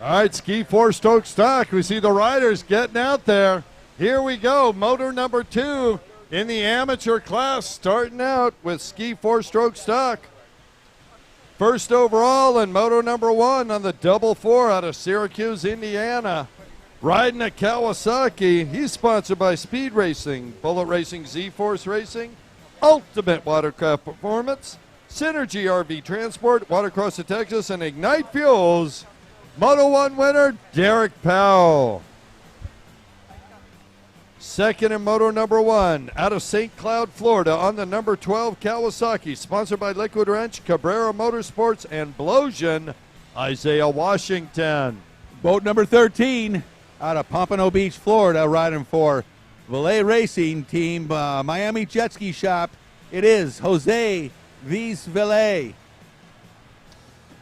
All right, ski 4-stroke stock. We see the riders getting out there. Here we go. Motor number 2 in the amateur class starting out with ski 4-stroke stock. First overall and moto number 1 on the double 4 out of Syracuse, Indiana. Riding a Kawasaki. He's sponsored by Speed Racing, Bullet Racing, Z-Force Racing, Ultimate Watercraft Performance, Synergy RV Transport, Watercross of Texas, and Ignite Fuels. Moto 1 winner, Derek Powell. Second in moto number 1, out of St. Cloud, Florida, on the number 12 Kawasaki, sponsored by Liquid Wrench, Cabrera Motorsports, and Blosian, Isaiah Washington. Boat number 13 out of Pompano Beach, Florida, riding for Valet Racing Team Miami Jet Ski Shop. It is Jose Viz Valet.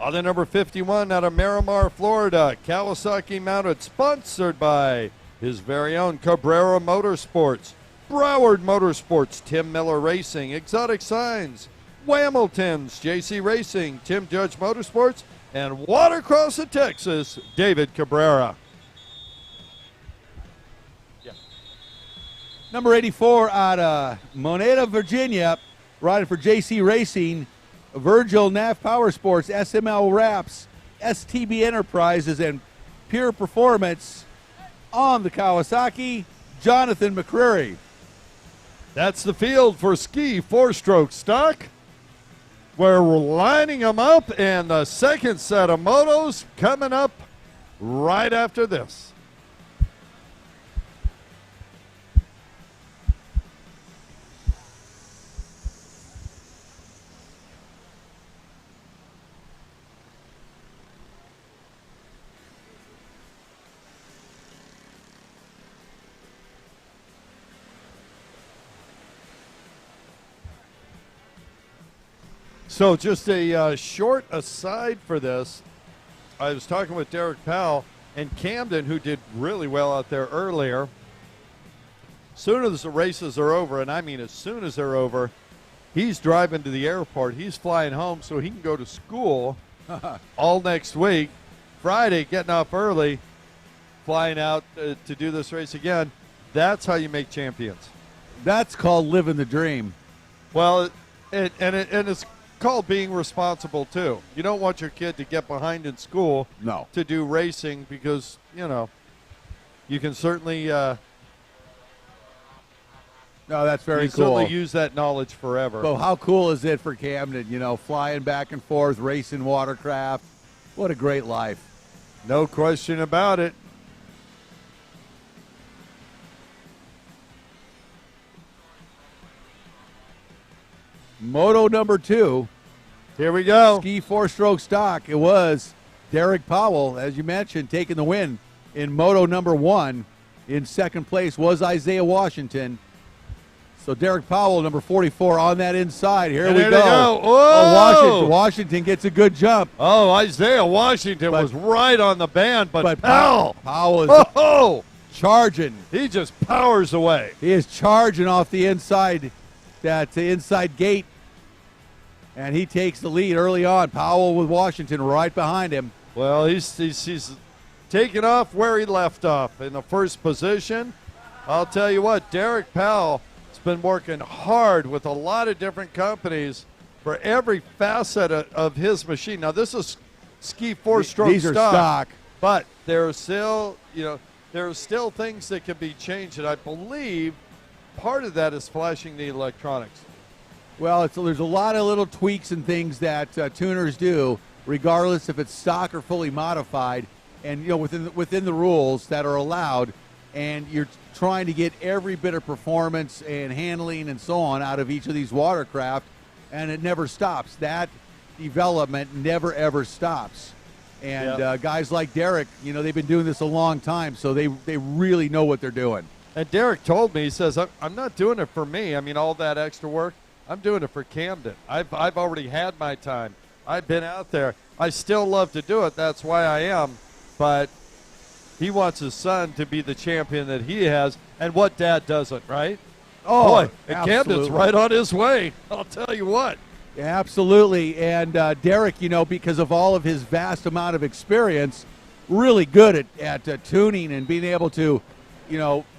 On the number 51 out of Miramar, Florida, Kawasaki mounted, sponsored by his very own Cabrera Motorsports, Broward Motorsports, Tim Miller Racing, Exotic Signs, Whamilton's, JC Racing, Tim Judge Motorsports, and Watercross of Texas, David Cabrera. Number 84 out of Moneta, Virginia, riding for JC Racing, Virgil NAF Power Sports, SML Wraps, STB Enterprises, and Pure Performance on the Kawasaki, Jonathan McCreary. That's the field for ski four-stroke stock. We're lining them up, and the second set of motos coming up right after this. So just a short aside for this. I was talking with Derek Powell and Camden, who did really well out there earlier. As soon as the races are over, and I mean as soon as they're over, he's driving to the airport. He's flying home so he can go to school all next week. Friday, getting up early, flying out to do this race again. That's how you make champions. That's called living the dream. Well, and it's called being responsible too. You don't want your kid to get behind in school to do racing because, you know, you can certainly no, that's very cool. Certainly use that knowledge forever. So how cool is it for Camden, you know, flying back and forth, racing watercraft. What a great life. No question about it. Moto number 2. Here we go. Ski four-stroke stock. It was Derek Powell, as you mentioned, taking the win in Moto number 1. In second place was Isaiah Washington. So Derek Powell, number 44, on that inside. Here we go. Oh, Washington gets a good jump. Oh, Isaiah Washington was right on the band, but Powell is charging. He just powers away. He is charging off the inside, that inside gate, and he takes the lead early on. Powell with Washington right behind him. Well, he's taking off where he left off in the first position. I'll tell you what, Derek Powell has been working hard with a lot of different companies for every facet of his machine. Now, this is ski four-stroke stock. These are stock. But there are still, there are still things that can be changed, and I believe part of that is flashing the electronics. Well, there's a lot of little tweaks and things that tuners do, regardless if it's stock or fully modified, and within the rules that are allowed, and you're trying to get every bit of performance and handling and so on out of each of these watercraft, and it never stops. That development never ever stops. And guys like Derek, they've been doing this a long time, so they really know what they're doing. And Derek told me, he says, I'm not doing it for me. I mean, all that extra work, I'm doing it for Camden. I've already had my time. I've been out there. I still love to do it. That's why I am. But he wants his son to be the champion that he has, and what dad doesn't, right? Oh, boy, and Camden's right on his way. I'll tell you what. Yeah, absolutely. And Derek, because of all of his vast amount of experience, really good at tuning and being able to,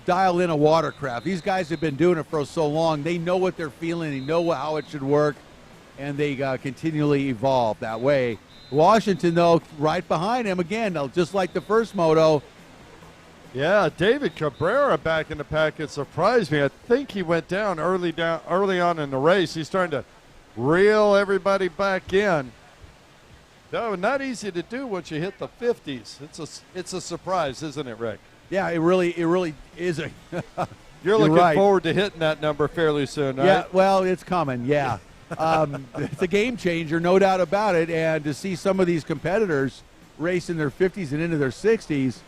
dial in a watercraft. These guys have been doing it for so long. They know what they're feeling. They know how it should work, and they continually evolve that way. Washington, though, right behind him again, just like the first moto. Yeah, David Cabrera back in the pack. It surprised me. I think he went down early on in the race. He's trying to reel everybody back in. No, not easy to do once you hit the 50s. It's a surprise, isn't it, Rick? Yeah, it really is You're looking forward to hitting that number fairly soon, right? Yeah, well, it's coming, yeah. It's a game changer, no doubt about it. And to see some of these competitors race in their 50s and into their 60s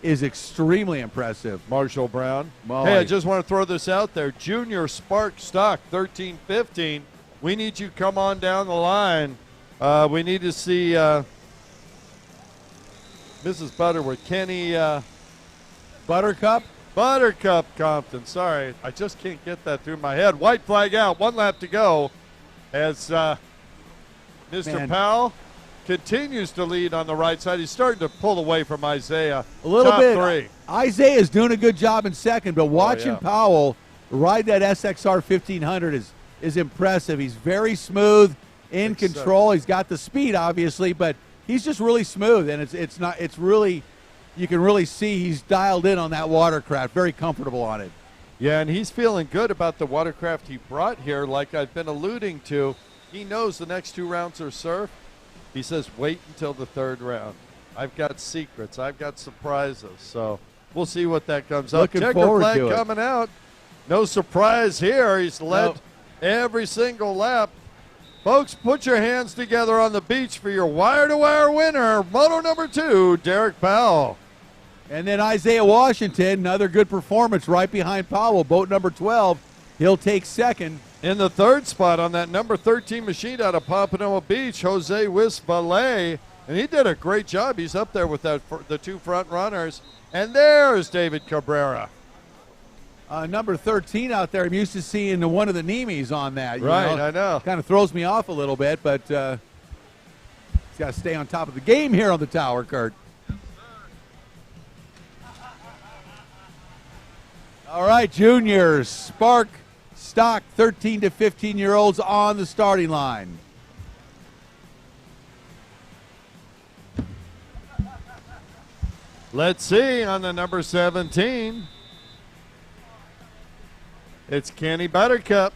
is extremely impressive. Marshall Brown. Molly. Hey, I just want to throw this out there. Junior Spark Stock 13-15. We need you to come on down the line. We need to see Mrs. Butterworth, Kenny Buttercup Compton. Sorry, I just can't get that through my head. White flag out. 1 lap to go as Mr. Powell continues to lead on the right side. He's starting to pull away from Isaiah. A little Top bit. three. Isaiah's doing a good job in second, but watching Powell ride that SXR 1500 is impressive. He's very smooth, in control. He's got the speed, obviously, but he's just really smooth, and it's really, you can really see he's dialed in on that watercraft, very comfortable on it. Yeah, and he's feeling good about the watercraft he brought here, like I've been alluding to. He knows the next 2 rounds are surf. He says, wait until the 3rd round. I've got secrets. I've got surprises. So we'll see what that comes up. Looking forward flag to it. coming out. No surprise here. He's led every single lap. Folks, put your hands together on the beach for your wire-to-wire winner, moto number 2, Derek Powell. And then Isaiah Washington, another good performance right behind Powell, boat number 12. He'll take second. In the 3rd spot on that number 13 machine out of Pompano Beach, Jose Wisvalet, and he did a great job. He's up there with the 2 front runners. And there's David Cabrera. Number 13 out there, I'm used to seeing one of the Nemes on that. I know. Kind of throws me off a little bit, but he's got to stay on top of the game here on the tower, Kurt. All right, juniors, Spark Stock 13 to 15-year-olds on the starting line. Let's see on the number 17. It's Kenny Buttercup.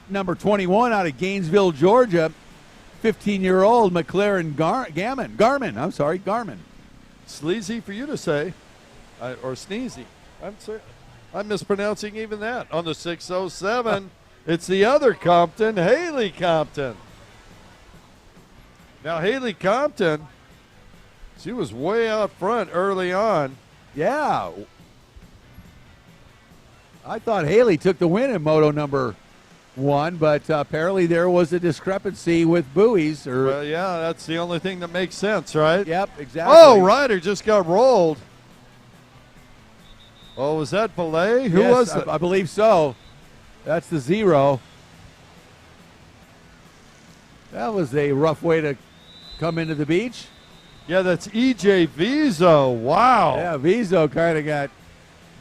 Number 21 out of Gainesville, Georgia, 15-year-old McLaren Garmin. Sleazy for you to say, or sneezy. I'm mispronouncing even that. On the 607, it's the other Compton, Haley Compton. Now, Haley Compton, she was way out front early on. Yeah. I thought Haley took the win in moto number 1, but apparently there was a discrepancy with buoys. Well, yeah, that's the only thing that makes sense, right? Yep, exactly. Oh, Ryder just got rolled. Oh, was that Belay? Who was it? I believe so. That's the 0. That was a rough way to come into the beach. Yeah, that's EJ Vizo. Wow. Yeah, Vizo kind of got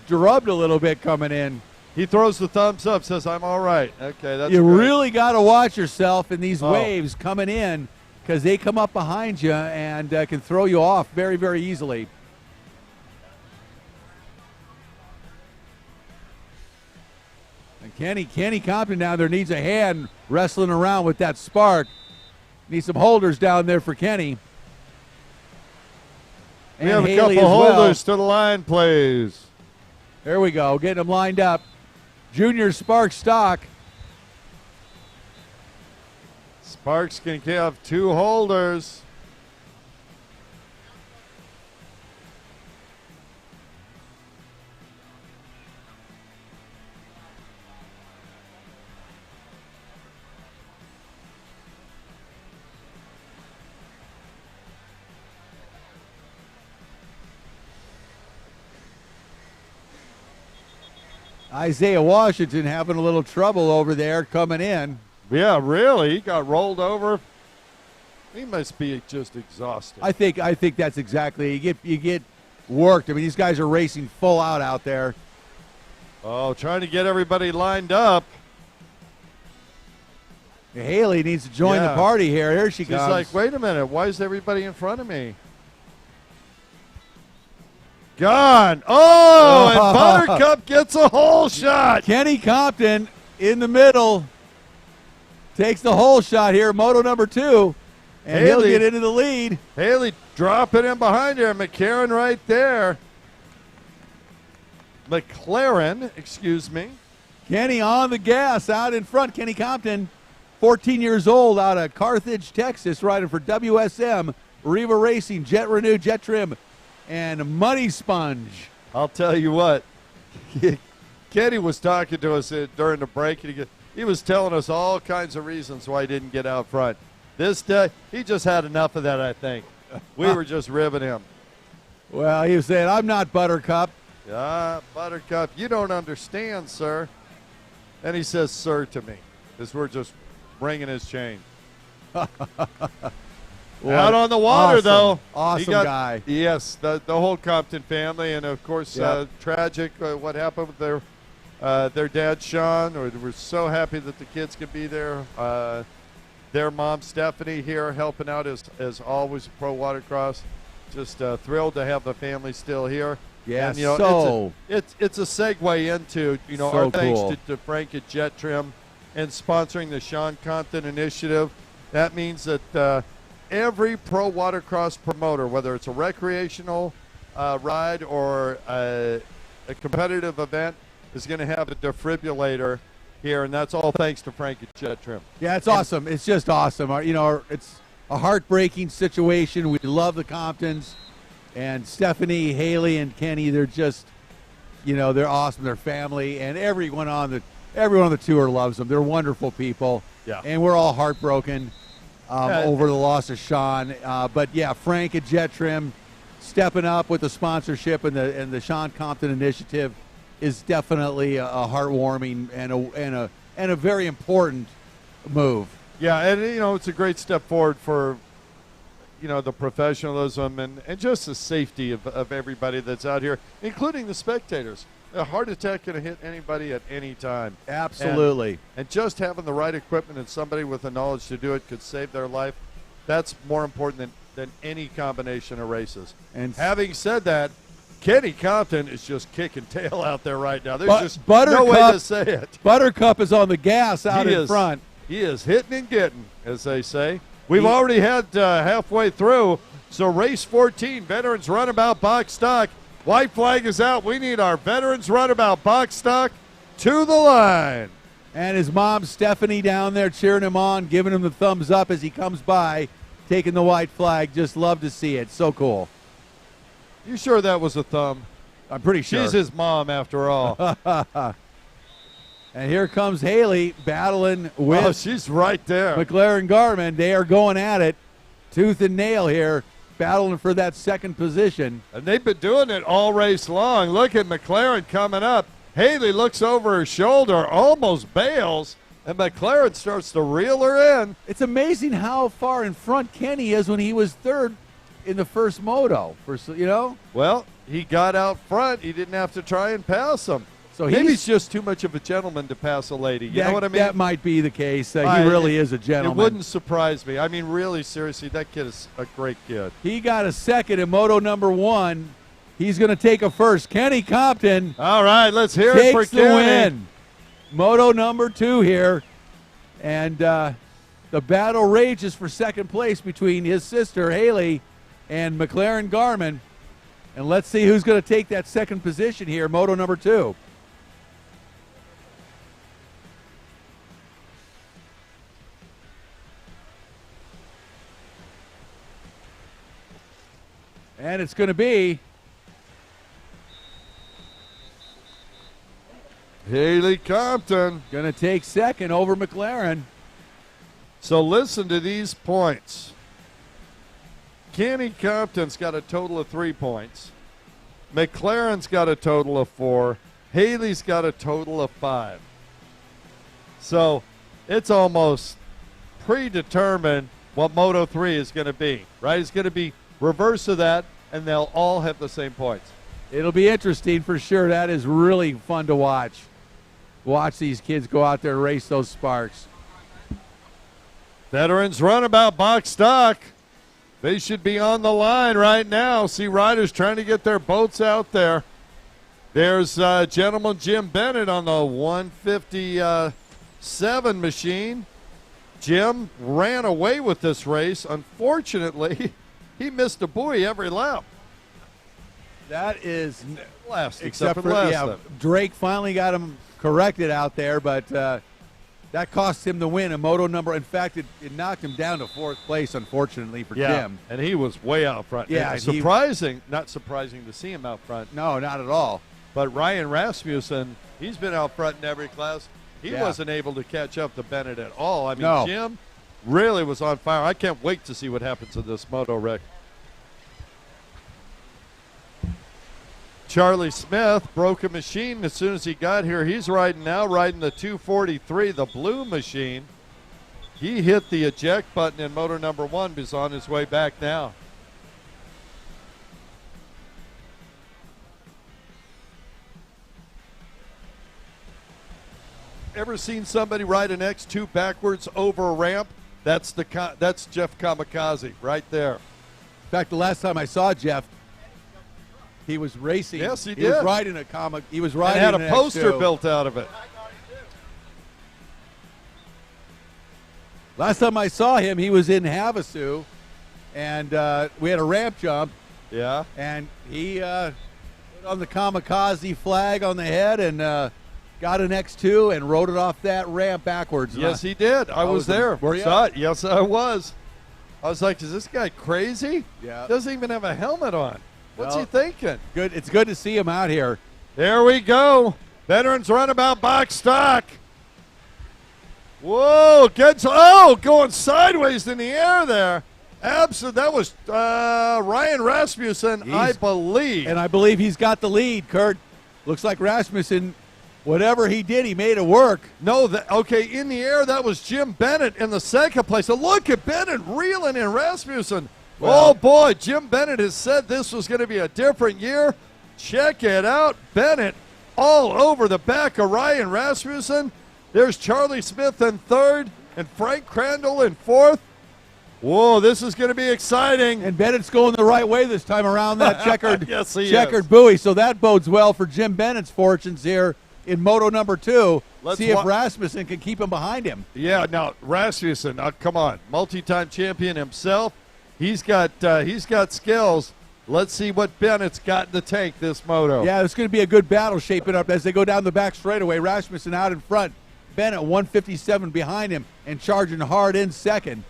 drubbed a little bit coming in. He throws the thumbs up, says, I'm all right. Okay, that's You great. really got to watch yourself in these waves coming in because they come up behind you and can throw you off very, very easily. And Kenny Compton down there needs a hand wrestling around with that Spark. Need some holders down there for Kenny. We have a couple holders to the line, please. There we go, getting them lined up. Junior Spark Stock. Sparks can have 2 holders. Isaiah Washington having a little trouble over there coming in. Yeah, really? He got rolled over. He must be just exhausted. I think that's exactly. You get worked. I mean, these guys are racing full out there. Oh, trying to get everybody lined up. Haley needs to join the party here. Here she comes. She's like, wait a minute. Why is everybody in front of me? Gone. Oh, and Buttercup gets a hole shot. Kenny Compton in the middle takes the hole shot here, moto number 2, and he'll get into the lead. Haley dropping in behind her. McCarran right there. McLaren, excuse me. Kenny on the gas out in front. Kenny Compton, 14 years old, out of Carthage, Texas, riding for WSM, Riva Racing, Jet Renew, Jet Trim, and Muddy Sponge. I'll tell you what, Kenny was talking to us during the break, and he was telling us all kinds of reasons why he didn't get out front. This day, he just had enough of that, I think. We were just ribbing him. Well, he was saying, I'm not Buttercup. Buttercup, you don't understand, sir. And he says, sir, to me, as we're just ringing his chain. Out on the water, awesome, though. Awesome guy. Yes, the whole Compton family, and, of course, tragic what happened with their dad, Sean. We're so happy that the kids could be there. Their mom, Stephanie, here helping out as always, pro watercross. Just thrilled to have the family still here. Yes, and, it's a segue into, our thanks cool. to Frank at Jet Trim and sponsoring the Sean Compton Initiative. That means that every pro watercross promoter, whether it's a recreational ride or a competitive event, is going to have a defibrillator here, and that's all thanks to Frank at Jet Trim. Yeah, it's awesome. It's just awesome. It's a heartbreaking situation. We love the Comptons, and Stephanie, Haley, and Kenny. They're just, they're awesome. They're family, and everyone on the tour loves them. They're wonderful people. Yeah. And we're all heartbroken over the loss of Sean. But yeah, Frank at Jet Trim stepping up with the sponsorship and the Sean Compton Initiative is definitely a heartwarming and a very important move. Yeah, and it's a great step forward for the professionalism and just the safety of everybody that's out here, including the spectators. A heart attack can hit anybody at any time. Absolutely. And just having the right equipment and somebody with the knowledge to do it could save their life. That's more important than any combination of races. And having said that, Kenny Compton is just kicking tail out there right now. There's just no way to say it. Buttercup is on the gas out in front. He is hitting and getting, as they say. We've already had halfway through. So race 14, veterans runabout box stock. White flag is out. We need our veterans runabout box stock to the line. And his mom, Stephanie, down there cheering him on, giving him the thumbs up as he comes by, taking the white flag. Just love to see it. So cool. You sure that was a thumb? I'm pretty sure. She's his mom, after all. And here comes Haley battling with she's right there. McLaren Garmin. They are going at it, tooth and nail here, battling for that second position. And they've been doing it all race long. Look at McLaren coming up. Haley looks over her shoulder, almost bails, and McLaren starts to reel her in. It's amazing how far in front Kenny is when he was third in the first moto. Well, he got out front. He didn't have to try and pass him. So maybe he's just too much of a gentleman to pass a lady. You know what I mean? That might be the case. He really is a gentleman. It wouldn't surprise me. I mean, really, seriously, that kid is a great kid. He got a second in moto number 1. He's going to take a first. Kenny Compton. All right, let's hear it for Kenny. Takes the win. Moto number 2 here. And the battle rages for second place between his sister, Haley, and McLaren Garmin. And let's see who's going to take that second position here, moto number 2. And it's going to be Haley Compton. Going to take second over McLaren. So listen to these points. Kenny Compton's got a total of 3 points. McLaren's got a total of 4. Haley's got a total of 5. So it's almost predetermined what Moto 3 is going to be, right? It's going to be reverse of that, and they'll all have the same points. It'll be interesting for sure. That is really fun to watch. Watch these kids go out there and race those sparks. Veterans runabout box stock. They should be on the line right now. See riders trying to get their boats out there. There's gentleman Jim Bennett on the 157 machine. Jim ran away with this race. Unfortunately, he missed a buoy every lap. That is last, except for last. Yeah, Drake finally got him corrected out there, but that cost him the win. A moto number. In fact, it knocked him down to 4th place, unfortunately for Jim. And he was way out front. Yeah, and not surprising to see him out front. No, not at all. But Ryan Rasmussen, he's been out front in every class. He wasn't able to catch up to Bennett at all. I mean, Jim really was on fire. I can't wait to see what happens in this moto, Rick. Charlie Smith broke a machine as soon as he got here. He's riding the 243, the blue machine. He hit the eject button in moto number 1, but is on his way back now. Ever seen somebody ride an X2 backwards over a ramp? That's Jeff Kamikaze right there. In fact, the last time I saw Jeff, he was racing. Yes, he did. He was riding a comic. He was riding. And had a poster X2. built out of it. Last time I saw him, he was in Havasu, and we had a ramp jump. Yeah. And he put on the Kamikaze flag on the head and got an X2 and rode it off that ramp backwards. Yes, he did. I was there. Were you? Saw it. Yes, I was. I was like, is this guy crazy? Yeah. Doesn't even have a helmet on. What's Well, he thinking? Good. It's good to see him out here. There we go. Veterans Runabout box stock. Whoa, going sideways in the air there. Absolutely. That was Ryan Rasmussen, I believe. And I believe he's got the lead, Kurt. Looks like Rasmussen, whatever he did, he made it work. No, in the air, that was Jim Bennett in the second place. So look at Bennett reeling in Rasmussen. Well, oh, boy, Jim Bennett has said this was going to be a different year. Check it out. Bennett all over the back of Ryan Rasmussen. There's Charlie Smith in 3rd and Frank Crandall in 4th. Whoa, this is going to be exciting. And Bennett's going the right way this time around that checkered, Yes, he checkered is. buoy. So that bodes well for Jim Bennett's fortunes here in moto number 2. Let's see if Rasmussen can keep him behind him. Yeah, now Rasmussen, come on, multi-time champion himself. He's got skills. Let's see what Bennett's got in the tank this moto. Yeah, it's going to be a good battle shaping up as they go down the back straightaway. Rasmussen out in front. Bennett 157 behind him and charging hard in 2nd.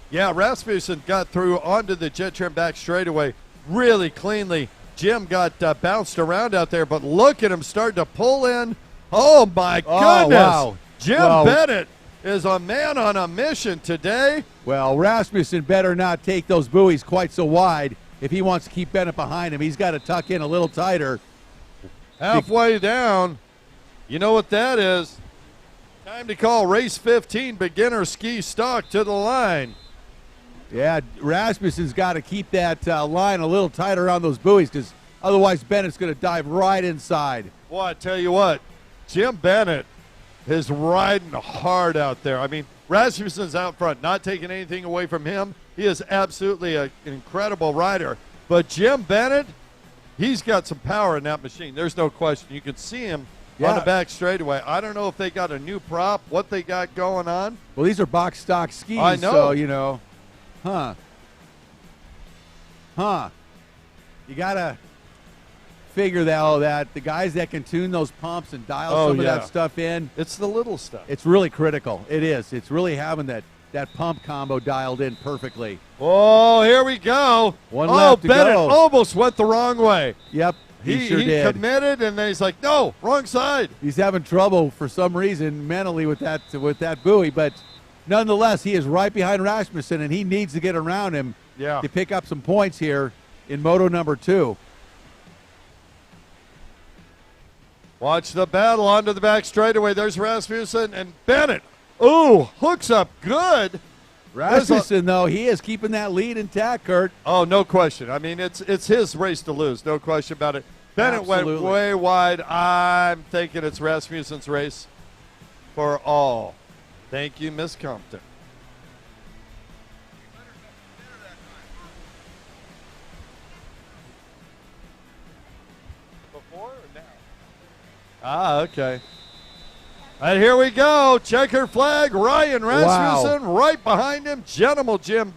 Yeah, Rasmussen got through onto the jet trim back straightaway really cleanly. Jim got bounced around out there, but look at him starting to pull in. Oh, my goodness. Oh, wow. Jim Bennett is a man on a mission today. Well, Rasmussen better not take those buoys quite so wide if he wants to keep Bennett behind him. He's got to tuck in a little tighter. Halfway down, you know what that is. Time to call race 15 beginner ski stock to the line. Yeah, Rasmussen's got to keep that line a little tighter on those buoys because otherwise Bennett's going to dive right inside. Boy, I tell you what, Jim Bennett is riding hard out there. I mean, Rasmussen's out front, not taking anything away from him. He is absolutely an incredible rider. But Jim Bennett, he's got some power in that machine. There's no question. You can see him on the back straightaway. I don't know if they got a new prop, what they got going on. Well, these are box stock skis, I know. so, you know, You got to figure that the guys that can tune those pumps and dial some of that stuff in. It's the little stuff. It's really critical. It is. It's really having that pump combo dialed in perfectly. Oh, here we go. One lap to Bennett go. almost went the wrong way. Yep, he sure he did. committed, and then he's like, no, wrong side. He's having trouble for some reason mentally with that buoy, but nonetheless, he is right behind Rasmussen, and he needs to get around him to pick up some points here in moto number 2. Watch the battle onto the back straightaway. There's Rasmussen and Bennett. Ooh, hooks up good. Rasmussen, though, he is keeping that lead intact, Kurt. Oh, no question. I mean, it's his race to lose, no question about it. Bennett went way wide. I'm thinking it's Rasmussen's race for all. Thank you, Miss Compton. Before or now? Ah, okay. And here we go. Checker flag. Ryan Rasmussen right behind him. Gentleman Jim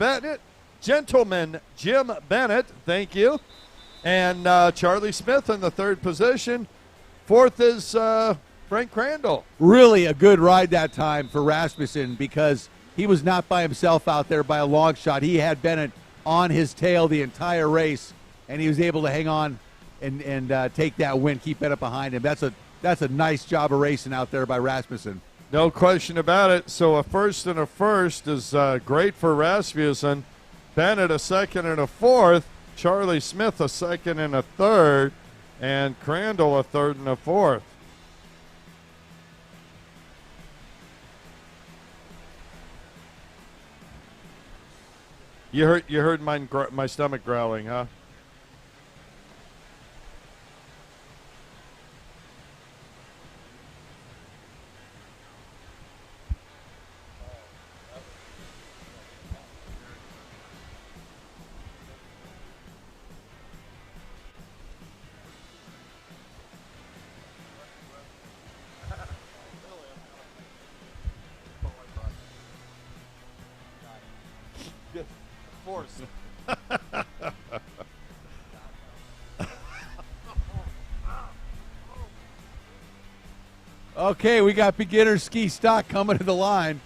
Bennett. Thank you. And Charlie Smith in the 3rd position. 4th is Frank Crandall. Really a good ride that time for Rasmussen because he was not by himself out there by a long shot. He had Bennett on his tail the entire race, and he was able to hang on and take that win, keep Bennett behind him. That's a nice job of racing out there by Rasmussen. No question about it. So a first and a first is great for Rasmussen. Bennett a second and a fourth. Charlie Smith a second and a third. And Crandall a third and a fourth. You heard my stomach growling, huh? Force. Okay, we got beginner ski stock coming to the line.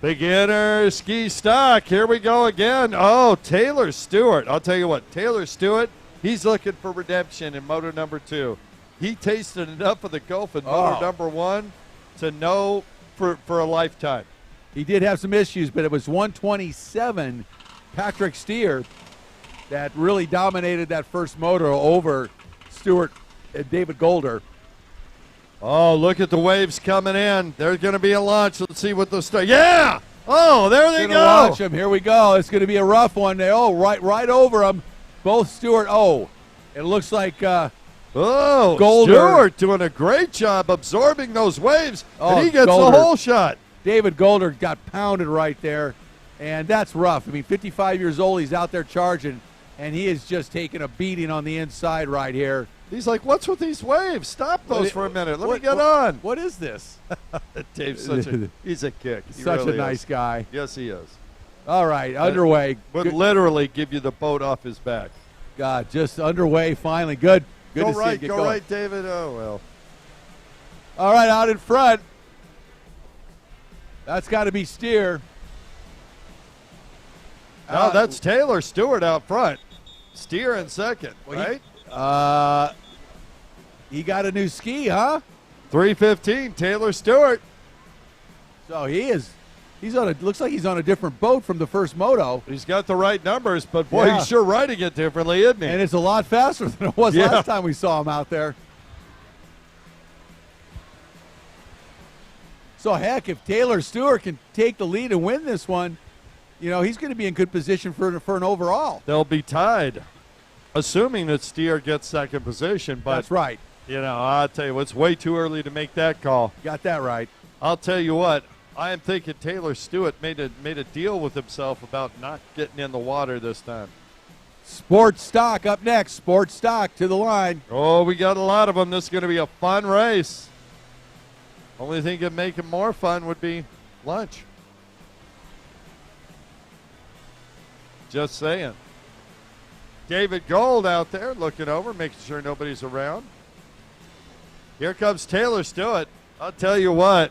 Beginner ski stock. Here we go again. Oh, Taylor Stewart. I'll tell you what, Taylor Stewart, he's looking for redemption in moto number 2. He tasted enough of the Gulf in moto number 1 to know for a lifetime. He did have some issues, but it was 127 Patrick Steer that really dominated that first moto over Stewart and David Golder. Oh, look at the waves coming in. There's going to be a launch. Let's see what the start. Yeah! Oh, there they go. Watch them. Here we go. It's going to be a rough one. Oh, right over them. Both Stewart. Oh, it looks like Golder. Stewart doing a great job absorbing those waves, and he gets Golder. the whole shot. David Golder got pounded right there, and that's rough. I mean, 55 years old. He's out there charging, and he is just taking a beating on the inside right here. He's like, what's with these waves? Stop those for a minute. Let me get on. What is this? Dave's he's a kick. He Such really a nice guy. Yes, he is. All right, underway. Would literally give you the boat off his back. God, just underway finally. Good Go to see right, it get go going. right, David. Oh, well. All right, out in front. That's got to be Steer. No, that's Taylor Stewart out front. Steer in second, right? He got a new ski, huh? 3:15, Taylor Stewart. So he's on a, looks like he's on a different boat from the first moto. He's got the right numbers, but boy, he's sure riding it differently, isn't he? And it's a lot faster than it was last time we saw him out there. So heck, if Taylor Stewart can take the lead and win this one, you know, he's going to be in good position for an overall. They'll be tied, assuming that Steer gets second position. But that's right. You know, I'll tell you, it's way too early to make that call. Got that right. I'll tell you what, I am thinking Taylor Stewart made a deal with himself about not getting in the water this time. Sports Stock up next. Sports Stock to the line. Oh, we got a lot of them. This is going to be a fun race. Only thing that make it more fun would be lunch. Just saying. David Gold out there looking over, making sure nobody's around. Here comes Taylor Stewart. I'll tell you what.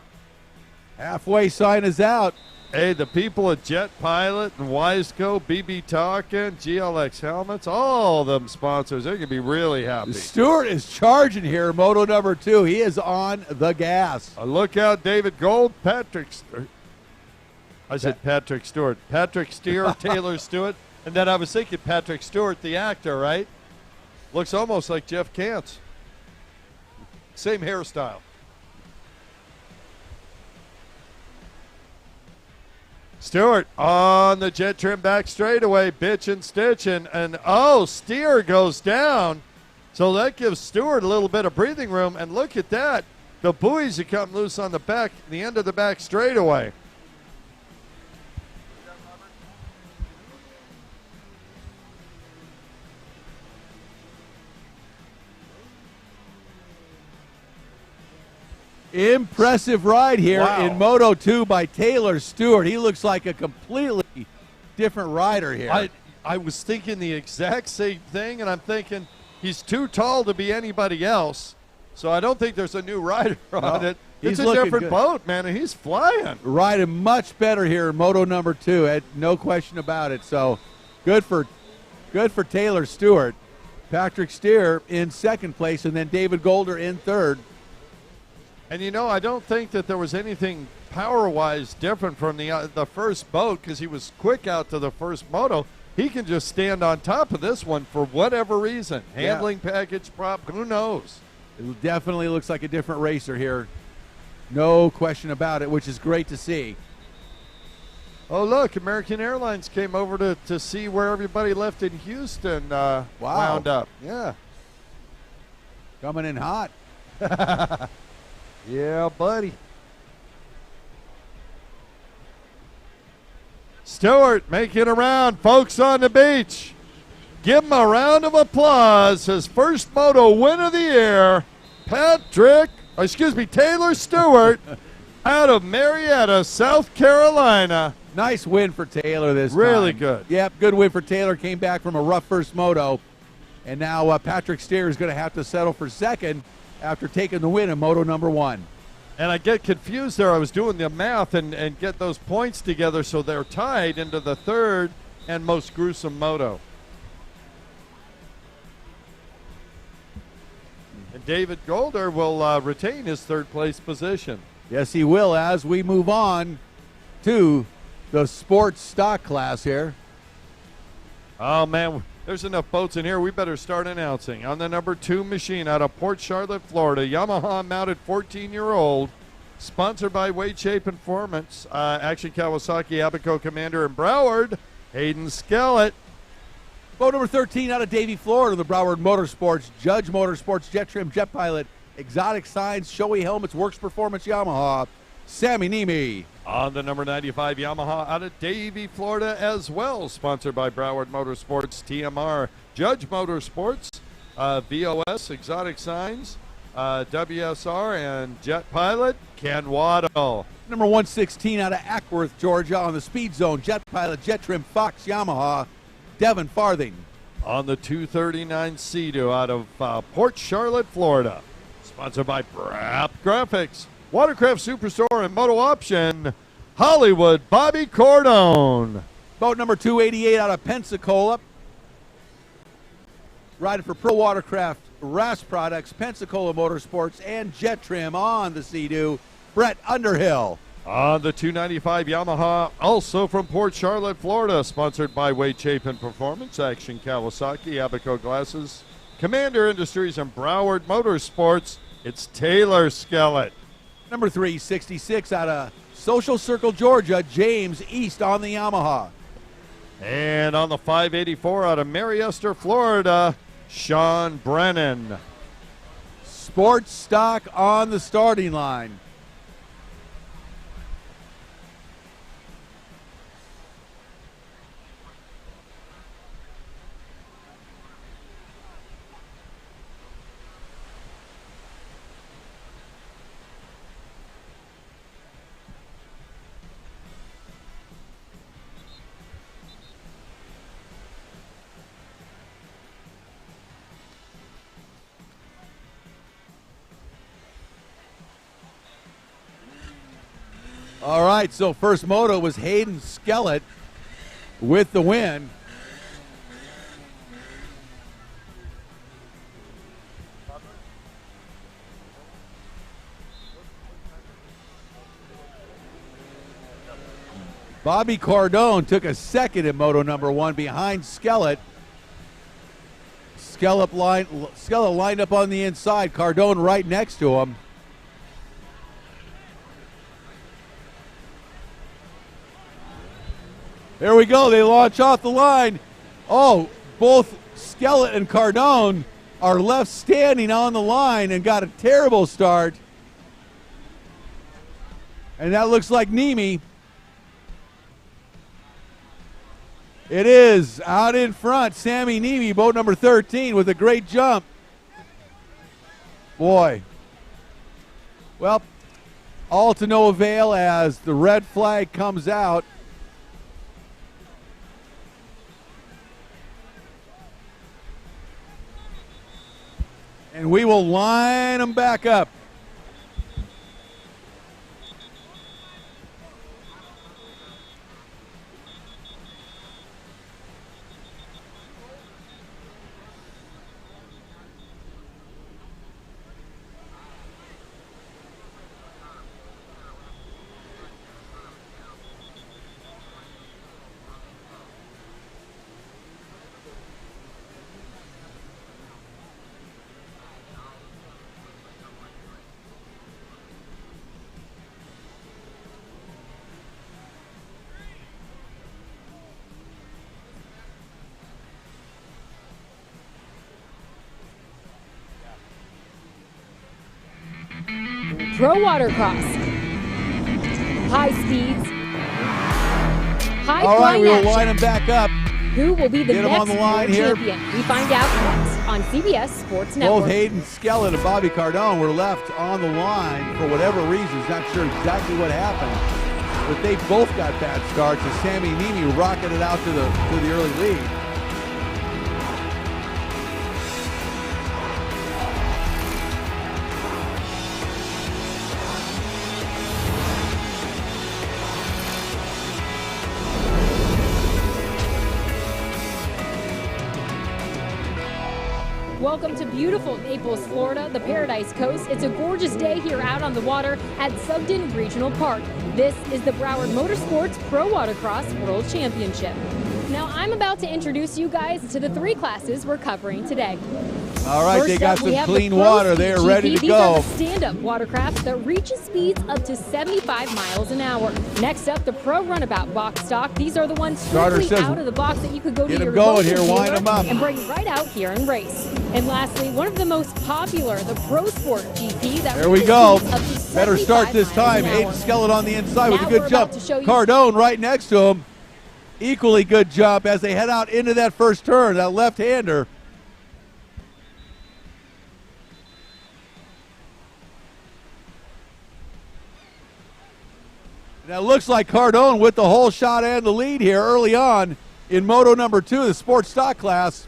Halfway sign is out. Hey, the people at Jet Pilot and Wiseco, BB Talkin, GLX Helmets, all of them sponsors, they're going to be really happy. Stewart is charging here, moto number 2. He is on the gas. Look out, David Gold, Patrick Stewart. I said Patrick Stewart. Patrick Steer, Taylor Stewart. And then I was thinking Patrick Stewart, the actor, right? Looks almost like Jeff Kantz. Same hairstyle. Stewart on the jet trim back straightaway, bitchin', stitching, and Steer goes down. So that gives Stewart a little bit of breathing room, and look at that. The buoys have come loose on the back, the end of the back straightaway. Impressive ride here in Moto 2 by Taylor Stewart. He looks like a completely different rider here. I was thinking the exact same thing, and I'm thinking he's too tall to be anybody else. So I don't think there's a new rider on it. It's a different boat, man, and he's flying. Riding much better here in Moto number 2, Ed, no question about it. So good for Taylor Stewart. Patrick Steer in second place, and then David Golder in third. And, you know, I don't think that there was anything power-wise different from the first boat because he was quick out to the first moto. He can just stand on top of this one for whatever reason. Handling package, prop, who knows? It definitely looks like a different racer here. No question about it, which is great to see. Oh, look, American Airlines came over to see where everybody left in Houston wound up. Yeah. Coming in hot. Yeah, buddy. Stewart making a round, folks on the beach. Give him a round of applause. His first moto win of the year, Taylor Stewart out of Marietta, South Carolina. Nice win for Taylor this time. Really good. Yep, good win for Taylor. Came back from a rough first moto. And now Patrick Steer is going to have to settle for second after taking the win in Moto number 1. And I get confused there. I was doing the math and get those points together so they're tied into the third and most gruesome moto. And David Golder will retain his third place position. Yes, he will as we move on to the sports stock class here. Oh, man, there's enough boats in here. We better start announcing. On the number 2 machine out of Port Charlotte, Florida, Yamaha mounted 14-year-old, sponsored by Weight Shape Performance, Action Kawasaki, Abaco Commander, and Broward, Hayden Skellett. Boat number 13 out of Davie, Florida, the Broward Motorsports, Judge Motorsports, Jet Trim, Jet Pilot, Exotic Signs, Shoei Helmets, Works Performance, Yamaha, Sammy Niemi. On the number 95 Yamaha out of Davie, Florida as well, sponsored by Broward Motorsports, TMR, Judge Motorsports, VOS, Exotic Signs, WSR, and Jet Pilot, Ken Waddle. Number 116 out of Ackworth, Georgia, on the Speed Zone, Jet Pilot, Jet Trim, Fox, Yamaha, Devin Farthing. On the 239 Sea-Doo out of Port Charlotte, Florida, sponsored by Brap Graphics, Watercraft Superstore, and Moto Option, Hollywood, Bobby Cordone. Boat number 288 out of Pensacola, riding for Pro Watercraft, RAS Products, Pensacola Motorsports, and Jet Trim on the Sea-Doo, Brett Underhill. On the 295 Yamaha, also from Port Charlotte, Florida, sponsored by Weight Shape and Performance, Action Kawasaki, Abaco Glasses, Commander Industries, and Broward Motorsports, it's Taylor Skellett. Number 366 out of Social Circle, Georgia, James East on the Yamaha. And on the 584 out of Marietta, Florida, Sean Brennan. Sports stock on the starting line. All right, so first moto was Hayden Skellett with the win. Bobby Cordone took a second in moto number 1 behind Skellett. Skellett lined up on the inside, Cordone right next to him. There we go. They launch off the line. Oh, both Skellett and Cordone are left standing on the line and got a terrible start. And that looks like Niemi. It is out in front. Sammy Niemi, boat number 13, with a great jump. Boy. Well, all to no avail as the red flag comes out. And we will line them back up. Pro Watercross. High speeds. High All right, flying we'll action. line them back up. Who will be the Get 'em next on the line world here. champion? We find out next on CBS Sports Network. Both Hayden Skellett and Bobby Cardone were left on the line for whatever reasons. Not sure exactly what happened, but they both got bad starts. And Sammy Nimi rocketed out to the early lead. Welcome to beautiful Naples, Florida, the Paradise Coast. It's a gorgeous day here out on the water at Sugden Regional Park. This is the Broward Motorsports Pro Watercross World Championship. Now, I'm about to introduce you guys to the 3 classes we're covering today. All right, they First got up, we some have the clean Pro water. Speed They are GP. ready to These go. are the stand-up watercraft that reaches speeds up to 75 miles an hour. Next up, the Pro Runabout box stock. These are the ones Carter strictly says, out of the box that you could go to "Get 'em your going local here, wind dealer 'em up." and bring right out here and race. And lastly, one of the most popular, the Pro Sport GP. That There we reaches go. speeds up to Better start 75 this miles time. an Hayden hour. Skellett on the inside with a Now good we're jump. about to show you- Cardone right next to him. Equally good jump as they head out into that first turn, that left-hander. Now it looks like Cardone with the whole shot and the lead here early on in Moto number 2, the sports stock class.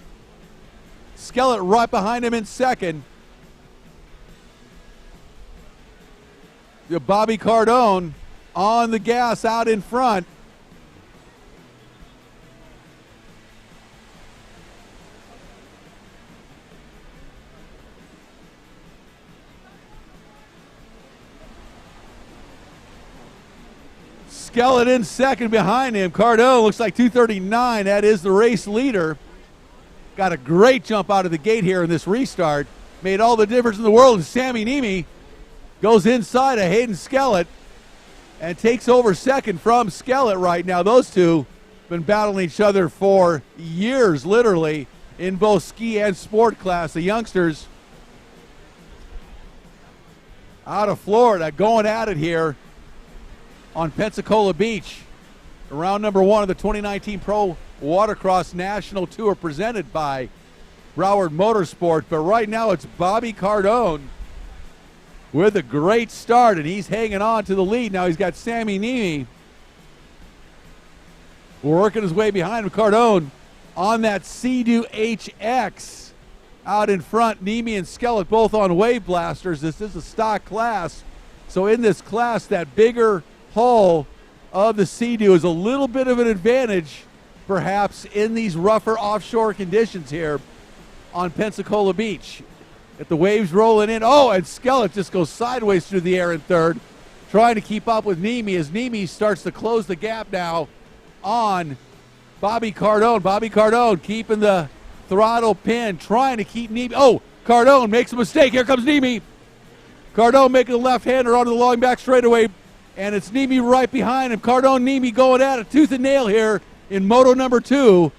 Skellett right behind him in second. Bobby Cardone on the gas out in front. Skellett in second behind him. Cardone looks like 239. That is the race leader. Got a great jump out of the gate here in this restart. Made all the difference in the world. And Sammy Nimi goes inside of Hayden Skellett and takes over second from Skellett right now. Those two have been battling each other for years, literally, in both ski and sport class. The youngsters out of Florida going at it here on Pensacola Beach. Round number 1 of the 2019 Pro Watercross National Tour presented by Broward Motorsport. But right now it's Bobby Cardone with a great start, and he's hanging on to the lead. Now he's got Sammy Nimi working his way behind him. Cardone on that Sea-Doo HX out in front. Nimi and Skellett both on Wave Blasters. This is a stock class. So in this class, that bigger hull of the Sea-Doo is a little bit of an advantage, perhaps, in these rougher offshore conditions here on Pensacola Beach. Get the waves rolling in. Oh, and Skellett just goes sideways through the air in third, trying to keep up with Nimi as Nimi starts to close the gap now on Bobby Cardone. Bobby Cardone keeping the throttle pin, trying to keep Nimi. Oh, Cardone makes a mistake. Here comes Nimi. Cardone making a left-hander onto the long back straightaway, and it's Nimi right behind him. Cardone, Nimi going at it tooth and nail here in Moto number 2.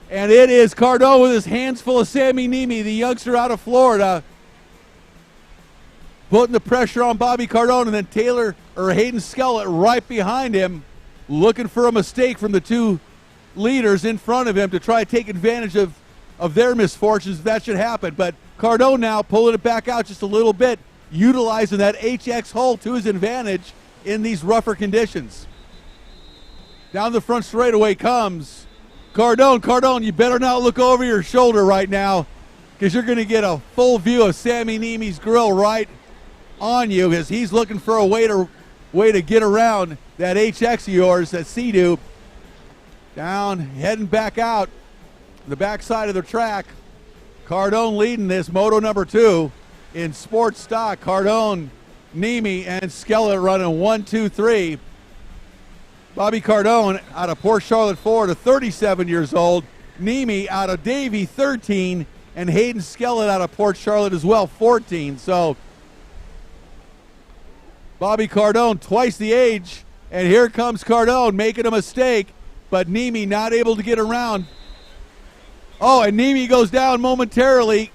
And it is Cardone with his hands full of Sammy Nimi, the youngster out of Florida, putting the pressure on Bobby Cardone, and then Hayden Skellett right behind him, looking for a mistake from the two leaders in front of him to try to take advantage of their misfortunes if that should happen. But Cardone now pulling it back out just a little bit utilizing that HX hull to his advantage in these rougher conditions. Down the front straightaway comes Cardone. Cardone, you better not look over your shoulder right now, because you're going to get a full view of Sammy Niemi's grill right on you, as he's looking for a way to get around that HX of yours, that Sea-Doo. Down, heading back out the backside of the track. Cardone leading this moto number 2 in sports stock. Cardone, Niemi, and Skellett running 1, 2, 3. Bobby Cardone out of Port Charlotte, Florida, 37 years old. Niemi out of Davie, 13. And Hayden Skellett out of Port Charlotte as well, 14. So Bobby Cardone, twice the age. And here comes Cardone making a mistake, but Niemi not able to get around. Oh, and Niemi goes down momentarily,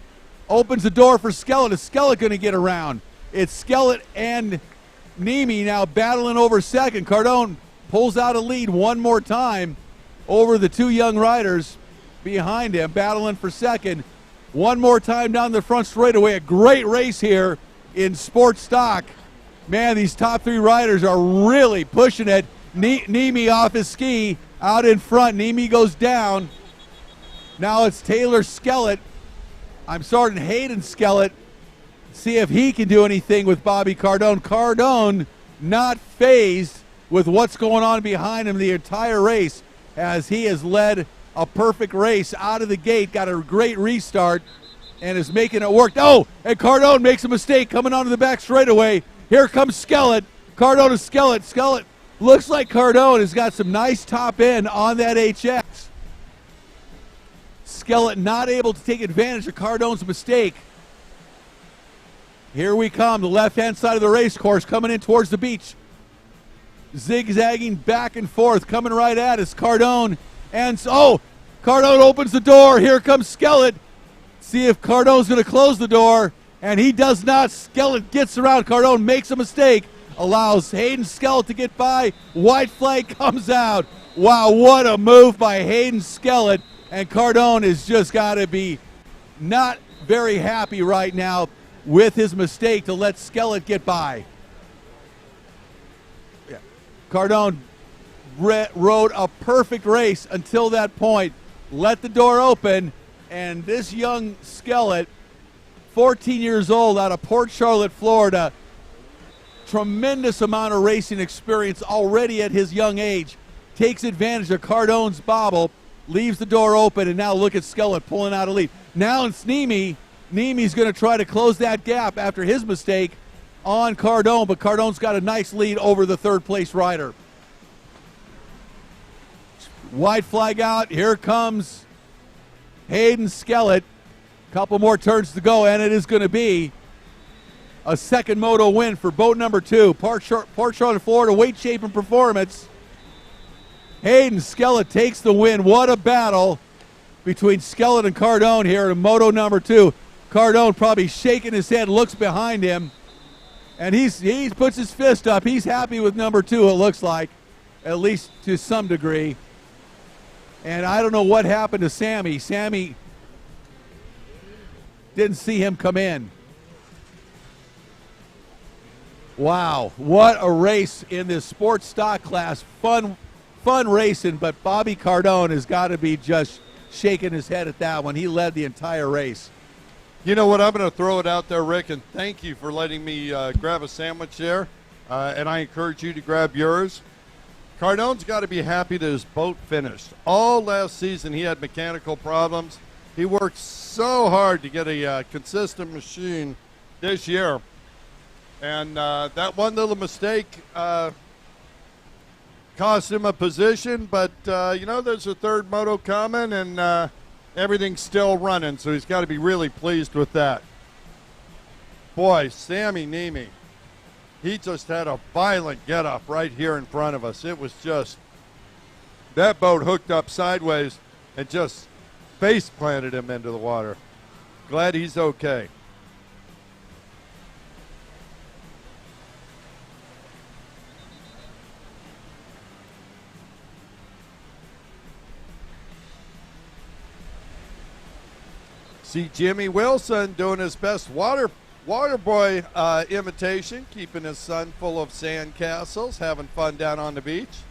opens the door for Skellett. Is Skellett going to get around? It's Skellett and Niemi now battling over second. Cardone pulls out a lead one more time over the 2 young riders behind him, battling for second. One more time down the front straightaway. A great race here in sports stock. Man, these top 3 riders are really pushing it. Niemi off his ski, out in front. Niemi goes down. Now it's Hayden Skellett. See if he can do anything with Bobby Cardone. Cardone not phased with what's going on behind him the entire race, as he has led a perfect race out of the gate, got a great restart, and is making it work. Oh, and Cardone makes a mistake coming onto the back straightaway. Here comes Skellett. Cardone to Skellett. Skellett looks like Cardone has got some nice top end on that HX. Skellett not able to take advantage of Cardone's mistake. Here we come, the left-hand side of the race course, coming in towards the beach. Zigzagging back and forth, coming right at us. Cardone, and Cardone opens the door. Here comes Skellett. See if Cardone's going to close the door, and he does not. Skellett gets around. Cardone makes a mistake, allows Hayden Skellett to get by. White flag comes out. Wow, what a move by Hayden Skellett. And Cardone has just got to be not very happy right now with his mistake to let Skellett get by. Yeah. Cardone rode a perfect race until that point. Let the door open, and this young Skellett, 14 years old, out of Port Charlotte, Florida, tremendous amount of racing experience already at his young age, takes advantage of Cardone's bobble, leaves the door open, and now look at Skellett pulling out a lead. Now it's Niemi. Niemi's going to try to close that gap after his mistake on Cardone, but Cardone's got a nice lead over the third-place rider. White flag out. Here comes Hayden Skellett. Couple more turns to go, and it is going to be a second moto win for boat number 2. Port Charlotte, Florida, weight, shape, and performance. Hayden Skellett takes the win. What a battle between Skellett and Cardone here in moto number 2. Cardone probably shaking his head, looks behind him, and he puts his fist up. He's happy with number 2, it looks like, at least to some degree. And I don't know what happened to Sammy. Sammy didn't see him come in. Wow, what a race in this sports stock class. Fun racing, but Bobby Cardone has got to be just shaking his head at that one. He led the entire race. You know what? I'm going to throw it out there, Rick, and thank you for letting me grab a sandwich there. And I encourage you to grab yours. Cardone's got to be happy that his boat finished. All last season he had mechanical problems. He worked so hard to get a consistent machine this year. And that one little mistake cost him a position, but, there's a third moto coming, and everything's still running, so he's got to be really pleased with that. Boy, Sammy Niemi, he just had a violent get-up right here in front of us. It was just, that boat hooked up sideways and just face-planted him into the water. Glad he's okay. See Jimmy Wilson doing his best water Waterboy invitation, keeping his son full of sand castles, having fun down on the beach.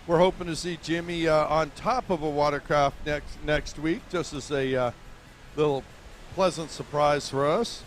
We're hoping to see Jimmy on top of a watercraft next week, just as a little pleasant surprise for us.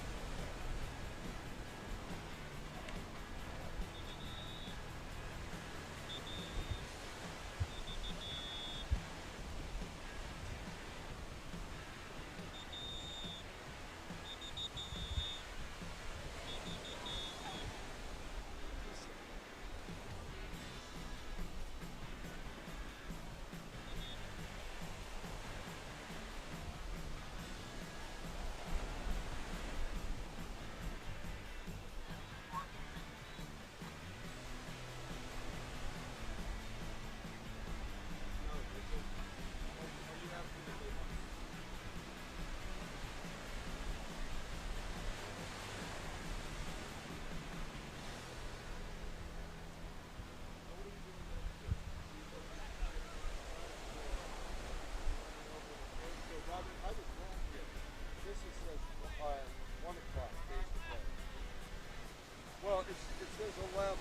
Well, it says 11,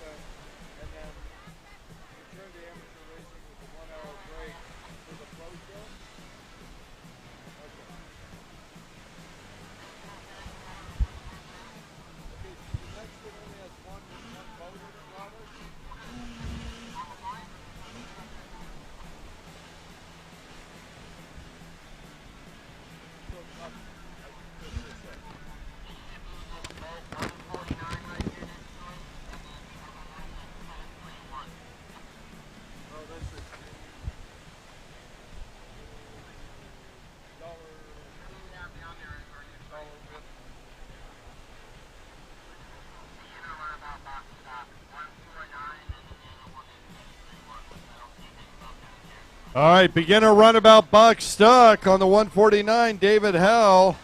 and then return to amateur racing with a 1 hour break for the pro show. Okay. Okay, so the next one only has one motor, Robert? All right, beginner runabout box stuck on the 149, David Hell.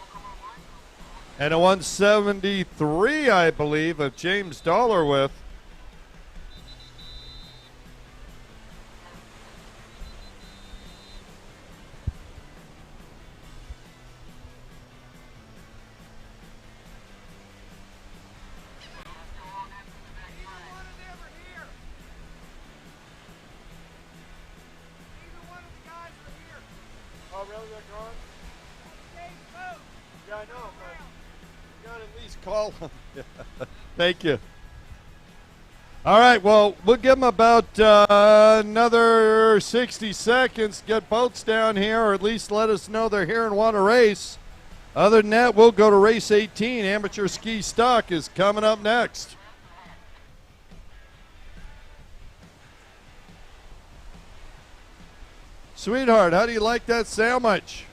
And a 173, I believe, of James Dollarwith. Oh, really? They're gone? Yeah, I know, but you got to at least call them. Thank you. All right, well, we'll give them about another 60 seconds to get boats down here, or at least let us know they're here and want to race. Other than that, we'll go to race 18. Amateur ski stock is coming up next. Sweetheart, how do you like that sandwich?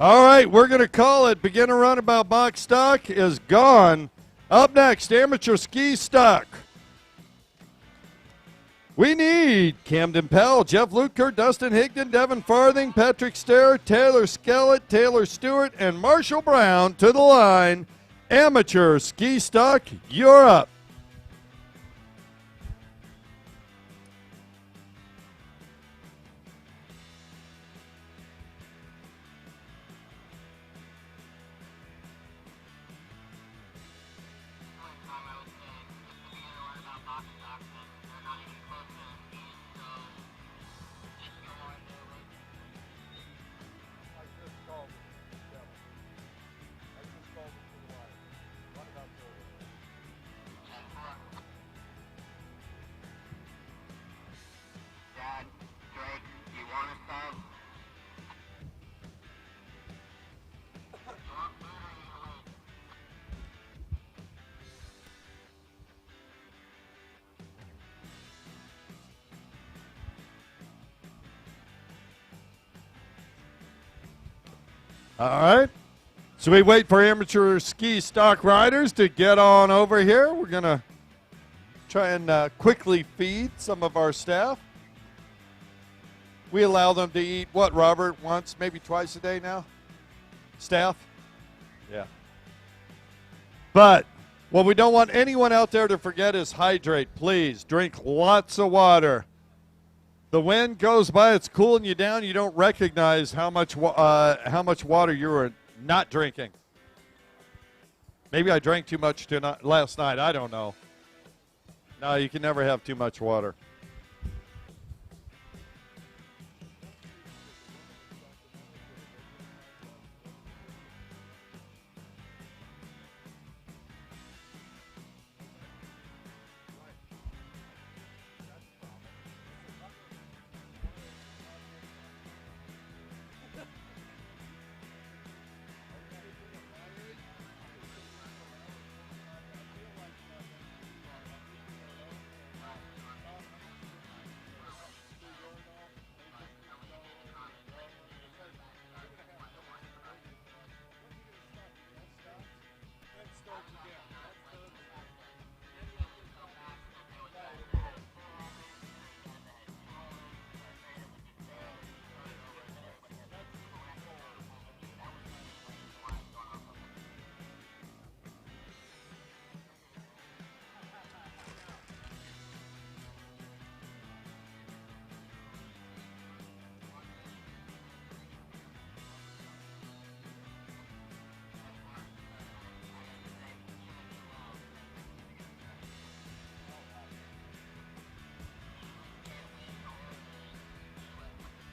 All right, we're going to call it. Beginner runabout box stock is gone. Up next, amateur ski stock. We need Camden Pell, Jeff Lutker, Dustin Higdon, Devin Farthing, Patrick Stair, Taylor Skellett, Taylor Stewart, and Marshall Brown to the line. Amateur ski stock, you're up. All right. So we wait for amateur ski stock riders to get on over here. We're going to try and quickly feed some of our staff. We allow them to eat, what, Robert, once, maybe twice a day now? Staff? Yeah. But what we don't want anyone out there to forget is hydrate. Please drink lots of water. The wind goes by, it's cooling you down. You don't recognize how much water you were not drinking. Maybe I drank too much last night. I don't know. No, you can never have too much water.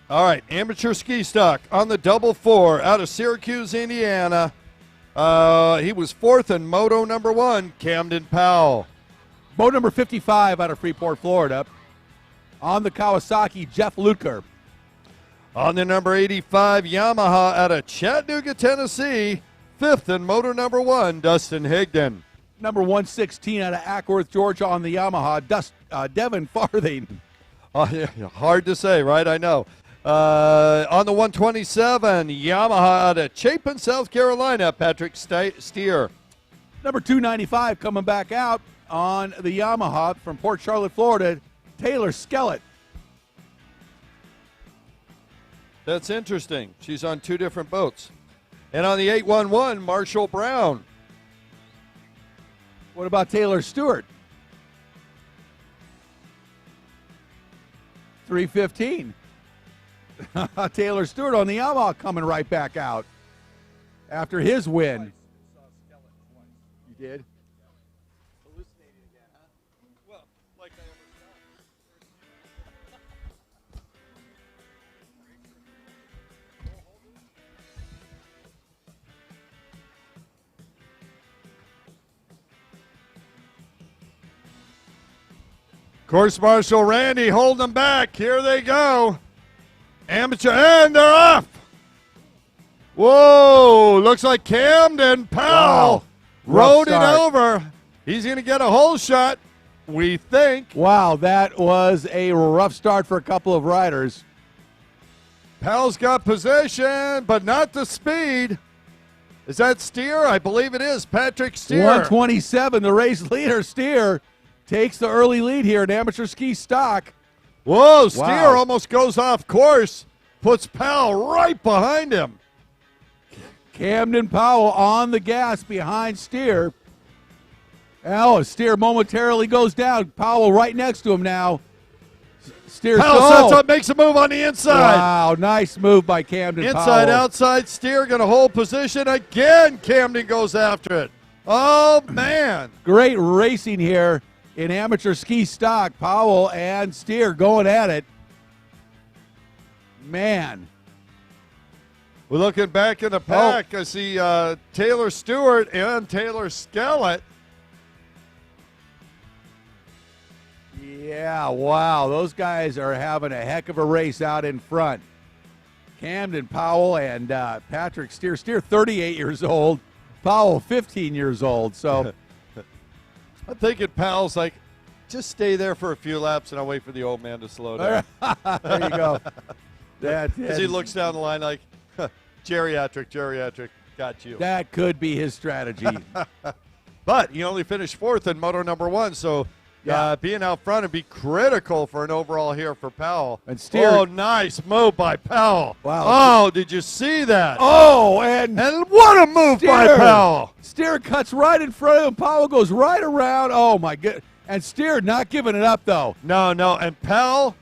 All right, amateur ski stock on the double four out of Syracuse, Indiana. He was fourth in moto number one, Camden Powell. Boat number 55 out of Freeport, Florida. On the Kawasaki, Jeff Lutker. On the number 85 Yamaha out of Chattanooga, Tennessee, fifth in moto number one, Dustin Higdon. Number 116 out of Ackworth, Georgia on the Yamaha, Devin Farthing. Yeah, hard to say, right? I know. On the 127, Yamaha out of Chapin, South Carolina, Patrick Steer. Number 295 coming back out on the Yamaha from Port Charlotte, Florida, Taylor Skellett. That's interesting. She's on two different boats. And on the 811, Marshall Brown. What about Taylor Stewart? 315. Taylor Stewart on the Yamaha coming right back out after his win. You did? Hallucinating again, huh? Well, like I Course Marshal Randy holding them back. Here they go. Amateur, and they're off. Whoa, looks like Camden Powell rode it over. He's going to get a hole shot, we think. Wow, that was a rough start for a couple of riders. Powell's got position, but not the speed. Is that Steer? I believe it is. Patrick Steer. 127, the race leader, Steer. takes the early lead here in amateur ski stock. Whoa, Steer Wow. almost goes off course. Puts Powell right behind him. Camden Powell on the gas behind Steer. Oh, Steer momentarily goes down. Powell right next to him now. Steer Powell sets up, makes a move on the inside. Wow, nice move by Camden Inside, Powell. outside, Steer going to hold position again. Camden goes after it. Oh, man. Great racing here in amateur ski stock. Powell and Steer going at it. Man. We're looking back in the pack. I see Taylor Stewart and Taylor Skellett. Yeah, wow. Those guys are having a heck of a race out in front. Camden Powell and Patrick Steer. Steer 38 years old. Powell 15 years old. So I'm thinking Powell's like, just stay there for a few laps and I'll wait for the old man to slow down. there you go. As he looks down the line like, geriatric, got you. That could be his strategy. But he only finished 4th in moto number 1, so being out front would be critical for an overall here for Powell. And Steer. Oh, nice move by Powell. Wow. Oh, did you see that? Oh, and what a move by Powell. Steer cuts right in front of him. Powell goes right around. Oh, my goodness. And Steer not giving it up, though. No. And Powell,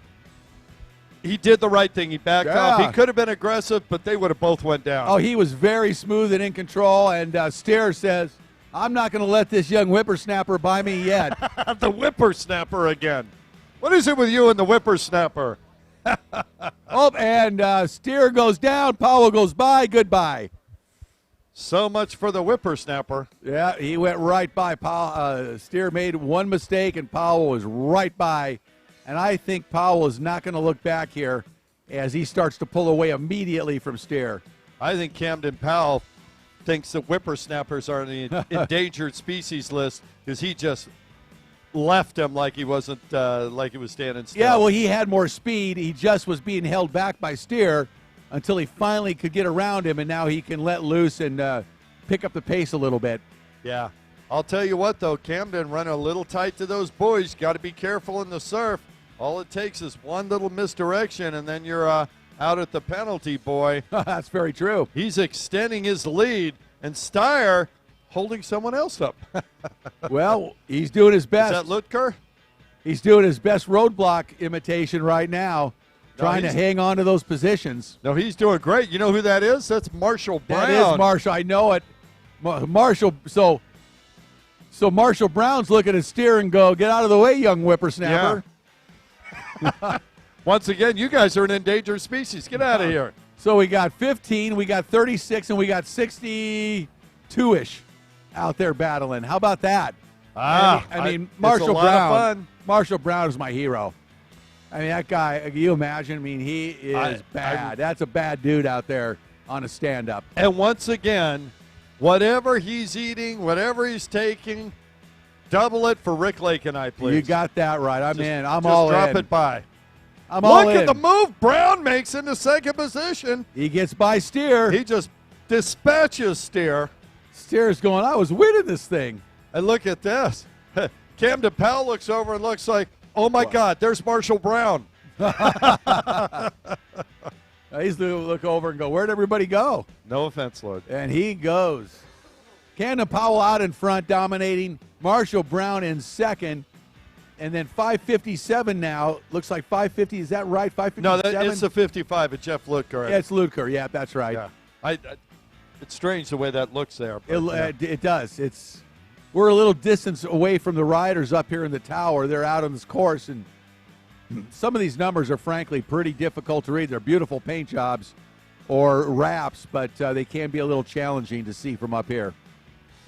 he did the right thing. He backed off. He could have been aggressive, but they would have both went down. Oh, he was very smooth and in control. And Steer says, I'm not going to let this young whippersnapper buy me yet. The whippersnapper again. What is it with you and the whippersnapper? And Steer goes down. Powell goes by. Goodbye. So much for the whippersnapper. Yeah, he went right by. Powell. Steer made one mistake, and Powell was right by. And I think Powell is not going to look back here as he starts to pull away immediately from Steer. I think Camden Powell thinks the whippersnappers are on the endangered species list because he just left him like he wasn't like he was standing still. Yeah, well, he had more speed. He just was being held back by Steer until he finally could get around him, and now he can let loose and pick up the pace a little bit. Yeah. I'll tell you what, though, Camden running a little tight to those buoys. Got to be careful in the surf. All it takes is one little misdirection, and then you're out at the penalty, boy. That's very true. He's extending his lead, and Steyer holding someone else up. Well, he's doing his best. Is that Lutker? He's doing his best roadblock imitation right now, trying to hang on to those positions. No, he's doing great. You know who that is? That's Marshall Brown. That is Marshall. I know it. Marshall. So Marshall Brown's looking at Steer and go, get out of the way, young whippersnapper. Yeah. Once again, you guys are an endangered species. Get out of here. So we got 15, we got 36, and we got 62-ish out there battling. How about that? I mean, Marshall it's a lot Brown. of fun. Marshall Brown is my hero. I mean, that guy, can you imagine? I mean, he is bad. That's a bad dude out there on a stand-up. And once again, whatever he's eating, whatever he's taking, double it for Rick Lake and I, please. You got that right. I'm just all in. drop it by. I'm all in. Look at the move Brown makes into second position. He gets by Steer. He just dispatches Steer. Steer's going, I was winning this thing. And look at this. Camden Powell looks over and looks like, oh, my God, there's Marshall Brown. He's to look over and go, where'd everybody go? No offense, Lord. And he goes. Camden Powell out in front, dominating. Marshall Brown in second. And then 5:57 now. Looks like 5:50. Is that right? 5:57? No, it's the 55 at Jeff Lutker. Yeah, it's Lutker. Yeah, that's right. Yeah. It's strange the way that looks there. But, It does. We're a little distance away from the riders up here in the tower. They're out on this course, and some of these numbers are frankly pretty difficult to read. They're beautiful paint jobs or wraps, but they can be a little challenging to see from up here.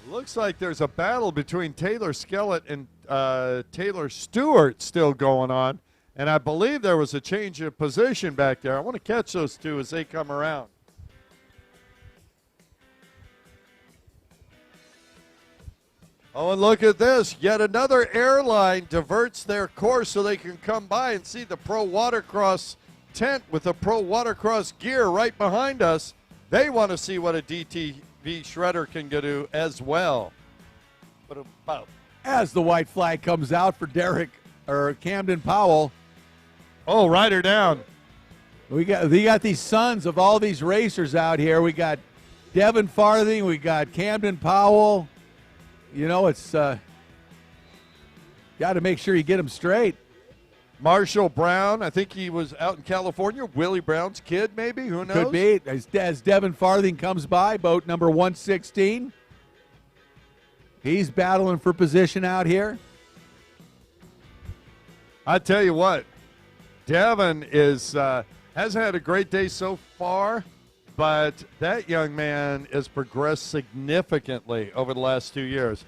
Looks like there's a battle between Taylor Skellett and Taylor Stewart still going on, and I believe there was a change of position back there. I want to catch those two as they come around. Oh, and look at this. Yet another airline diverts their course so they can come by and see the Pro Watercross tent with the Pro Watercross gear right behind us. They want to see what a DTV shredder can do as well. But about As the white flag comes out for Camden Powell. Oh, rider down. We got these sons of all these racers out here. We got Devin Farthing. We got Camden Powell. You know, it's got to make sure you get them straight. Marshall Brown, I think he was out in California. Willie Brown's kid, maybe? Who knows? Could be. As Devin Farthing comes by, boat number 116. He's battling for position out here. I tell you what, Devin has had a great day so far, but that young man has progressed significantly over the last 2 years.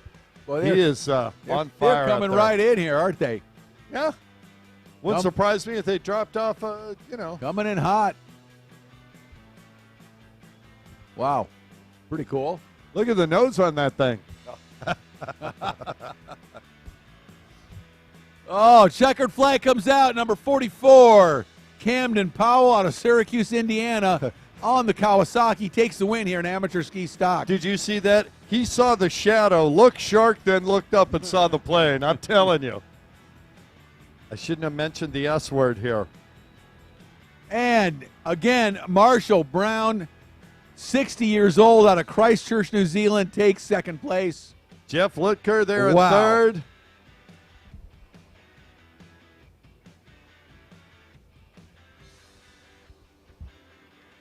Well, he is on fire. They're coming right in here, aren't they? Yeah. Wouldn't surprise me if they dropped off, Coming in hot. Wow. Pretty cool. Look at the nose on that thing. Oh, checkered flag comes out. Number 44, Camden Powell out of Syracuse, Indiana, on the Kawasaki. Takes the win here in amateur ski stock. Did you see that? He saw the shadow, looked shark, then looked up and saw the plane. I'm telling you. I shouldn't have mentioned the S word here. And again, Marshall Brown, 60 years old, out of Christchurch, New Zealand, takes second place. Jeff Lutker there in third. I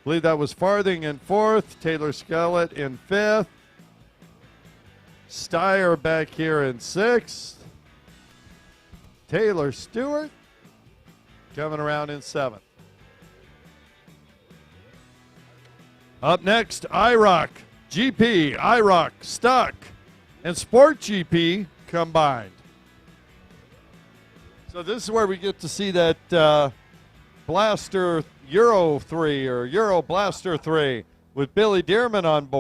believe that was Farthing in fourth, Taylor Skelet in fifth, Steyer back here in sixth, Taylor Stewart coming around in seventh. Up next, IROC, GP, IROC, Stock, and Sport GP combined. So this is where we get to see that Blaster Euro 3 or Euro Blaster 3 with Billy Dearman on board.